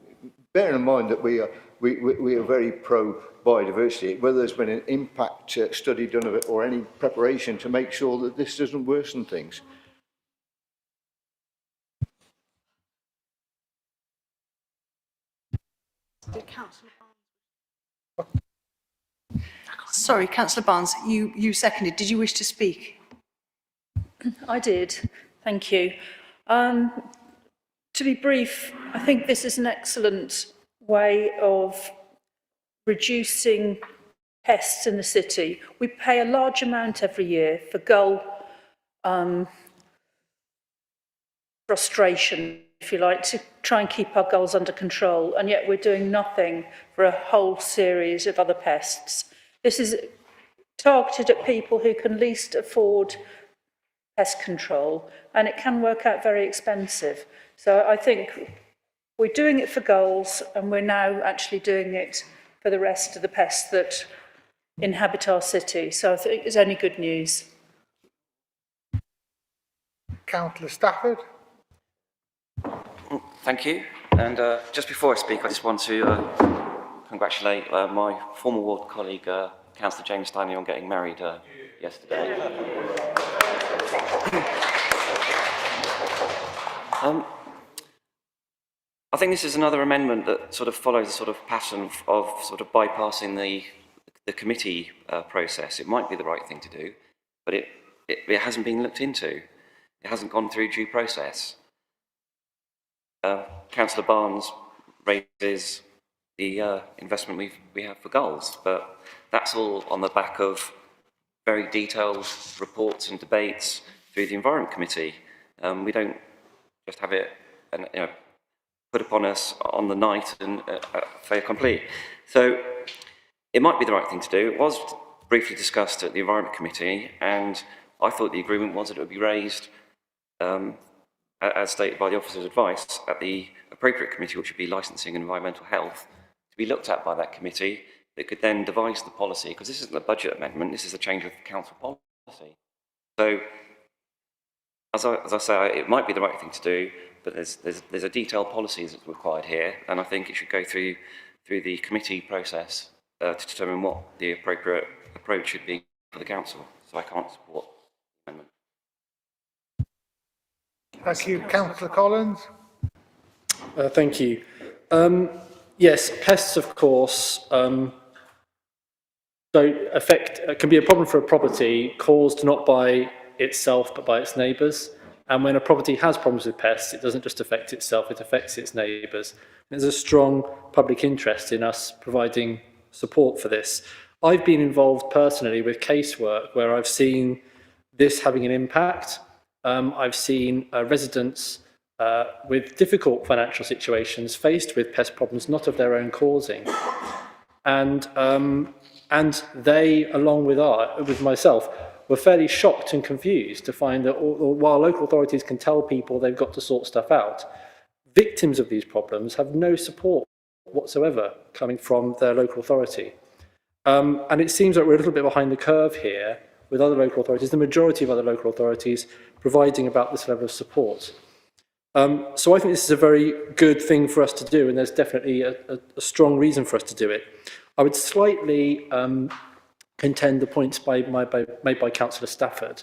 bearing in mind that we are very pro biodiversity, whether there's been an impact study done of it or any preparation to make sure that this doesn't worsen things. Sorry, Councillor Barnes, you seconded. Did you wish to speak? I did. Thank you. To be brief, I think this is an excellent way of reducing pests in the city. We pay a large amount every year for gull frustration, if you like, to try and keep our gulls under control, and yet we're doing nothing for a whole series of other pests. This is targeted at people who can least afford pest control, and it can work out very expensive. So I think we're doing it for gulls, and we're now actually doing it for the rest of the pests that inhabit our city. So I think it's only good news. Councillor Stafford. Thank you. And just before I speak, I just want to congratulate my former ward colleague, Councillor James Stanley, on getting married yesterday. I think this is another amendment that sort of follows a sort of pattern of sort of bypassing the committee process. It might be the right thing to do, but it hasn't been looked into. It hasn't gone through due process. Councillor Barnes raises the investment we have for gulls, but that's all on the back of very detailed reports and debates through the Environment Committee. We don't just have it put upon us on the night and fait accompli. So it might be the right thing to do. It was briefly discussed at the Environment Committee, and I thought the agreement was that it would be raised, as stated by the officer's advice, at the appropriate committee, which would be Licensing and Environmental Health, to be looked at by that committee that could then devise the policy, because this isn't a budget amendment, this is a change of council policy. So, as I say, it might be the right thing to do, but there's a detailed policy that's required here, and I think it should go through the committee process to determine what the appropriate approach should be for the council. So I can't support the amendment. Thank you. Councillor Collins. Thank you. Yes, pests, of course, can be a problem for a property caused not by itself but by its neighbours. And when a property has problems with pests, it doesn't just affect itself, it affects its neighbours. There's a strong public interest in us providing support for this. I've been involved personally with casework where I've seen this having an impact. I've seen residents with difficult financial situations faced with pest problems not of their own causing. And they, along with myself, were fairly shocked and confused to find that while local authorities can tell people they've got to sort stuff out, victims of these problems have no support whatsoever coming from their local authority. And it seems like we're a little bit behind the curve here with other local authorities, the majority of other local authorities providing about this level of support. So I think this is a very good thing for us to do, and there's definitely a strong reason for us to do it. I would slightly contend the points made by Councillor Stafford,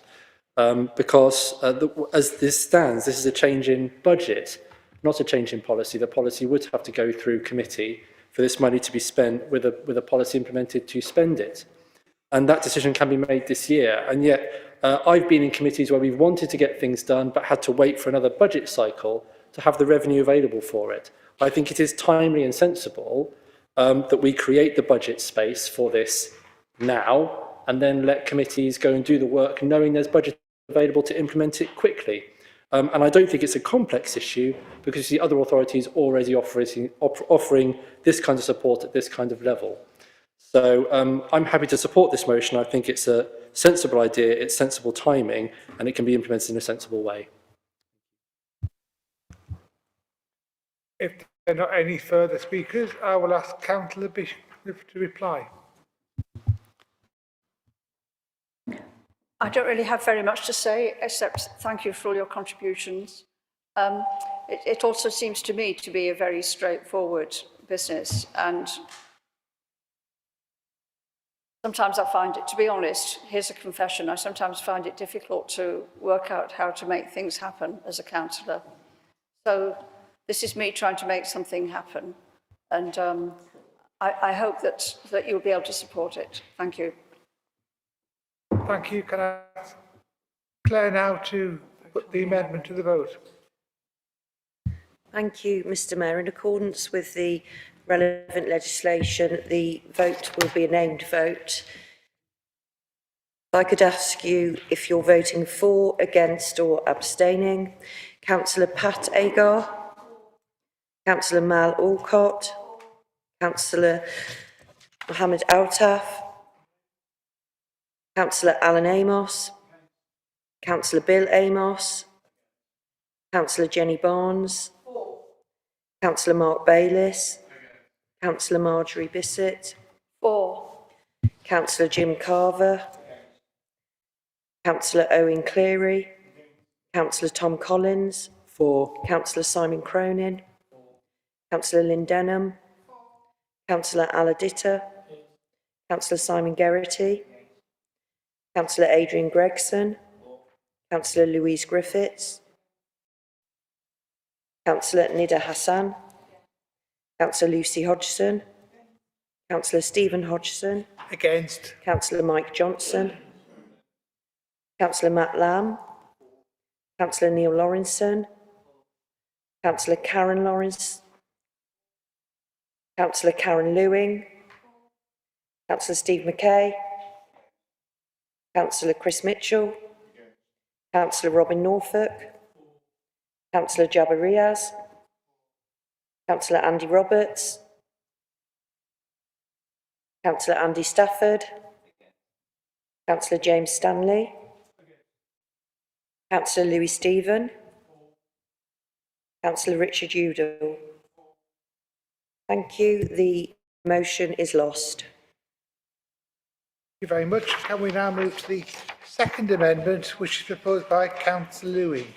because as this stands, this is a change in budget, not a change in policy. The policy would have to go through committee for this money to be spent with a policy implemented to spend it. And that decision can be made this year. And yet I've been in committees where we've wanted to get things done but had to wait for another budget cycle to have the revenue available for it. I think it is timely and sensible that we create the budget space for this now and then let committees go and do the work knowing there's budget available to implement it quickly. And I don't think it's a complex issue because the other authorities already offering this kind of support at this kind of level. So I'm happy to support this motion. I think it's a sensible idea, it's sensible timing, and it can be implemented in a sensible way. If there are not any further speakers, I will ask Councillor Bishop to reply. I don't really have very much to say, except thank you for all your contributions. It also seems to me to be a very straightforward business, and sometimes I find it, to be honest, here's a confession, I sometimes find it difficult to work out how to make things happen as a councillor. So this is me trying to make something happen. And I hope that you'll be able to support it. Thank you. Thank you. Can I ask Claire now to put the amendment to the vote? Thank you, Mr Mayor. In accordance with the relevant legislation, the vote will be a named vote. I could ask you if you're voting for, against or abstaining. Councillor Pat Agar, Councillor Mal Alcott, Councillor Mohammed Altaf, Councillor Alan Amos, Councillor Bill Amos, Councillor Jenny Barnes, Councillor Mark Bayliss, Councillor Marjorie Bissett, For. Councillor Jim Carver, Councillor Owen Cleary, Councillor Tom Collins, Councillor Simon Cronin, Councillor Lynn Denham, Councillor Aladita, Councillor Simon Geraghty, Councillor Adrian Gregson, Councillor Louise Griffiths, Councillor Nida Hassan, Councillor Lucy Hodgson, Councillor Stephen Hodgson, Against. Councillor Mike Johnson, Councillor Matt Lamb, Councillor Neil Lawrenson, Councillor Karen Lawrence, Councillor Karen Lewing, Councillor Steve McKay, Councillor Chris Mitchell, Councillor Robin Norfolk, Councillor Jabba Riaz, Councillor Andy Roberts, Councillor Andy Stafford, Councillor James Stanley, Councillor Louis Stephen, Councillor Richard Udall. Thank you. The motion is lost. Thank you very much. Can we now move to the second amendment, which is proposed by Councillor Lewin?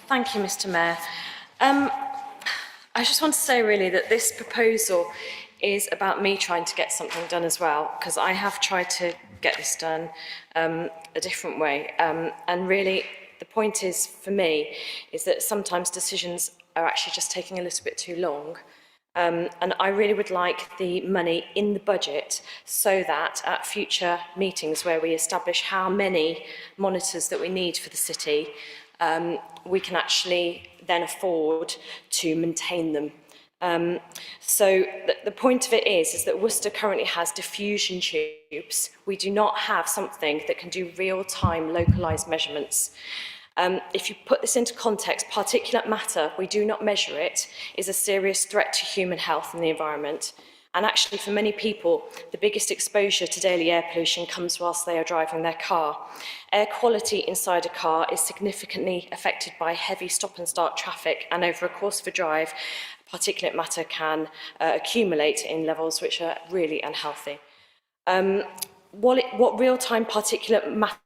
Thank you, Mr Mayor. I just want to say really that this proposal is about me trying to get something done as well, because I have tried to get this done a different way. And really, the point is, for me, is that sometimes decisions are actually just taking a little bit too long. And I really would like the money in the budget so that at future meetings where we establish how many monitors that we need for the city, we can actually then afford to maintain them. So the point of it is that Worcester currently has diffusion tubes. We do not have something that can do real-time localised measurements. If you put this into context, particulate matter, we do not measure it, is a serious threat to human health and the environment. And actually, for many people, the biggest exposure to daily air pollution comes whilst they are driving their car. Air quality inside a car is significantly affected by heavy stop and start traffic, and over a course of a drive, particulate matter can accumulate in levels which are really unhealthy. What real-time particulate matter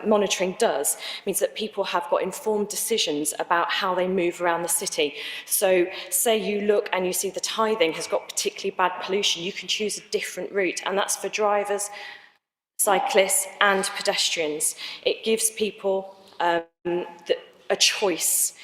monitoring does means that people have got informed decisions about how they move around the city. So say you look and you see the Tithing has got particularly bad pollution, you can choose a different route, and that's for drivers, cyclists and pedestrians. It gives people a choice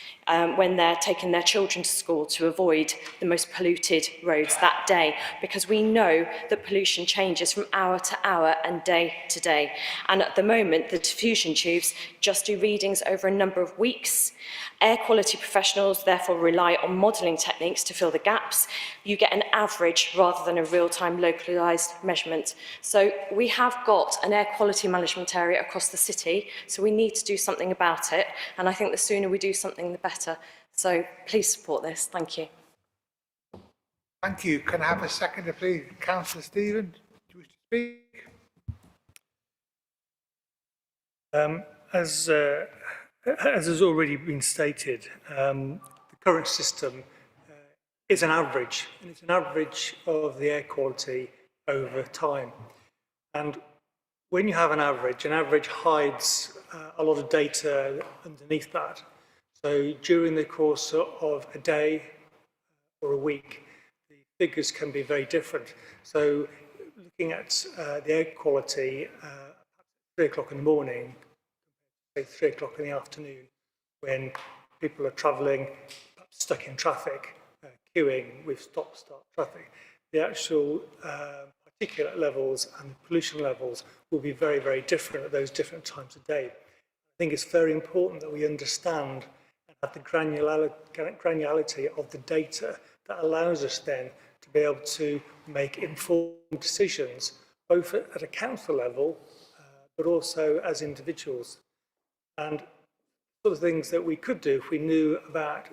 when they're taking their children to school to avoid the most polluted roads that day, because we know that pollution changes from hour to hour and day to day. And at the moment, the diffusion tubes just do readings over a number of weeks. Air quality professionals therefore rely on modelling techniques to fill the gaps. You get an average rather than a real-time localised measurement. So we have got an air quality management area across the city, so we need to do something about it. And I think the sooner we do something, the better. So please support this. Thank you. Thank you. Can I have a seconder, please? Councillor Stephen, do you wish to speak? As has already been stated, the current system is an average, and it's an average of the air quality over time. And when you have an average hides a lot of data underneath that. So during the course of a day or a week, the figures can be very different. So looking at the air quality at 3 o'clock in the morning, say 3 o'clock in the afternoon, when people are travelling, perhaps stuck in traffic, queuing with stop-start traffic, the actual particulate levels and pollution levels will be very, very different at those different times of day. I think it's very important that we understand and have the granularity of the data that allows us then to be able to make informed decisions, both at a council level, but also as individuals. And sort of things that we could do if we knew about a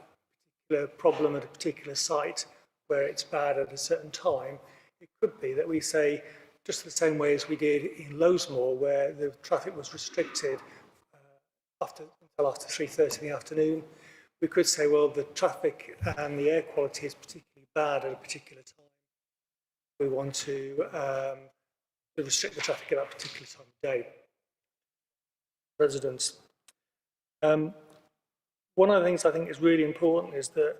particular problem at a particular site where it's bad at a certain time, it could be that we say, just the same way as we did in Lowesmoor, where the traffic was restricted until after 3:30 in the afternoon, we could say, well, the traffic and the air quality is particularly bad at a particular time. We want to restrict the traffic at that particular time of day. Residents. One of the things I think is really important is that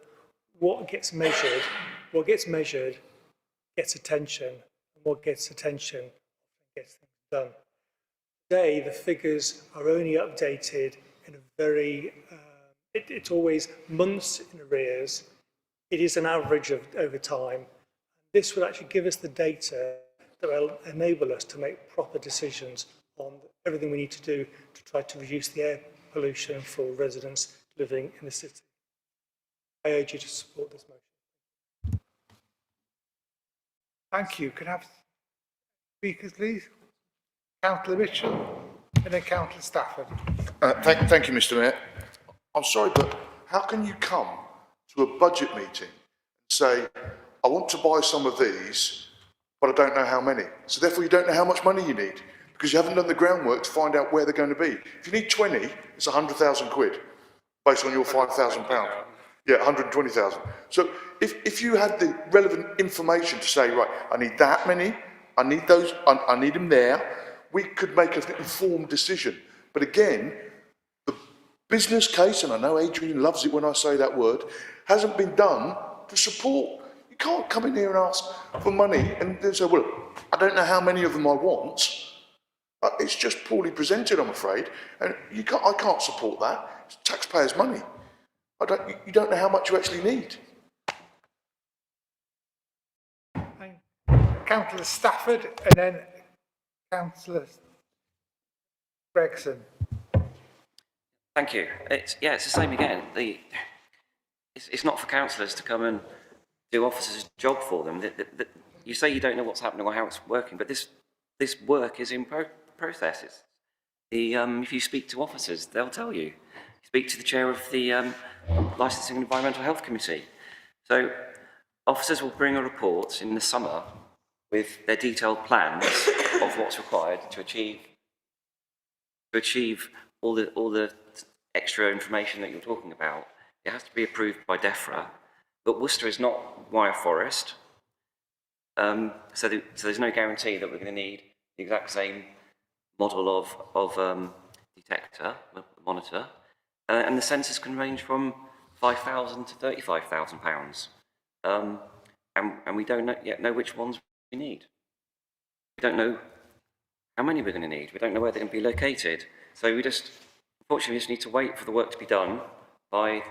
what gets measured gets attention, and what gets attention gets things done. Today, the figures are only updated in a very, it's always months in arrears. It is an average of over time. This will actually give us the data that will enable us to make proper decisions on everything we need to do to try to reduce the air pollution for residents living in the city. I urge you to support this motion. Thank you. Can I have speakers, please? Councillor Mitchell and then Councillor Stafford. Thank you, Mr. Mayor. I'm sorry, but how can you come to a budget meeting and say, I want to buy some of these, but I don't know how many. So therefore you don't know how much money you need because you haven't done the groundwork to find out where they're going to be. If you need 20, it's 100,000 quid based on your £5,000. Yeah, 120,000. So if you had the relevant information to say, right, I need that many, I need those, I need them there, we could make an informed decision. But again, the business case, and I know Adrian loves it when I say that word, hasn't been done to support. You can't come in here and ask for money and then say, well, I don't know how many of them I want. It's just poorly presented, I'm afraid. And I can't support that. It's taxpayers' money. You don't know how much you actually need. Councillor Stafford and then Councillor Gregson. Thank you. It's the same again. It's not for councillors to come and do officers' job for them. You say you don't know what's happening or how it's working, but this work is in process. If you speak to officers, they'll tell you. Speak to the chair of the Licensing and Environmental Health Committee. So officers will bring a report in the summer with their detailed plans of what's required to achieve all the extra information that you're talking about. It has to be approved by DEFRA, but Worcester is not wire forest, so there's no guarantee that we're going to need the exact same model of detector, monitor, and the sensors can range from £5,000 to £35,000, and we don't yet know which ones we need. We don't know how many we're going to need. We don't know where they're going to be located. So unfortunately, we just need to wait for the work to be done by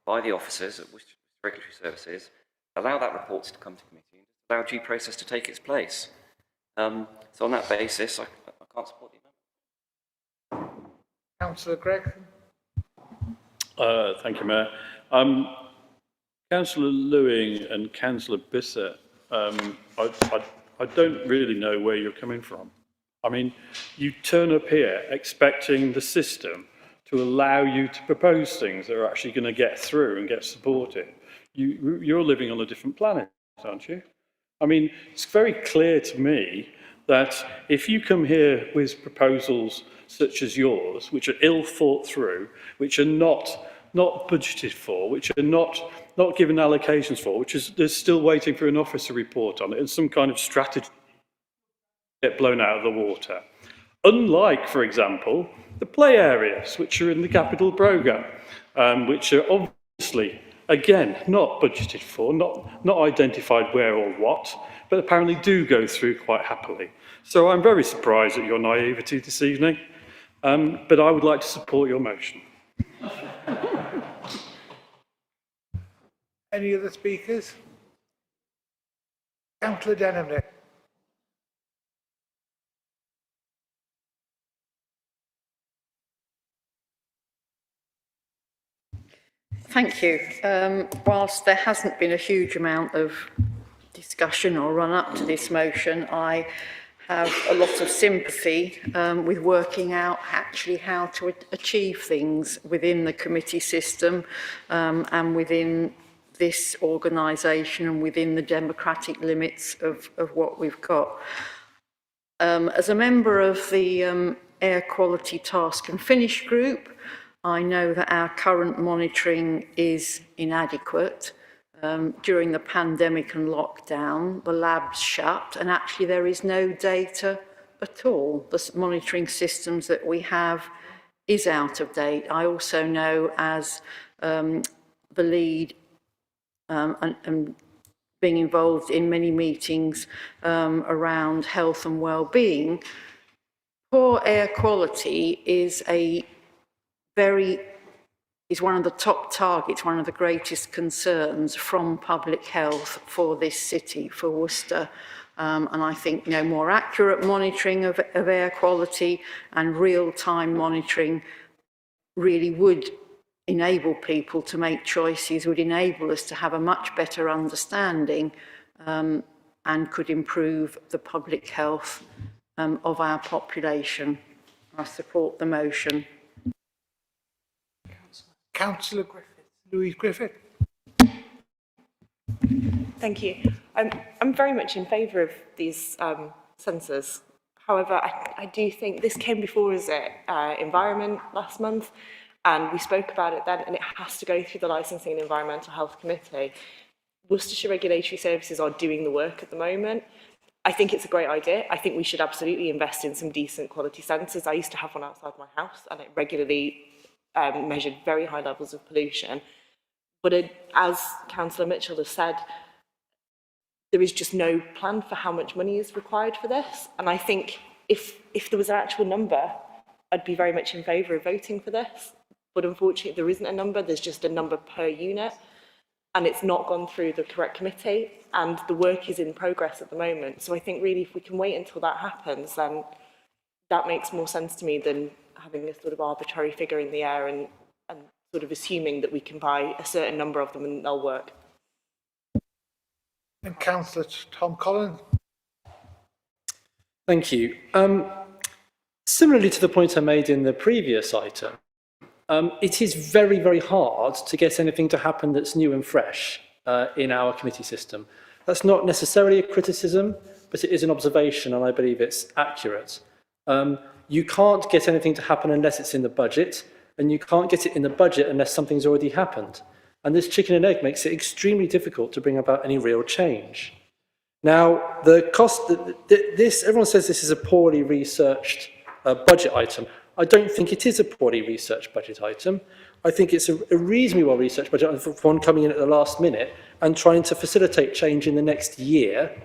the officers at Regulatory Services, allow that report to come to committee, and allow due process to take its place. So on that basis, I can't support the amendment. Councillor Gregson. Thank you, Mayor. Councillor Lewing and Councillor Bissett, I don't really know where you're coming from. I mean, you turn up here expecting the system to allow you to propose things that are actually going to get through and get supported. You're living on a different planet, aren't you? I mean, it's very clear to me that if you come here with proposals such as yours, which are ill thought through, which are not budgeted for, which are not given allocations for, they're still waiting for an officer report on it, and some kind of strategy get blown out of the water. Unlike, for example, the play areas, which are in the capital programme, which are obviously, again, not budgeted for, not identified where or what, but apparently do go through quite happily. So I'm very surprised at your naivety this evening, but I would like to support your motion. Any other speakers? Councillor Denham. Thank you. Whilst there hasn't been a huge amount of discussion or run up to this motion, I have a lot of sympathy with working out actually how to achieve things within the committee system and within this organisation and within the democratic limits of what we've got. As a member of the Air Quality Task and Finish group, I know that our current monitoring is inadequate. During the pandemic and lockdown, the labs shut, and actually there is no data at all. The monitoring systems that we have is out of date. I also know, as the lead and being involved in many meetings around health and well-being, poor air quality is one of the top targets, one of the greatest concerns from public health for this city, for Worcester. And I think more accurate monitoring of air quality and real-time monitoring really would enable people to make choices, would enable us to have a much better understanding and could improve the public health of our population. I support the motion. Councillor Griffith, Louise Griffith. Thank you. I'm very much in favour of these sensors. However, I do think this came before us at Environment last month, and we spoke about it then, and it has to go through the Licensing and Environmental Health Committee. Worcestershire Regulatory Services are doing the work at the moment. I think it's a great idea. I think we should absolutely invest in some decent quality sensors. I used to have one outside my house, and it regularly measured very high levels of pollution. But as Councillor Mitchell has said, there is just no plan for how much money is required for this. And I think if there was an actual number, I'd be very much in favour of voting for this. But unfortunately, there isn't a number. There's just a number per unit. And it's not gone through the correct committee. And the work is in progress at the moment. So I think really if we can wait until that happens, then that makes more sense to me than having a sort of arbitrary figure in the air and sort of assuming that we can buy a certain number of them and they'll work. And Councillor Tom Collins. Thank you. Similarly to the point I made in the previous item, it is very, very hard to get anything to happen that's new and fresh in our committee system. That's not necessarily a criticism, but it is an observation, and I believe it's accurate. You can't get anything to happen unless it's in the budget, and you can't get it in the budget unless something's already happened. And this chicken and egg makes it extremely difficult to bring about any real change. Now, the cost, everyone says this is a poorly researched budget item. I don't think it is a poorly researched budget item. I think it's a reasonably well researched budget item for one coming in at the last minute and trying to facilitate change in the next year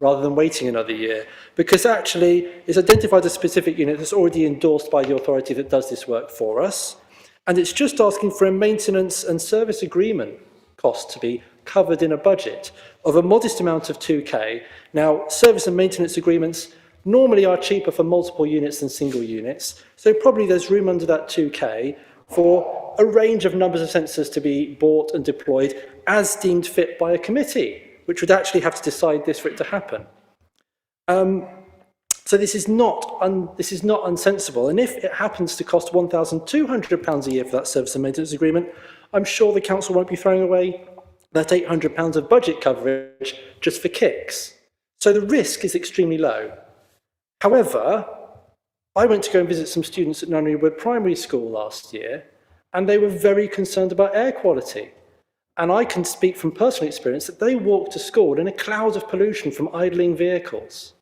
rather than waiting another year, because actually it's identified a specific unit that's already endorsed by the authority that does this work for us, and it's just asking for a maintenance and service agreement cost to be covered in a budget of a modest amount of 2k. Now, service and maintenance agreements normally are cheaper for multiple units than single units, so probably there's room under that 2k for a range of numbers of sensors to be bought and deployed as deemed fit by a committee, which would actually have to decide this for it to happen. So this is not unsensible. And if it happens to cost £1,200 a year for that service and maintenance agreement, I'm sure the council won't be throwing away that £800 of budget coverage just for kicks. So the risk is extremely low. However, I went to go and visit some students at Nunnery Wood Primary School last year, and they were very concerned about air quality. And I can speak from personal experience that they walk to school in a cloud of pollution from idling vehicles.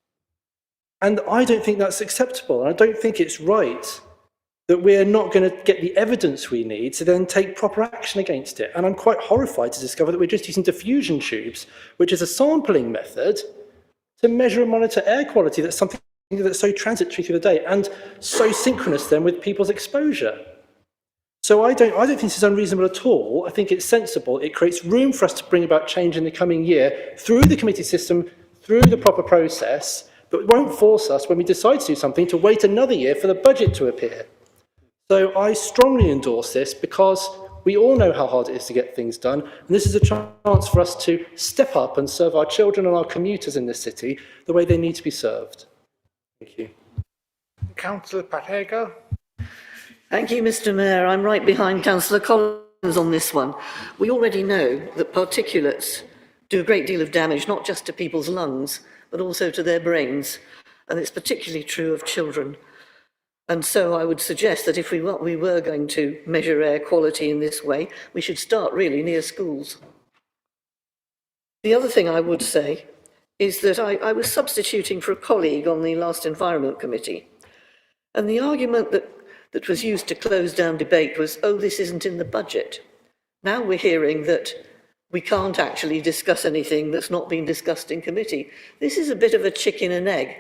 And I don't think that's acceptable. And I don't think it's right that we're not going to get the evidence we need to then take proper action against it. And I'm quite horrified to discover that we're just using diffusion tubes, which is a sampling method, to measure and monitor air quality. That's something that's so transitory through the day and so synchronous then with people's exposure. So I don't think this is unreasonable at all. I think it's sensible. It creates room for us to bring about change in the coming year through the committee system, through the proper process, but it won't force us, when we decide to do something, to wait another year for the budget to appear. So I strongly endorse this because we all know how hard it is to get things done, and this is a chance for us to step up and serve our children and our commuters in this city the way they need to be served. Thank you. Councillor Patego. Thank you, Mr. Mayor. I'm right behind Councillor Collins on this one. We already know that particulates do a great deal of damage, not just to people's lungs, but also to their brains. And it's particularly true of children. And so I would suggest that if we were going to measure air quality in this way, we should start really near schools. The other thing I would say is that I was substituting for a colleague on the last Environment Committee. And the argument that was used to close down debate was, oh, this isn't in the budget. Now we're hearing that we can't actually discuss anything that's not been discussed in committee. This is a bit of a chicken and egg.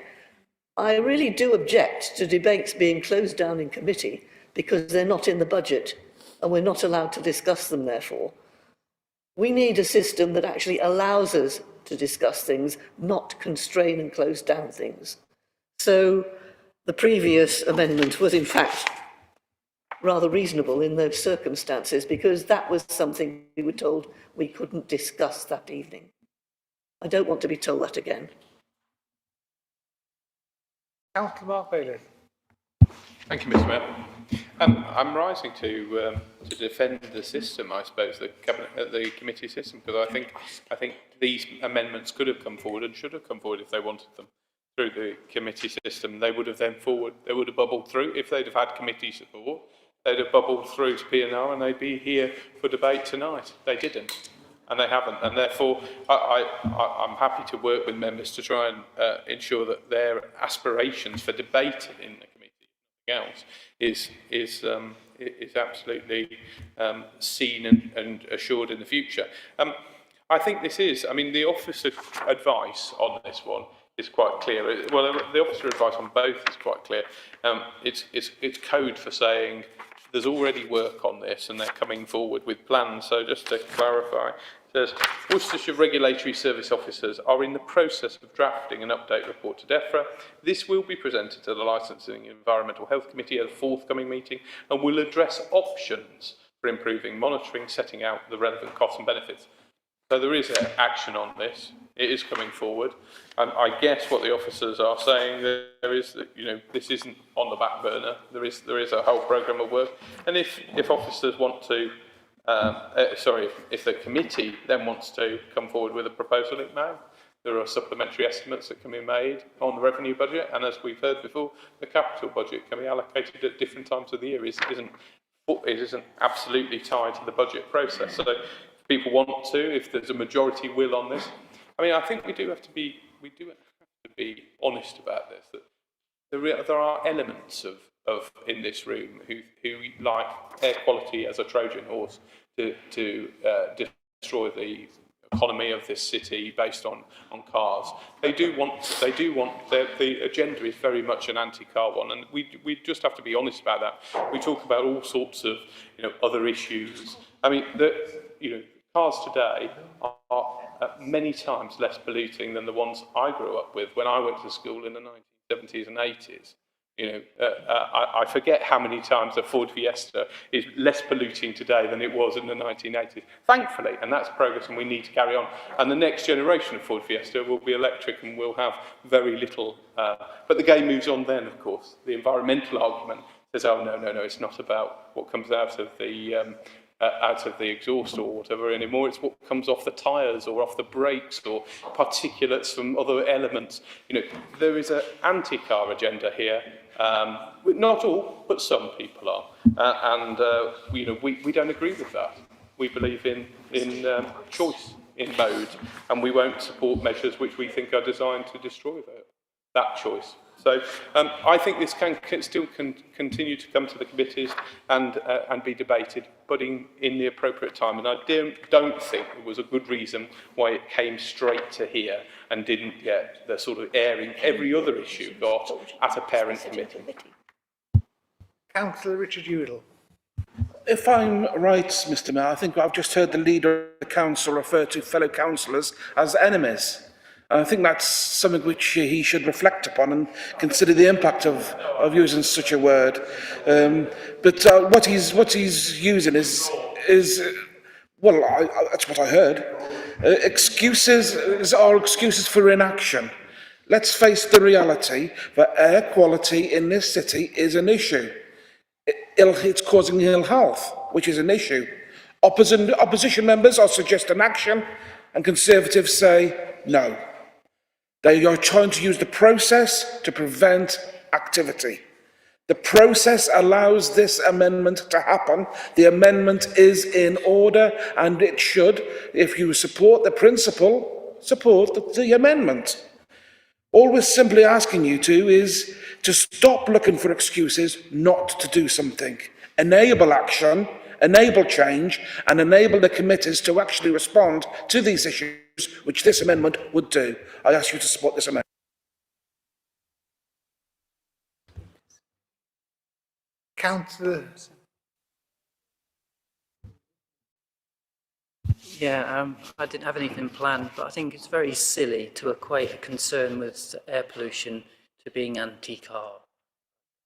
I really do object to debates being closed down in committee because they're not in the budget and we're not allowed to discuss them, therefore. We need a system that actually allows us to discuss things, not constrain and close down things. So the previous amendment was, in fact, rather reasonable in those circumstances because that was something we were told we couldn't discuss that evening. I don't want to be told that again. Councillor Mark Bailey. Thank you, Mr. Mayor. I'm rising to defend the system, I suppose, the committee system, because I think these amendments could have come forward and should have come forward if they wanted them through the committee system. They would have bubbled through if they'd have had committee support. They'd have bubbled through to P&R and they'd be here for debate tonight. They didn't, and they haven't, and therefore I'm happy to work with members to try and ensure that their aspirations for debate in the committee, nothing else, is absolutely seen and assured in the future. I think this is, I mean, the officer advice on this one is quite clear. Well, the officer advice on both is quite clear. It's code for saying there's already work on this and they're coming forward with plans. So just to clarify, it says Worcestershire Regulatory Service Officers are in the process of drafting an update report to DEFRA. This will be presented to the Licensing and Environmental Health Committee at a forthcoming meeting and will address options for improving monitoring, setting out the relevant costs and benefits. So there is action on this. It is coming forward. And I guess what the officers are saying there is that, you know, this isn't on the back burner. There is a whole programme of work. And if officers want to, if the committee then wants to come forward with a proposal, it may. There are supplementary estimates that can be made on the revenue budget. And as we've heard before, the capital budget can be allocated at different times of the year. It isn't absolutely tied to the budget process. So people want to, if there's a majority will on this. I mean, I think we do have to be honest about this. That there are elements of in this room who like air quality as a Trojan horse to destroy the economy of this city based on cars. They do want the agenda is very much an anti-car one, and we just have to be honest about that. We talk about all sorts of other issues. I mean, cars today are many times less polluting than the ones I grew up with when I went to school in the 1970s and 80s. I forget how many times a Ford Fiesta is less polluting today than it was in the 1980s. Thankfully, and that's progress, and we need to carry on. And the next generation of Ford Fiesta will be electric and will have very little. But the game moves on then, of course. The environmental argument says, oh, no, it's not about what comes out of the exhaust or whatever anymore. It's what comes off the tyres or off the brakes or particulates from other elements. There is an anti-car agenda here. Not all, but some people are. We don't agree with that. We believe in choice, in mode, and we won't support measures which we think are designed to destroy that choice. So I think this can still continue to come to the committees and be debated, but in the appropriate time. And I don't think there was a good reason why it came straight to here and didn't get the sort of airing every other issue got at a parent committee. Councillor Richard Udall. If I'm right, Mr Mayor, I think I've just heard the Leader of the Council refer to fellow councillors as enemies. I think that's something which he should reflect upon and consider the impact of using such a word. But what he's using is well, that's what I heard. Excuses are excuses for inaction. Let's face the reality that air quality in this city is an issue. It's causing ill health, which is an issue. Opposition members are suggesting action, and Conservatives say no. They are trying to use the process to prevent activity. The process allows this amendment to happen. The amendment is in order, and it should, if you support the principle, support the amendment. All we're simply asking you to is to stop looking for excuses not to do something. Enable action, enable change, and enable the committees to actually respond to these issues, which this amendment would do. I ask you to support this amendment. Councillor. Yeah, I didn't have anything planned, but I think it's very silly to equate a concern with air pollution to being anti-car.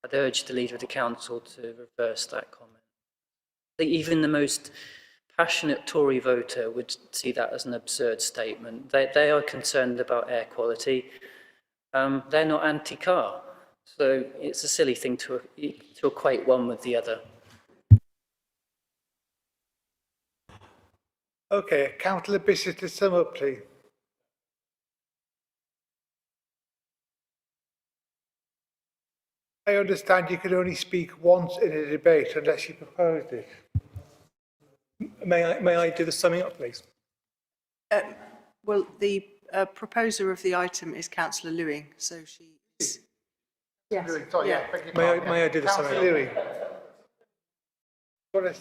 I'd urge the Leader of the Council to reverse that comment. I think even the most passionate Tory voter would see that as an absurd statement. They are concerned about air quality. They're not anti-car. So it's a silly thing to equate one with the other. Okay, Councillor Bishop to sum up, please. I understand you can only speak once in a debate unless you proposed it. May I do the summing up, please? Well, the proposer of the item is Councillor Lewing, so she is... Yes. Sorry, yeah. May I do the summing up? Louis.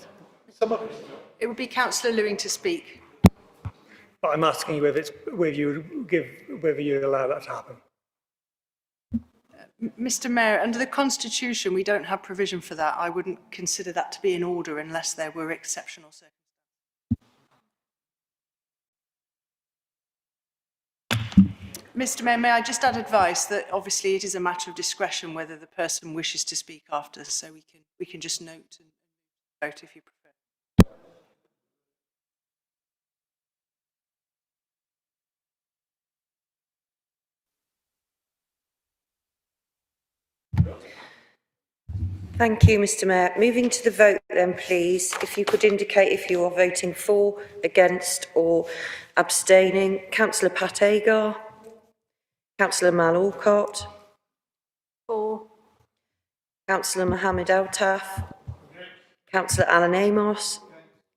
Sum up. It would be Councillor Lewing to speak. But I'm asking you whether you allow that to happen. Mr Mayor, under the Constitution, we don't have provision for that. I wouldn't consider that to be in order unless there were exceptional circumstances. Mr Mayor, may I just add advice that obviously it is a matter of discretion whether the person wishes to speak after, so we can just note and vote if you prefer. Thank you, Mr Mayor. Moving to the vote then, please. If you could indicate if you are voting for, against or abstaining. Councillor Pat Agar. Councillor Mal Alcott. For. Councillor Mohammed Altaf. Councillor Alan Amos.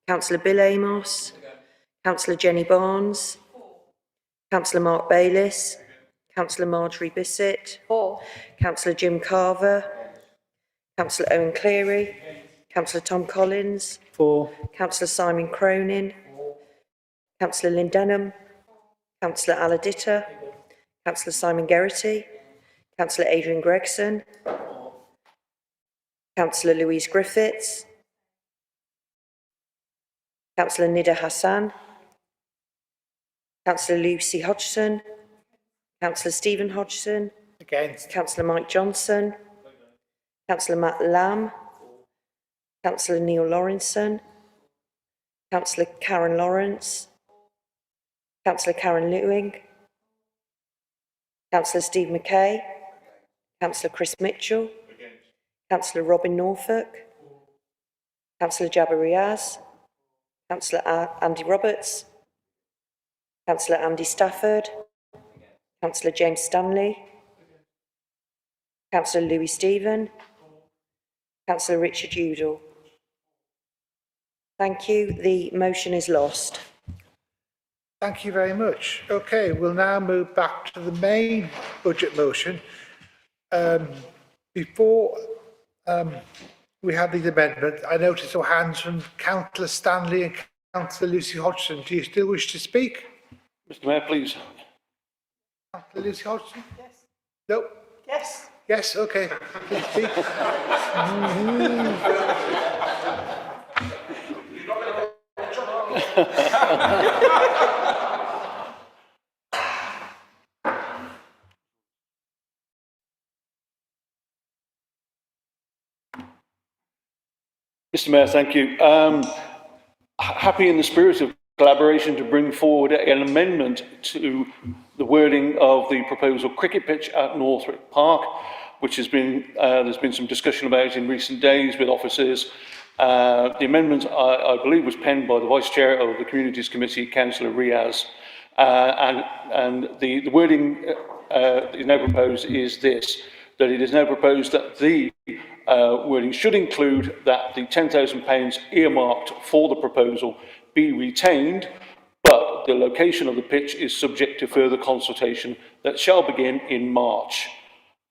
Councillor Bill Amos. Councillor Jenny Barnes. Councillor Mark Bayliss. Councillor Marjorie Bissett. For. Councillor Jim Carver. Councillor Owen Cleary. Councillor Tom Collins. For. Councillor Simon Cronin. Councillor Lynn Denham. Councillor Aladita. Councillor Simon Geraghty. Councillor Adrian Gregson. Councillor Louise Griffiths. Councillor Nida Hassan. Councillor Lucy Hodgson. Councillor Stephen Hodgson. Against. Councillor Mike Johnson. Councillor Matt Lamb. Councillor Neil Lawrenson. Councillor Karen Lawrence. Councillor Karen Lewing. Councillor Steve McKay. Councillor Chris Mitchell. Councillor Robin Norfolk. Councillor Jabba Riaz. Councillor Andy Roberts. Councillor Andy Stafford. Councillor James Stanley. Councillor Louis Stephen. Councillor Richard Udall. Thank you. The motion is lost. Thank you very much. Okay, we'll now move back to the main budget motion. Before we have these amendments, I noticed some hands from Councillor Stanley and Councillor Lucy Hodgson. Do you still wish to speak? Mr Mayor, please. Councillor Lucy Hodgson? Yes. No? Yes. Yes, okay. Please speak. Mr. Mayor, thank you. Happy in the spirit of collaboration to bring forward an amendment to the wording of the proposal cricket pitch at Northwick Park, which has been, there's been some discussion about in recent days with officers. The amendment, I believe, was penned by the Vice Chair of the Communities Committee, Councillor Riaz, and the wording that is now proposed is this, that it is now proposed that the wording should include that the £10,000 earmarked for the proposal be retained, but the location of the pitch is subject to further consultation that shall begin in March.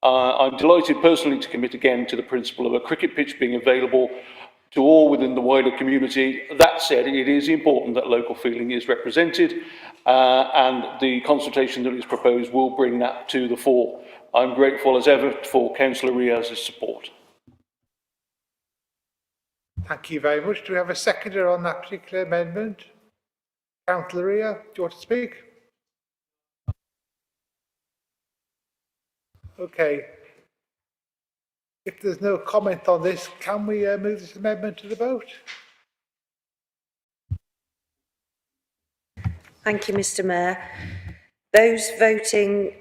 I'm delighted personally to commit again to the principle of a cricket pitch being available to all within the wider community. That said, it is important that local feeling is represented, and the consultation that is proposed will bring that to the fore. I'm grateful as ever for Councillor Riaz's support. Thank you very much. Do we have a seconder on that particular amendment? Councillor Ria, do you want to speak? Okay. If there's no comment on this, can we move this amendment to the vote? Thank you, Mr. Mayor. Those voting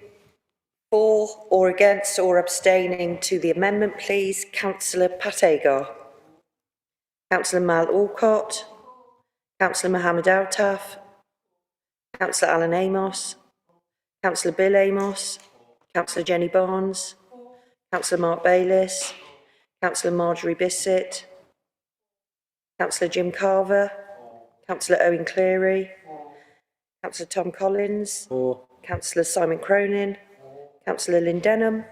for or against or abstaining to the amendment, please. Councillor Pat Agar. Councillor Mal Alcott. Councillor Mohammed Altaf. Councillor Alan Amos. Councillor Bill Amos. Councillor Jenny Barnes. Councillor Mark Bayliss. Councillor Marjorie Bissett. Councillor Jim Carver. Councillor Owen Cleary. Councillor Tom Collins. Councillor Simon Cronin. Councillor Lynn Denham.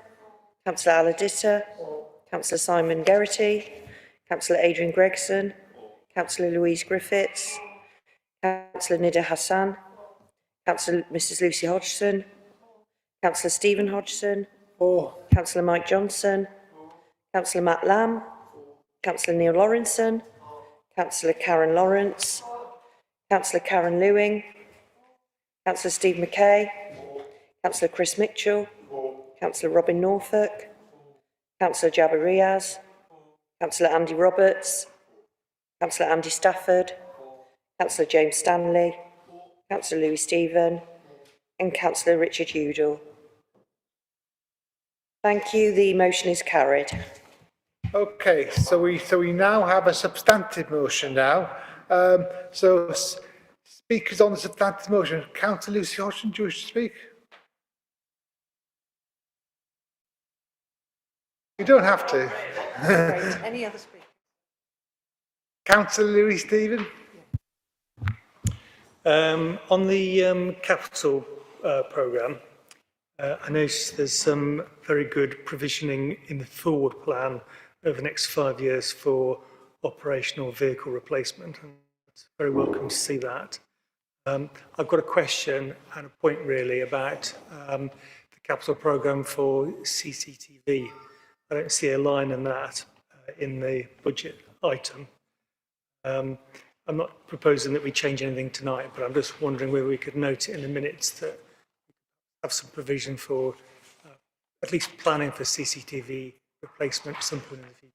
Councillor Aladita. Councillor Simon Geraghty. Councillor Adrian Gregson. Councillor Louise Griffiths. Councillor Nida Hassan. Councillor Mrs Lucy Hodgson. Councillor Stephen Hodgson. Councillor Mike Johnson. Councillor Matt Lamb. Councillor Neil Lawrenson. Councillor Karen Lawrence. Councillor Karen Lewing. Councillor Steve McKay. Councillor Chris Mitchell. Councillor Robin Norfolk. Councillor Jabba Riaz. Councillor Andy Roberts. Councillor Andy Stafford. Councillor James Stanley. Councillor Louis Stephen. And Councillor Richard Udall. Thank you. The motion is carried. Okay, so we now have a substantive motion now. Speakers on the substantive motion. Councillor Lucy Hodgson, do you wish to speak? You don't have to. Great. Any other speakers? Councillor Louis Stephen. On the capital programme, I noticed there's some very good provisioning in the forward plan over the next 5 years for operational vehicle replacement, and it's very welcome to see that. I've got a question and a point really about the capital programme for CCTV. I don't see a line in that in the budget item. I'm not proposing that we change anything tonight, but I'm just wondering whether we could note it in the minutes that we have some provision for at least planning for CCTV replacement at some point in the future.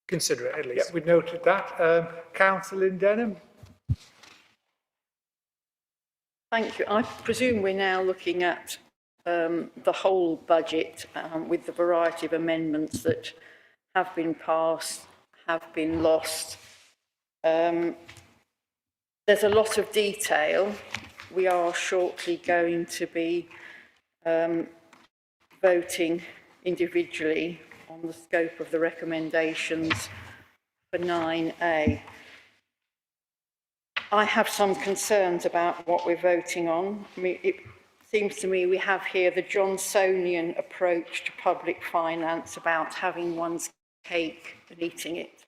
Consider it at least. Yeah, we noted that. Councillor Denham. Thank you. I presume we're now looking at the whole budget with the variety of amendments that have been passed, have been lost. There's a lot of detail. We are shortly going to be voting individually on the scope of the recommendations for 9A. I have some concerns about what we're voting on. I mean, it seems to me we have here the Johnsonian approach to public finance about having one's cake and eating it.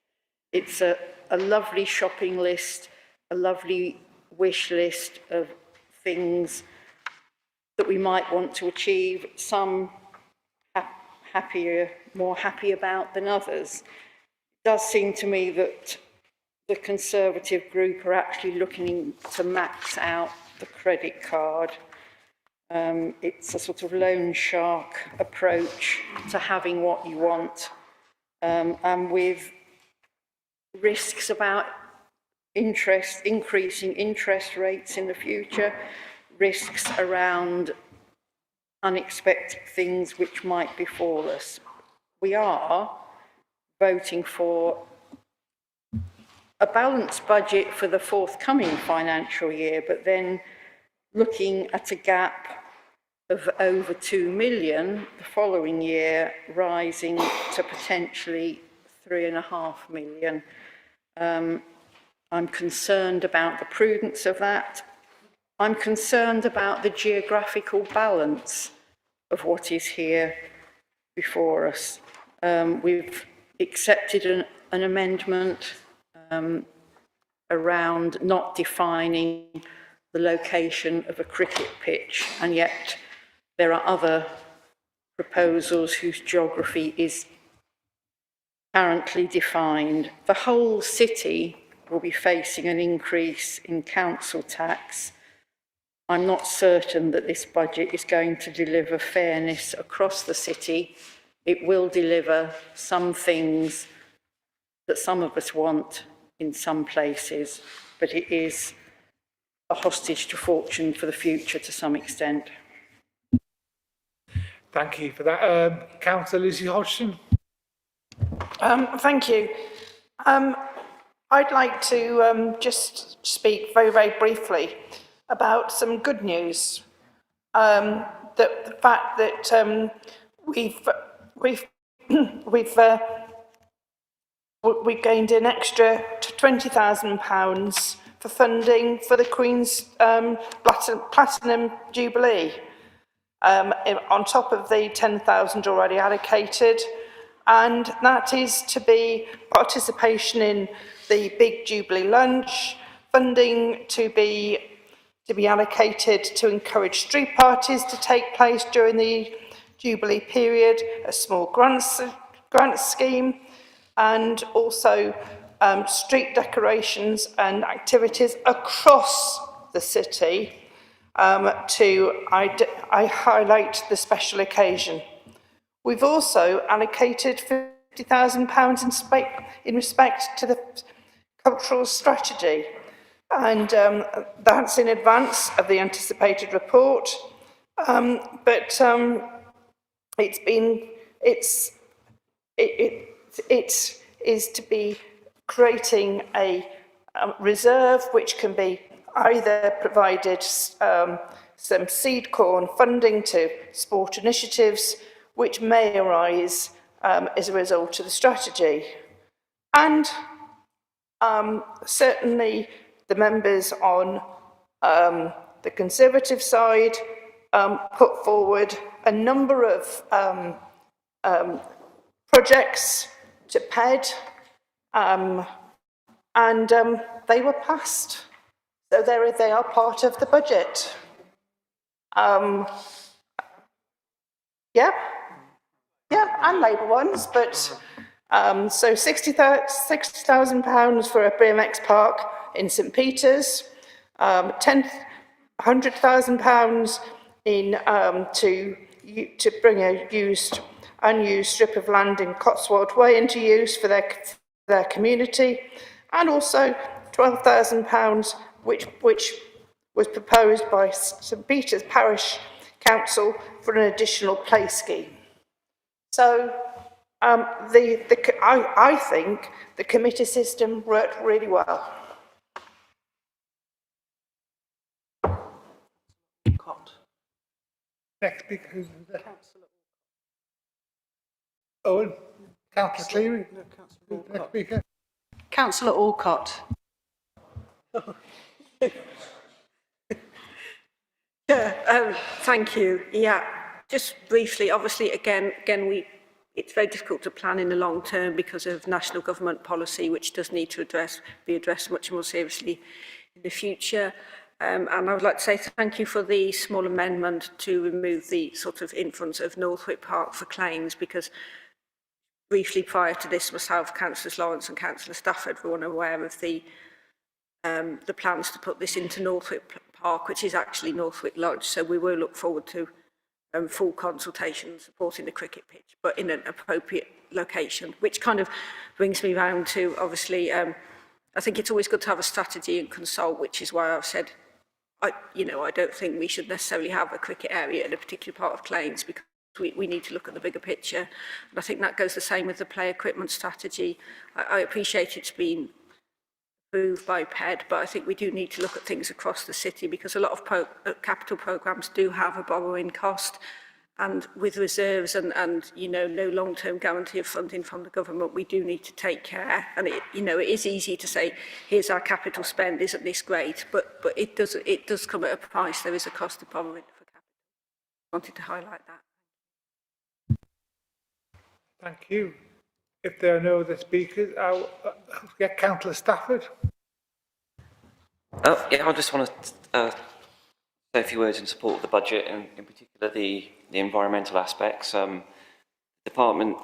It's a lovely shopping list, a lovely wish list of things that we might want to achieve, some more happy about than others. It does seem to me that the Conservative group are actually looking to max out the credit card. It's a sort of loan shark approach to having what you want, and with risks about increasing interest rates in the future, risks around unexpected things which might befall us. We are voting for a balanced budget for the forthcoming financial year, but then looking at a gap of over 2 million the following year, rising to potentially 3.5 million. I'm concerned about the prudence of that. I'm concerned about the geographical balance of what is here before us. We've accepted an amendment around not defining the location of a cricket pitch, and yet there are other proposals whose geography is currently defined. The whole city will be facing an increase in council tax. I'm not certain that this budget is going to deliver fairness across the city. It will deliver some things that some of us want in some places, but it is a hostage to fortune for the future to some extent. Thank you for that. Councillor Lucy Hodgson. Thank you. I'd like to just speak very, very briefly about some good news. The fact that we've gained an extra £20,000 for funding for the Queen's Platinum Jubilee, on top of the 10,000 already allocated, and that is to be participation in the big Jubilee lunch, funding to be allocated to encourage street parties to take place during the Jubilee period, a small grant scheme, and also street decorations and activities across the city to highlight the special occasion. We've also allocated £50,000 in respect to the cultural strategy, and that's in advance of the anticipated report. It is to be creating a reserve which can be either provided some seed corn funding to sport initiatives which may arise as a result of the strategy. And certainly the members on the Conservative side put forward a number of projects to PED, and they were passed. So they are part of the budget. Yeah, and Labour ones, but so £60,000 for a BMX park in St Peter's, £100,000 in to bring a unused strip of land in Cotswold Way into use for their community, and also £12,000 which was proposed by St Peter's Parish Council for an additional play scheme. So I think the committee system worked really well. Next speaker, who's there? Owen? Councillor Cleary? No, Next speaker? Councillor Alcott. Thank you. Yeah, just briefly, obviously, again, it's very difficult to plan in the long term because of national government policy, which does need to be addressed much more seriously in the future. And I would like to say thank you for the small amendment to remove the sort of influence of Northwick Park for claims, because briefly prior to this, myself, Councillors Lawrence and Councillor Stafford were unaware of the plans to put this into Northwick Park, which is actually Northwick Lodge. So we will look forward to full consultation supporting the cricket pitch, but in an appropriate location, which kind of brings me round to, obviously, I think it's always good to have a strategy and consult, which is why I've said, I don't think we should necessarily have a cricket area in a particular part of Claines, because we need to look at the bigger picture. And I think that goes the same with the play equipment strategy. I appreciate it's been approved by PED, but I think we do need to look at things across the city, because a lot of capital programmes do have a borrowing cost, and with reserves and no long-term guarantee of funding from the government, we do need to take care. And it is easy to say, here's our capital spend, isn't this great? But it does come at a price. There is a cost of borrowing for capital. I wanted to highlight that. Thank you. If there are no other speakers, I'll get Councillor Stafford. Yeah, I just want to say a few words in support of the budget, and in particular the environmental aspects. The department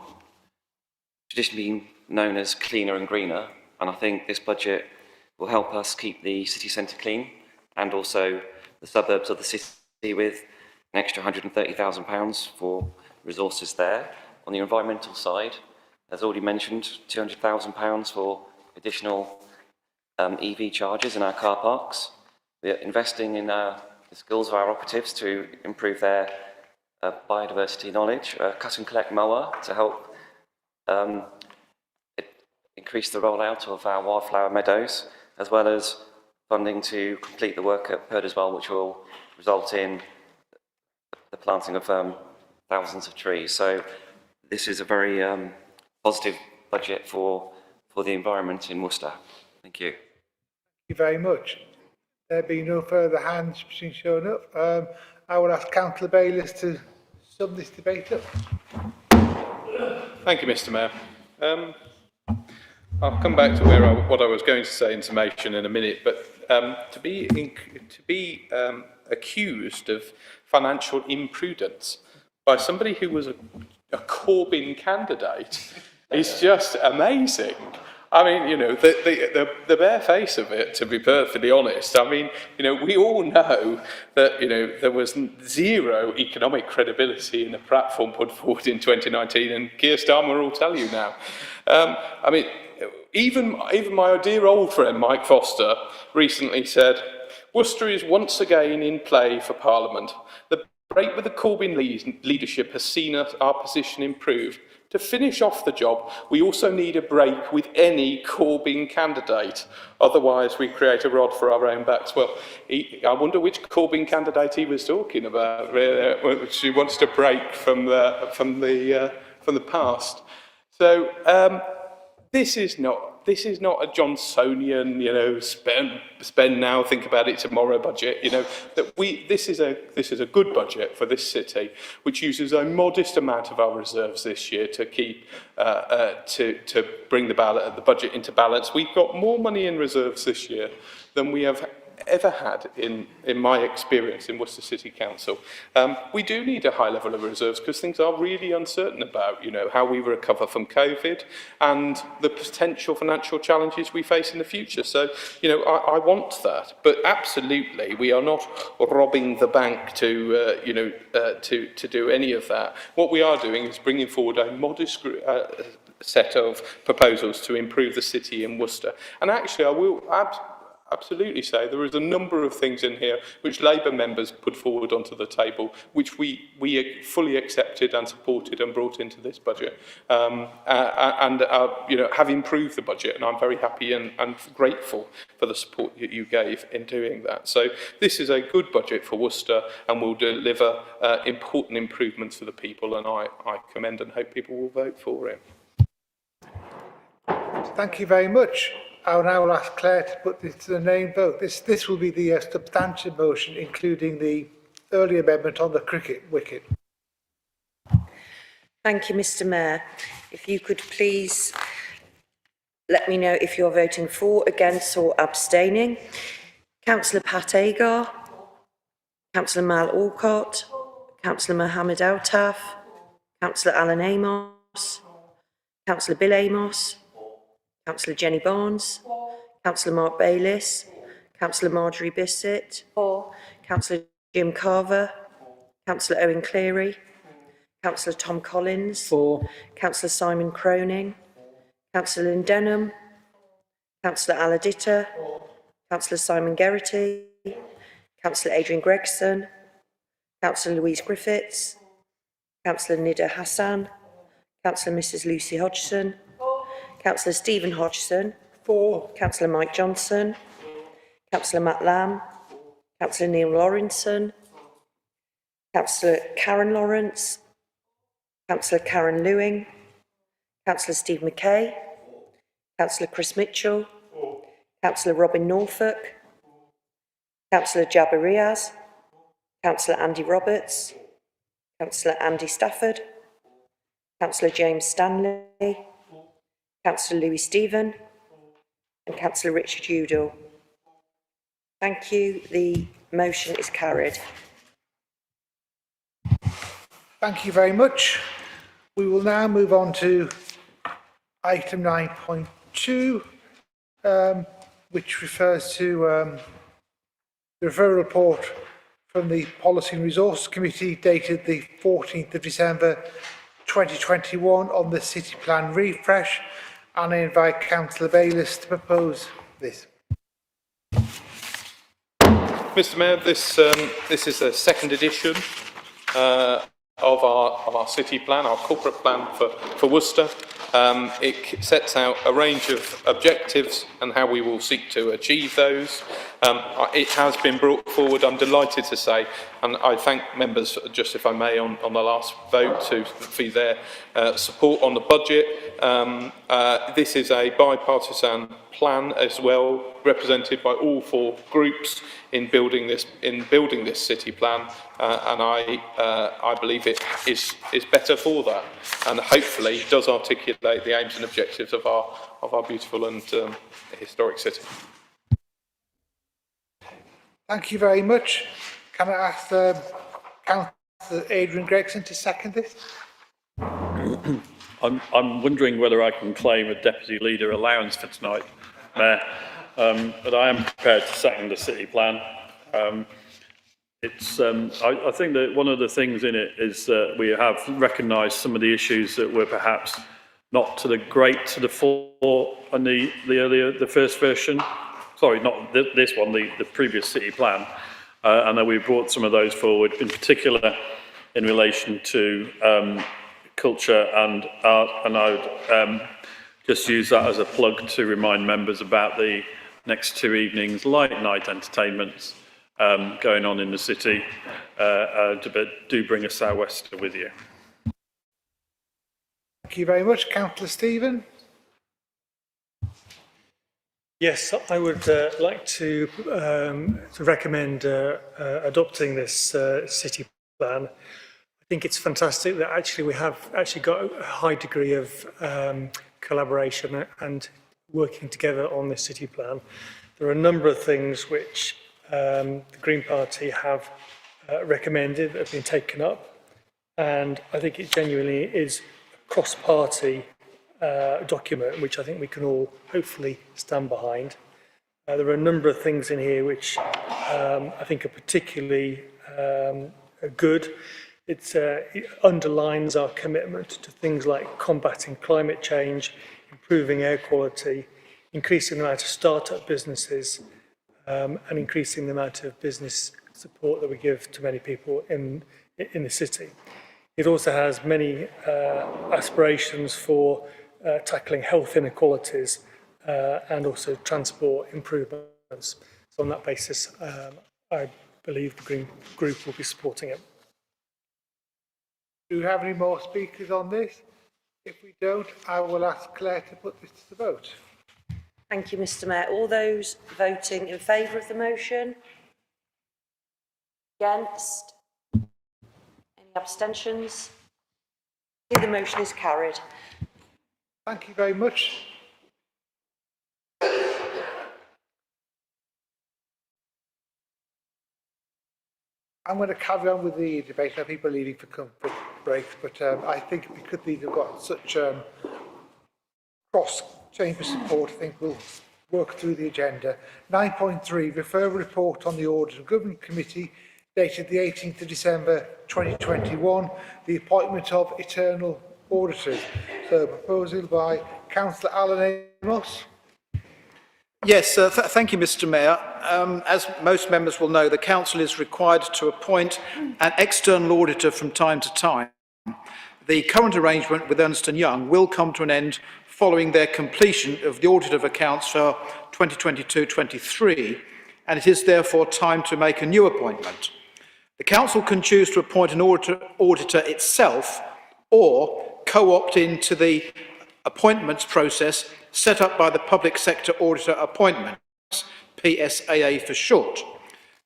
traditionally been known as cleaner and greener, and I think this budget will help us keep the city centre clean and also the suburbs of the city with an extra £130,000 for resources there. On the environmental side, as already mentioned, £200,000 for additional EV chargers in our car parks. We're investing in the skills of our operatives to improve their biodiversity knowledge, cut and collect mower to help increase the rollout of our wildflower meadows, as well as funding to complete the work at Perdeswell, which will result in the planting of thousands of trees. So this is a very positive budget for the environment in Worcester. Thank you. Thank you very much. There being no further hands being shown up, I will ask Councillor Bayliss to sum this debate up. Thank you, Mr. Mayor. I'll come back to what I was going to say in summation in a minute, but to be accused of financial imprudence by somebody who was a Corbyn candidate is just amazing. I mean, the bare face of it, to be perfectly honest. I mean, we all know that, there was zero economic credibility in the platform put forward in 2019, and Keir Starmer will tell you now. I mean, even my dear old friend Mike Foster recently said, Worcester is once again in play for Parliament. The break with the Corbyn leadership has seen our position improve. To finish off the job, we also need a break with any Corbyn candidate. Otherwise, we create a rod for our own backs. Well, I wonder which Corbyn candidate he was talking about. She wants to break from the past. So this is not a Johnsonian, spend now, think about it tomorrow budget. This is a good budget for this city, which uses a modest amount of our reserves this year to keep to bring the budget into balance. We've got more money in reserves this year than we have ever had in my experience in Worcester City Council. We do need a high level of reserves because things are really uncertain about, how we recover from COVID and the potential financial challenges we face in the future. So, I want that, but absolutely, we are not robbing the bank to do any of that. What we are doing is bringing forward a modest set of proposals to improve the city in Worcester. And actually, I will absolutely say there is a number of things in here which Labour members put forward onto the table, which we fully accepted and supported and brought into this budget, and have improved the budget. And I'm very happy and grateful for the support that you gave in doing that. So this is a good budget for Worcester and will deliver important improvements for the people. And I commend and hope people will vote for it. Thank you very much. I will now ask Claire to put this to the name vote. This will be the substantial motion, including the early amendment on the cricket wicket. Thank you, Mr. Mayor. If you could please let me know if you're voting for, against or abstaining. Councillor Pat Agar, Councillor Mal Alcott, Councillor Mohammed Altaf, Councillor Alan Amos, Councillor Bill Amos, Councillor Jenny Barnes, Councillor Mark Bayliss, Councillor Marjorie Bissett, Councillor Jim Carver, Councillor Owen Cleary, Councillor Tom Collins, Councillor Simon Croning, Councillor Lynn Denham, Councillor Aladita, Councillor Simon Geraghty, Councillor Adrian Gregson, Councillor Louise Griffiths, Councillor Nida Hassan, Councillor Mrs Lucy Hodgson, Councillor Stephen Hodgson, Councillor Mike Johnson, Councillor Matt Lamb, Councillor Neil Lawrenson, Councillor Karen Lawrence, Councillor Karen Lewing, Councillor Steve McKay, Councillor Chris Mitchell, Councillor Robin Norfolk, Councillor Jabba Riaz, Councillor Andy Roberts, Councillor Andy Stafford, Councillor James Stanley, Councillor Louis Stephen, and Councillor Richard Udall. Thank you. The motion is carried. Thank you very much. We will now move on to item 9.2, which refers to the referral report from the Policy and Resources Committee dated the 14th of December 2021 on the City Plan refresh, and I invite Councillor Bayliss to propose this. Mr. Mayor, this is the second edition of our city plan, our corporate plan for Worcester. It sets out a range of objectives and how we will seek to achieve those. It has been brought forward, I'm delighted to say, and I thank members, just if I may, on the last vote for their support on the budget. This is a bipartisan plan as well, represented by all four groups in building this city plan, and I believe it is better for that, and hopefully does articulate the aims and objectives of our beautiful and historic city. Thank you very much. Can I ask Councillor Adrian Gregson to second this? I'm wondering whether I can claim a deputy leader allowance for tonight, Mayor, but I am prepared to second the city plan. I think that one of the things in it is that we have recognised some of the issues that were perhaps not to the fore on the first version. Sorry, not this one, the previous city plan, and that we brought some of those forward, in particular in relation to culture and art, and I would just use that as a plug to remind members about the next two evenings light night entertainments going on in the city. Do bring a sou'wester with you. Thank you very much. Councillor Stephen. Yes, I would like to recommend adopting this city plan. I think it's fantastic that actually we have got a high degree of collaboration and working together on this city plan. There are a number of things which the Green Party have recommended that have been taken up, and I think it genuinely is a cross-party document which I think we can all hopefully stand behind. There are a number of things in here which I think are particularly good. It underlines our commitment to things like combating climate change, improving air quality, increasing the amount of start-up businesses, and increasing the amount of business support that we give to many people in the city. It also has many aspirations for tackling health inequalities and also transport improvements. So on that basis, I believe the Green Group will be supporting it. Do we have any more speakers on this? If we don't, I will ask Claire to put this to the vote. Thank you, Mr. Mayor. All those voting in favour of the motion? Against? Any abstentions? The motion is carried. Thank you very much. I'm going to carry on with the debate. I have people leaving for comfort breaks, but I think because these have got such cross-chamber support, I think we'll work through the agenda. 9.3, refer report on the Audit and Government Committee dated the 18th of December 2021, the appointment of eternal auditors. So, proposal by Councillor Alan Amos. Yes, thank you, Mr. Mayor. As most members will know, the Council is required to appoint an external auditor from time to time. The current arrangement with Ernst & Young will come to an end following their completion of the audit of accounts for 2022-23, and it is therefore time to make a new appointment. The Council can choose to appoint an auditor itself or co-opt into the appointments process set up by the Public Sector Auditor Appointments, PSAA for short,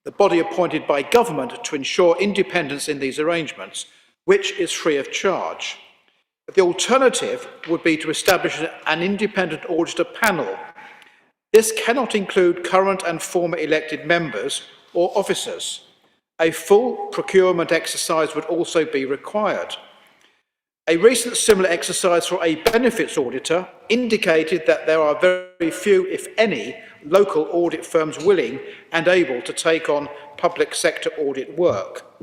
the body appointed by government to ensure independence in these arrangements, which is free of charge. The alternative would be to establish an independent auditor panel. This cannot include current and former elected members or officers. A full procurement exercise would also be required. A recent similar exercise for a benefits auditor indicated that there are very few, if any, local audit firms willing and able to take on public sector audit work.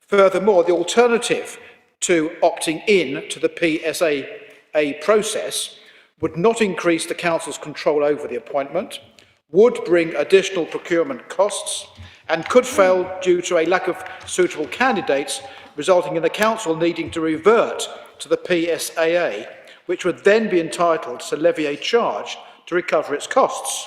Furthermore, the alternative to opting in to the PSAA process would not increase the Council's control over the appointment, would bring additional procurement costs, and could fail due to a lack of suitable candidates, resulting in the Council needing to revert to the PSAA, which would then be entitled to levy a charge to recover its costs.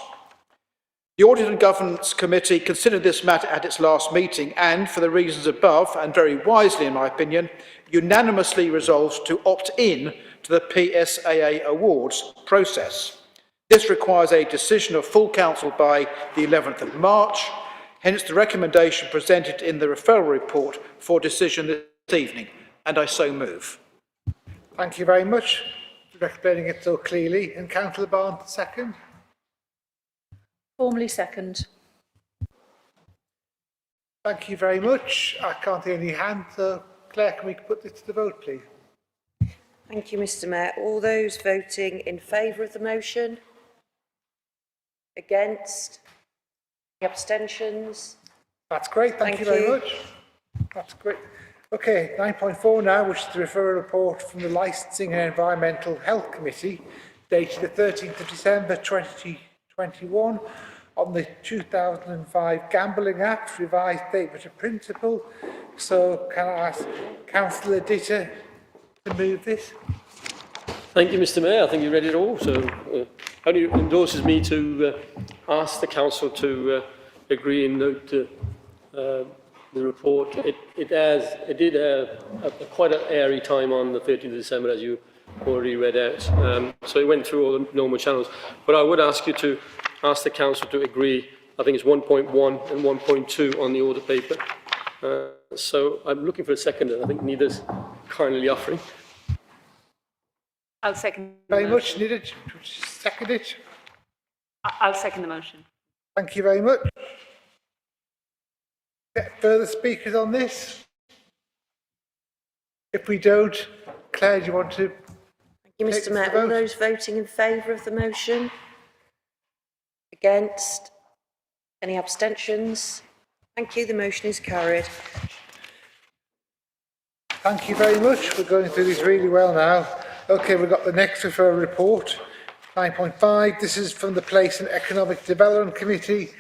The Audit and Governance Committee considered this matter at its last meeting and, for the reasons above, and very wisely in my opinion, unanimously resolved to opt in to the PSAA awards process. This requires a decision of full Council by the 11th of March, hence the recommendation presented in the referral report for decision this evening, and I so move. Thank you very much for explaining it so clearly. And Councillor Barnes, second. Formally second. Thank you very much. I can't see any hands, so Claire, can we put this to the vote, please? Thank you, Mr. Mayor. All those voting in favour of the motion? Against? Any abstentions? That's great. Thank you very much. That's great. Okay, 9.4 now, which is the referral report from the Licensing and Environmental Health Committee, dated the 13th of December 2021, on the 2005 Gambling Act, revised statement of principle. So, can I ask Councillor Ditter to move this? Thank you, Mr. Mayor. I think you read it all. So, only endorses me to ask the Council to agree and note the report. It did quite an airy time on the 13th of December, as you already read out. So it went through all the normal channels. But I would ask you to ask the Council to agree, I think it's 1.1 and 1.2 on the order paper. So I'm looking for a seconder. I think Nida's kindly offering. I'll second very much. Nida, second it. I'll second the motion. Thank you very much. Get further speakers on this? If we don't, Claire, do you want to? Thank you, Mr. Mayor. All those voting in favour of the motion? Against? Any abstentions? Thank you. The motion is carried. Thank you very much. We're going through this really well now. Okay, we've got the next referral report, 9.5. This is from the Place and Economic Development Committee,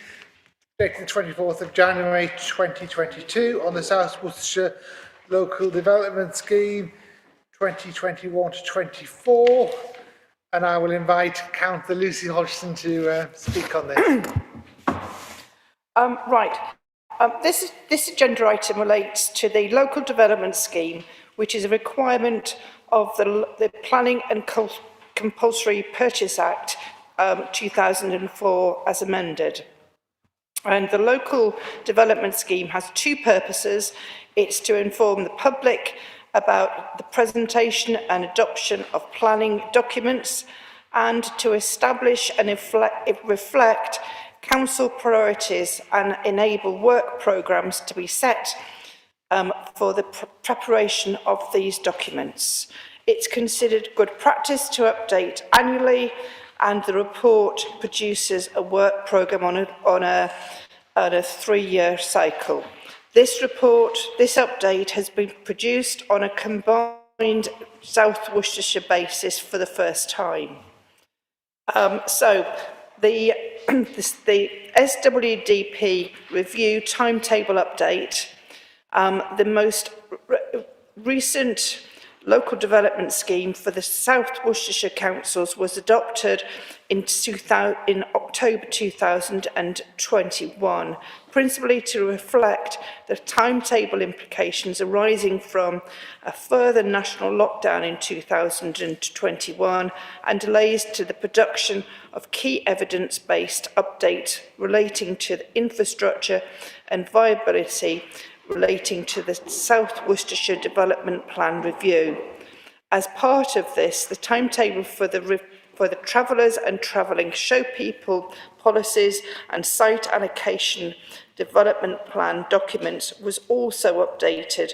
dated the 24th of January 2022, on the South Worcestershire Local Development Scheme 2021 to 24. And I will invite Councillor Lucy Hodgson to speak on this. This agenda item relates to the Local Development Scheme, which is a requirement of the Planning and Compulsory Purchase Act 2004 as amended. And the Local Development Scheme has two purposes. It's to inform the public about the presentation and adoption of planning documents and to establish and reflect council priorities and enable work programmes to be set for the preparation of these documents. It's considered good practice to update annually, and the report produces a work programme on a 3-year cycle. This update has been produced on a combined South Worcestershire basis for the first time. So the SWDP review timetable update, the most recent local development scheme for the South Worcestershire councils was adopted in October 2021, principally to reflect the timetable implications arising from a further national lockdown in 2021 and delays to the production of key evidence-based updates relating to the infrastructure and viability relating to the South Worcestershire Development Plan review. As part of this, the timetable for the travellers and travelling show people policies and site allocation development plan documents was also updated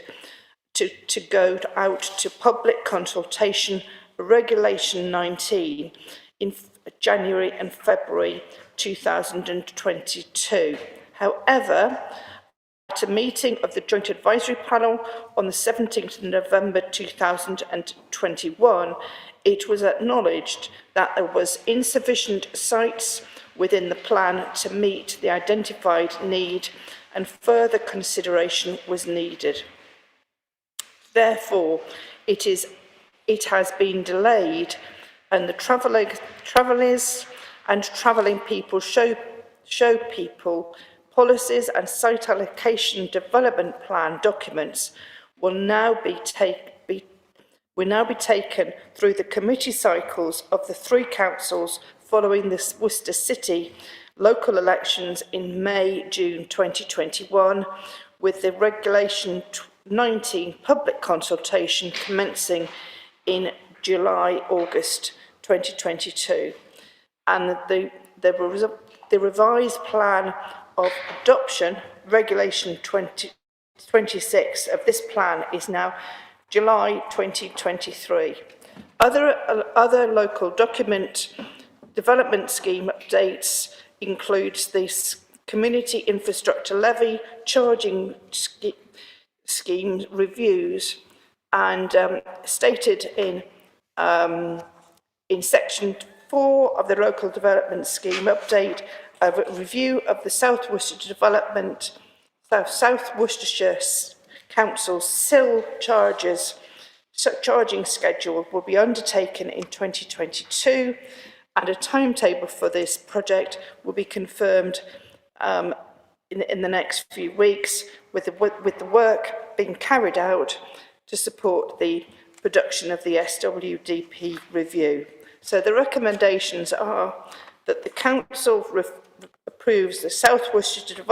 to go out to public consultation, Regulation 19, in January and February 2022. However, at a meeting of the Joint Advisory Panel on the 17th of November 2021, it was acknowledged that there was insufficient sites within the plan to meet the identified need and further consideration was needed. Therefore, it has been delayed, and the travellers and travelling people show people policies and site allocation development plan documents will now be taken through the committee cycles of the 3 councils following the Worcester City local elections in May-June 2021, with the Regulation 19 public consultation commencing in July-August 2022. And the revised plan of adoption, Regulation 26 of this plan, is now July 2023. Other local development scheme updates includes the community infrastructure levy, charging scheme reviews, and stated in section 4 of the local development scheme update, a review of the South Worcestershire Council's SIL charging schedule will be undertaken in 2022, and a timetable for this project will be confirmed in the next few weeks, with the work being carried out to support the production of the SWDP review. So the recommendations are that the Council approves the South Worcestershire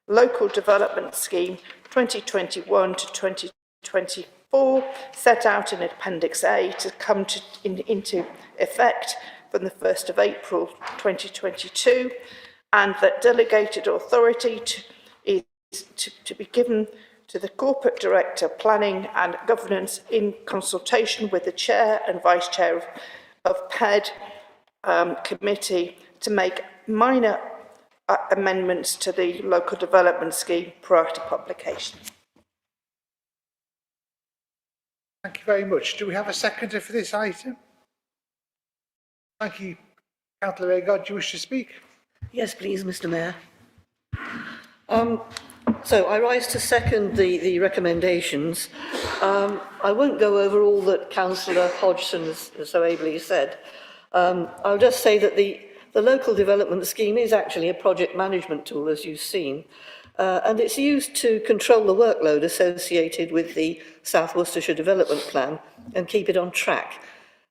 Local Development Scheme 2021 to 2024, set out in Appendix A, to come into effect from the 1st of April 2022, and that delegated authority is to be given to the Corporate Director, Planning and Governance, in consultation with the Chair and Vice Chair of PED Committee, to make minor amendments to the local development scheme prior to publication. Thank you very much. Do we have a seconder for this item? Thank you. Councillor Agard, do you wish to speak? Yes, please, Mr. Mayor. So I rise to second the recommendations. I won't go over all that Councillor Hodgson has so ably said. I'll just say that the local development scheme is actually a project management tool, as you've seen, and it's used to control the workload associated with the South Worcestershire Development Plan and keep it on track.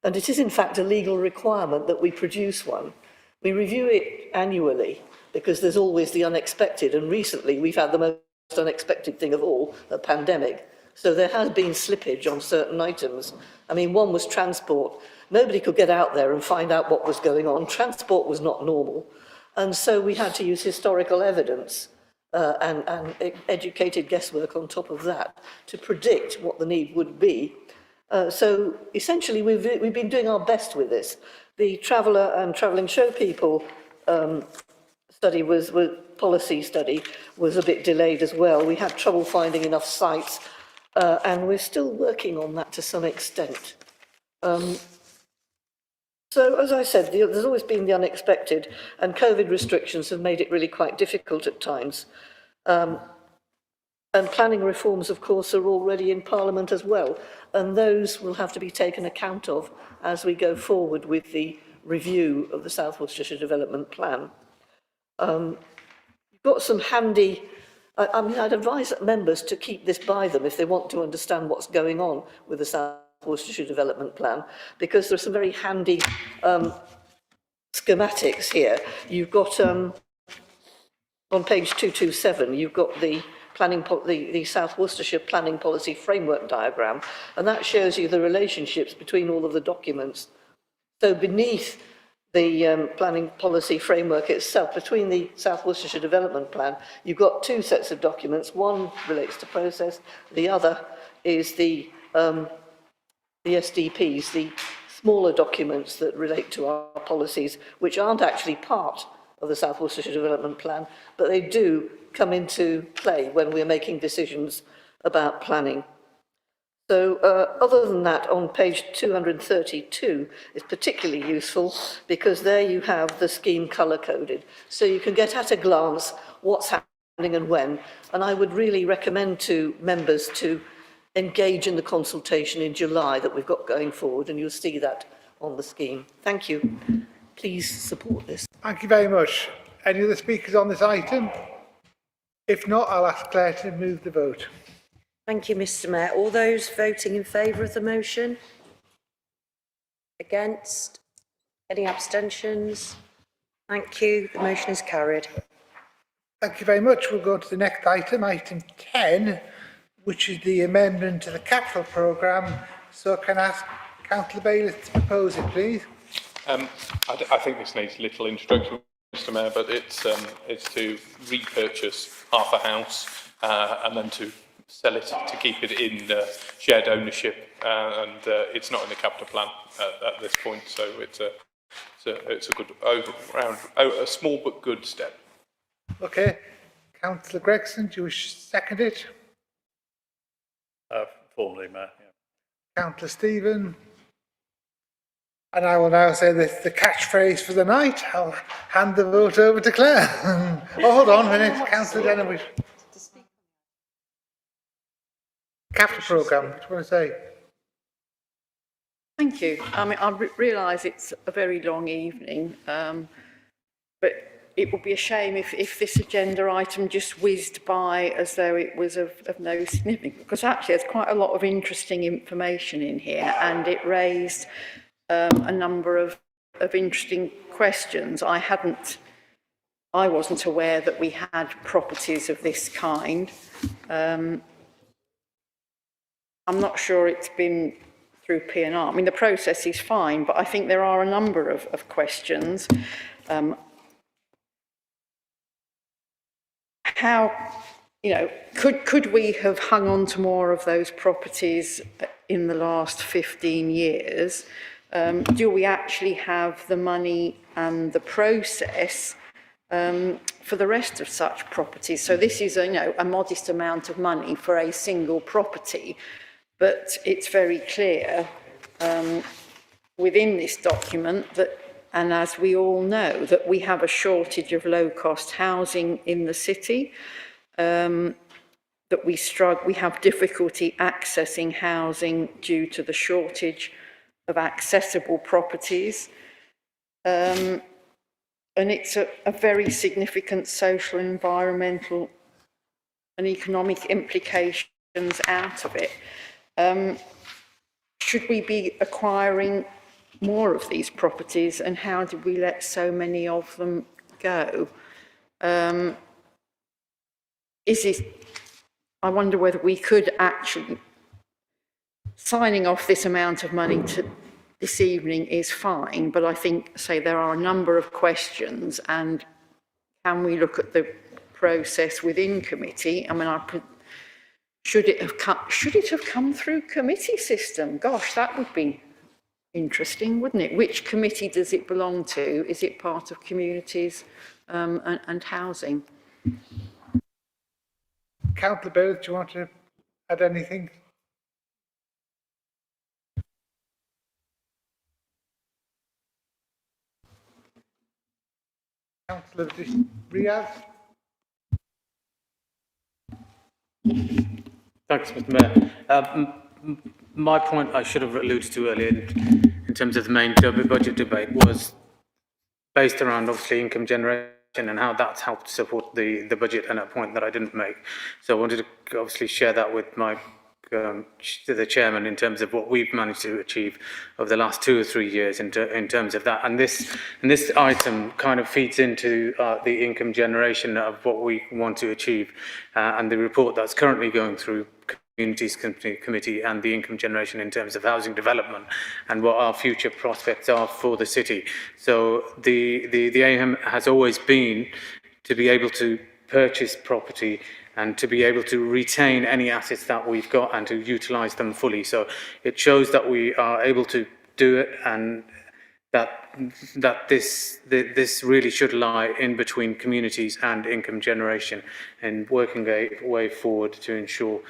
And it is in fact a legal requirement that we produce one. We review it annually because there's always the unexpected, and recently we've had the most unexpected thing of all, a pandemic. So there has been slippage on certain items. I mean, one was transport. Nobody could get out there and find out what was going on. Transport was not normal. And so we had to use historical evidence and educated guesswork on top of that to predict what the need would be So essentially, we've been doing our best with this. The Traveller and Travelling Show People policy study was a bit delayed as well. We had trouble finding enough sites, and we're still working on that to some extent. So, as I said, there's always been the unexpected, and COVID restrictions have made it really quite difficult at times. And planning reforms, of course, are already in Parliament as well, and those will have to be taken account of as we go forward with the review of the South Worcestershire Development Plan. You've got some handy, I mean, I'd advise members to keep this by them if they want to understand what's going on with the South Worcestershire Development Plan, because there's some very handy schematics here. You've got, on page 227, you've got the the South Worcestershire Planning Policy Framework Diagram, and that shows you the relationships between all of the documents. So beneath the planning policy framework itself, between the South Worcestershire Development Plan, you've got two sets of documents. One relates to process, the other is the SDPs, the smaller documents that relate to our policies, which aren't actually part of the South Worcestershire Development Plan, but they do come into play when we're making decisions about planning. So other than that, on page 232 is particularly useful because there you have the scheme colour-coded. So you can get at a glance what's happening and when. And I would really recommend to members to engage in the consultation in July that we've got going forward, and you'll see that on the scheme. Thank you. Please support this. Thank you very much. Any other speakers on this item? If not, I'll ask Claire to move the vote. Thank you, Mr. Mayor. All those voting in favour of the motion? Against? Any abstentions? Thank you. The motion is carried. Thank you very much. We'll go to the next item, item 10, which is the amendment to the capital programme. So can I ask Councillor Bayliss to propose it, please? I think this needs little introduction, Mr. Mayor, but it's to repurchase half a house and then to sell it to keep it in shared ownership, and it's not in the capital plan at this point. So it's a good a small but good step. Okay, Councillor Gregson, do you wish to second it? Formally, Mayor. Yeah. Councillor Stephen. And I will now say the catchphrase for the night. I'll hand the vote over to Claire. Oh, hold on a minute, Councillor Denham. Capital programme, what do you want to say? Thank you. I mean, I realise it's a very long evening, but it would be a shame if this agenda item just whizzed by as though it was of no significance, because actually there's quite a lot of interesting information in here, and it raised a number of interesting questions. I wasn't aware that we had properties of this kind. I'm not sure it's been through P&R. I mean, the process is fine, but I think there are a number of questions. How, could we have hung on to more of those properties in the last 15 years? Do we actually have the money and the process for the rest of such properties? So this is a modest amount of money for a single property, but it's very clear within this document that, and as we all know, that we have a shortage of low-cost housing in the city, that we have difficulty accessing housing due to the shortage of accessible properties, and it's a very significant social, environmental and economic implications out of it. Should we be acquiring more of these properties, and how did we let so many of them go? I wonder whether we could actually, signing off this amount of money this evening is fine, but I think, there are a number of questions, and can we look at the process within committee? I mean, should it have come through committee system? Gosh, that would be interesting, wouldn't it? Which committee does it belong to? Is it part of communities and housing? Councillor Bowles, do you want to add anything? Councillor Riaz? Thanks, Mr. Mayor. My point I should have alluded to earlier in terms of the main budget debate was based around obviously income generation and how that's helped support the budget, and a point that I didn't make. So I wanted to obviously share that with the chairman in terms of what we've managed to achieve over the last 2 or 3 years in terms of that. And this item kind of feeds into the income generation of what we want to achieve, and the report that's currently going through Communities Committee and the income generation in terms of housing development and what our future prospects are for the city. So the aim has always been to be able to purchase property and to be able to retain any assets that we've got and to utilise them fully. So it shows that we are able to do it, and that this really should lie in between communities and income generation, and working a way forward to ensure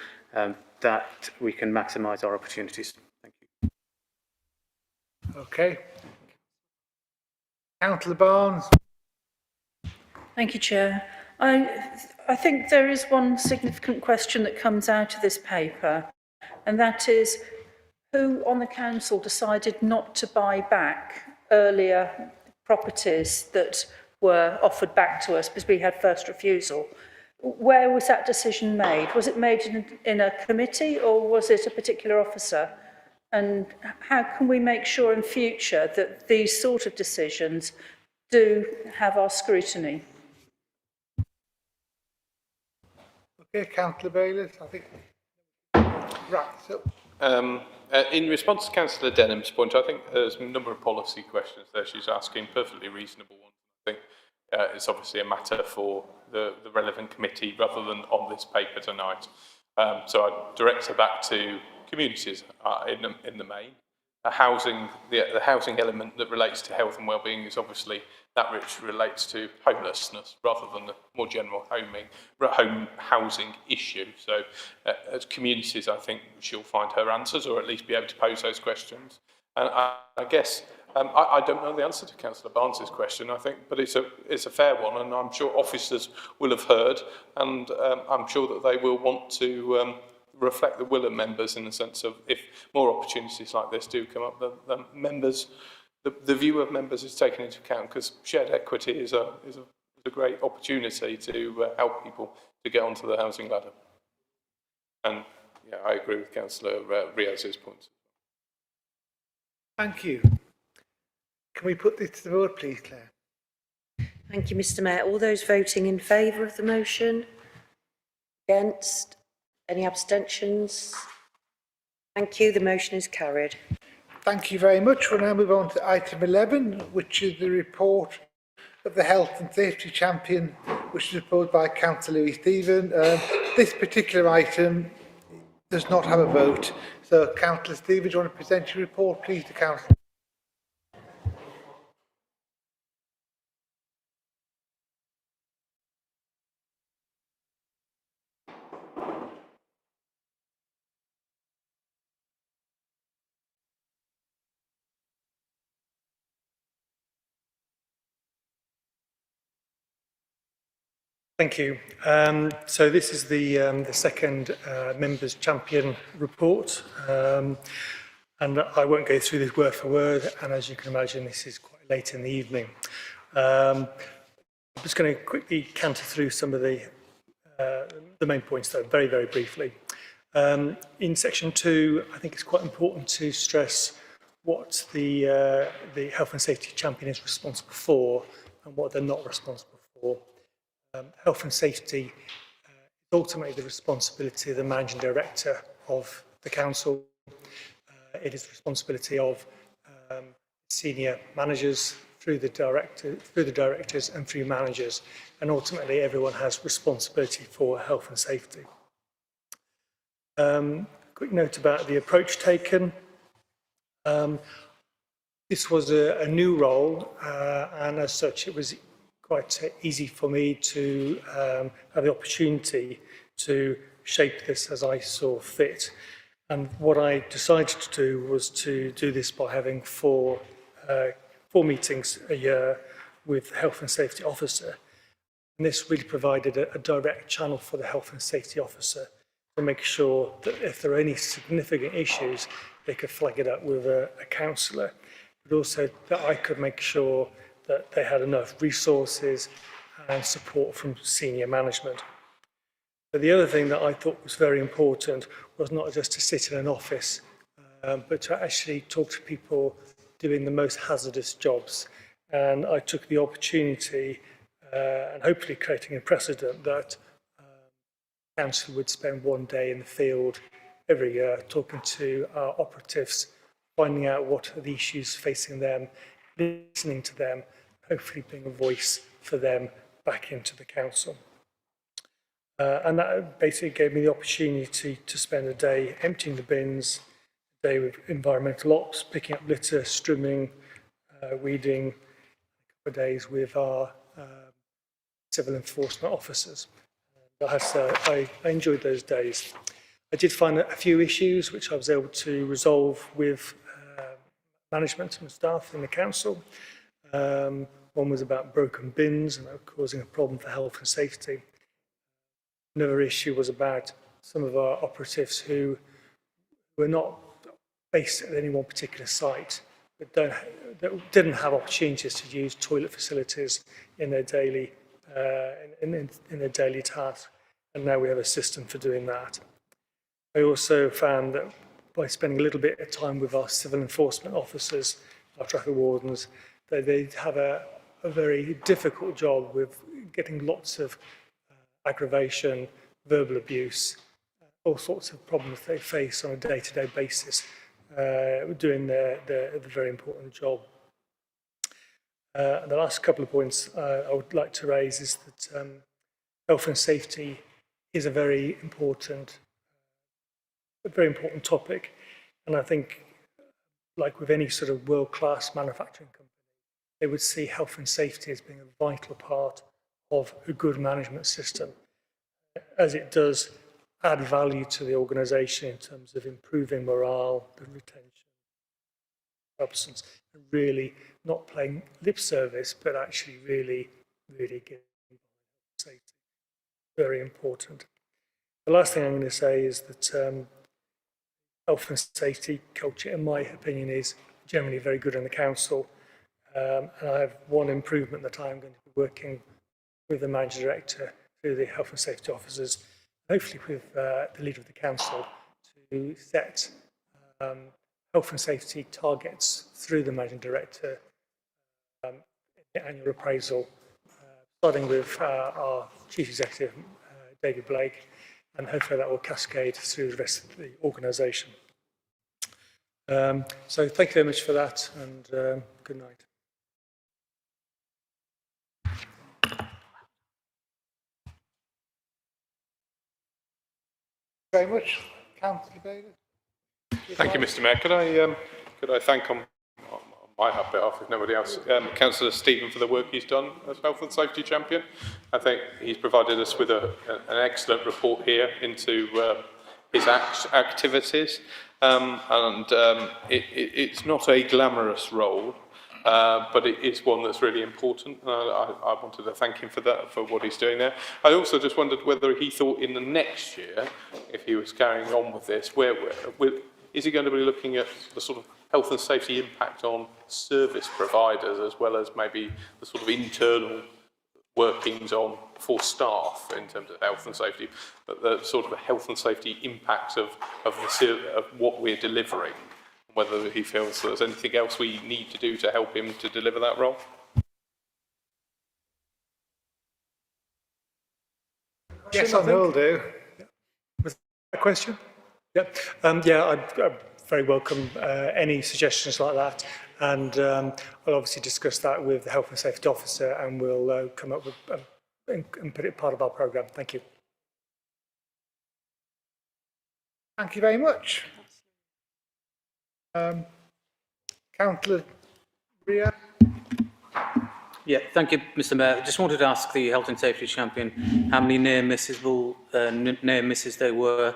that we can maximise our opportunities. Thank you. Okay. Councillor Barnes. Thank you, Chair. I think there is one significant question that comes out of this paper, and that is who on the council decided not to buy back earlier properties that were offered back to us because we had first refusal. Where was that decision made? Was it made in a committee, or was it a particular officer? And how can we make sure in future that these sort of decisions do have our scrutiny? Okay, Councillor Bayliss, I think. Right, so. In response to Councillor Denham's point, I think there's a number of policy questions there she's asking, perfectly reasonable ones. I think it's obviously a matter for the relevant committee rather than on this paper tonight. So I direct her back to communities in the main. The housing element that relates to health and wellbeing is obviously that which relates to homelessness rather than the more general home housing issue. So as communities, I think she'll find her answers, or at least be able to pose those questions. And I guess I don't know the answer to Councillor Barnes's question, I think, but it's a fair one, and I'm sure officers will have heard, and I'm sure that they will want to reflect the will of members in the sense of if more opportunities like this do come up, the members, the view of members is taken into account, because shared equity is a great opportunity to help people to get onto the housing ladder. And yeah, I agree with Councillor Riaz's points. Thank you. Can we put this to the vote, please, Claire? Thank you, Mr. Mayor. All those voting in favour of the motion? Against? Any abstentions? Thank you. The motion is carried. Thank you very much. We'll now move on to item 11, which is the report of the Health and Safety Champion, which is proposed by Councillor Louis Stephen. This particular item does not have a vote. So, Councillor Stephen, do you want to present your report, please, to Council? Thank you. So this is the second Members' Champion report, and I won't go through this word for word, and as you can imagine, this is quite late in the evening. I'm just going to quickly canter through some of the main points, though, very, very briefly. In section 2, I think it's quite important to stress what the Health and Safety Champion is responsible for and what they're not responsible for. Health and safety is ultimately the responsibility of the managing director of the council. It is the responsibility of senior managers through the directors and through managers, and ultimately everyone has responsibility for health and safety. Quick note about the approach taken. This was a new role, and as such, it was quite easy for me to have the opportunity to shape this as I saw fit. And what I decided to do was to do this by having four meetings a year with the Health and Safety Officer. And this really provided a direct channel for the Health and Safety Officer to make sure that if there are any significant issues, they could flag it up with a counsellor, but also that I could make sure that they had enough resources and support from senior management. But the other thing that I thought was very important was not just to sit in an office, but to actually talk to people doing the most hazardous jobs. And I took the opportunity, and hopefully creating a precedent, that council would spend one day in the field every year talking to our operatives, finding out what are the issues facing them, listening to them, hopefully being a voice for them back into the council. And that basically gave me the opportunity to spend a day emptying the bins, a day with environmental ops, picking up litter, strimming, weeding, a couple of days with our civil enforcement officers. I enjoyed those days. I did find a few issues which I was able to resolve with management and staff in the council. One was about broken bins and that was causing a problem for health and safety. Another issue was about some of our operatives who were not based at any one particular site, but that didn't have opportunities to use toilet facilities in their daily in their daily task, and now we have a system for doing that. I also found that by spending a little bit of time with our civil enforcement officers, our traffic wardens, that they have a very difficult job with getting lots of aggravation, verbal abuse, all sorts of problems they face on a day-to-day basis, doing the very important job. The last couple of points I would like to raise is that health and safety is a very important topic, and I think, like with any sort of world-class manufacturing company, they would see health and safety as being a vital part of a good management system, as it does add value to the organisation in terms of improving morale, the retention, substance, and really not playing lip service, but actually really getting safety. Very important. The last thing I'm going to say is that health and safety culture, in my opinion, is generally very good in the council. And I have one improvement that I'm going to be working with the managing director through the health and safety officers, hopefully with the leader of the council, to set health and safety targets through the managing director in the annual appraisal, starting with our chief executive, David Blake, and hopefully that will cascade through the rest of the organisation. So thank you very much for that, and good night. Very much, Councillor Bailey. Thank you, Mr. Mayor. Could I thank on my behalf, if nobody else, Councillor Stephen for the work he's done as Health and Safety Champion. I think he's provided us with an excellent report here into his activities, it's not a glamorous role, but it is one that's really important. I wanted to thank him for that, for what he's doing there. I also just wondered whether he thought in the next year, if he was carrying on with this, is he going to be looking at the sort of health and safety impact on service providers, as well as maybe the sort of internal workings on for staff in terms of health and safety, but the sort of health and safety impacts of what we're delivering, whether he feels there's anything else we need to do to help him to deliver that role? Yes, I will do. Was that a question? Yeah, I'd very welcome any suggestions like that, and I'll obviously discuss that with the Health and Safety Officer, and we'll come up with and put it part of our programme. Thank you. Thank you very much. Councillor Ria. Yeah, thank you, Mr. Mayor. I just wanted to ask the Health and Safety Champion how many near misses there were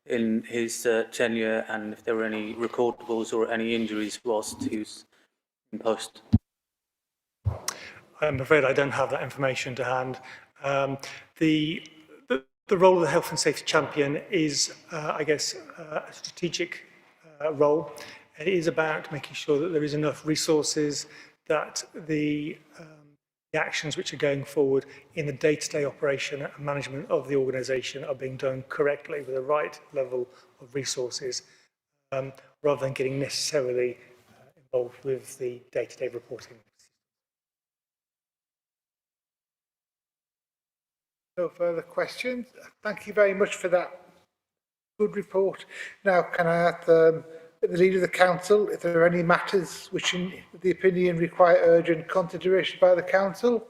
in his tenure, and if there were any recordables or any injuries whilst he was in post. I'm afraid I don't have that information to hand. The role of the Health and Safety Champion is, I guess, a strategic role. It is about making sure that there is enough resources, that the actions which are going forward in the day-to-day operation and management of the organisation are being done correctly with the right level of resources, rather than getting necessarily involved with the day-to-day reporting. No further questions. Thank you very much for that good report. Now, can I ask the Leader of the Council if there are any matters which, in the opinion, require urgent consideration by the Council?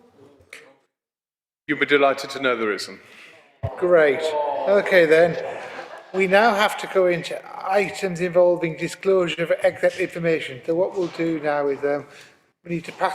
You'll be delighted to know there isn't. Great. Okay then. We now have to go into items involving disclosure of exact information. So what we'll do now is we need to pass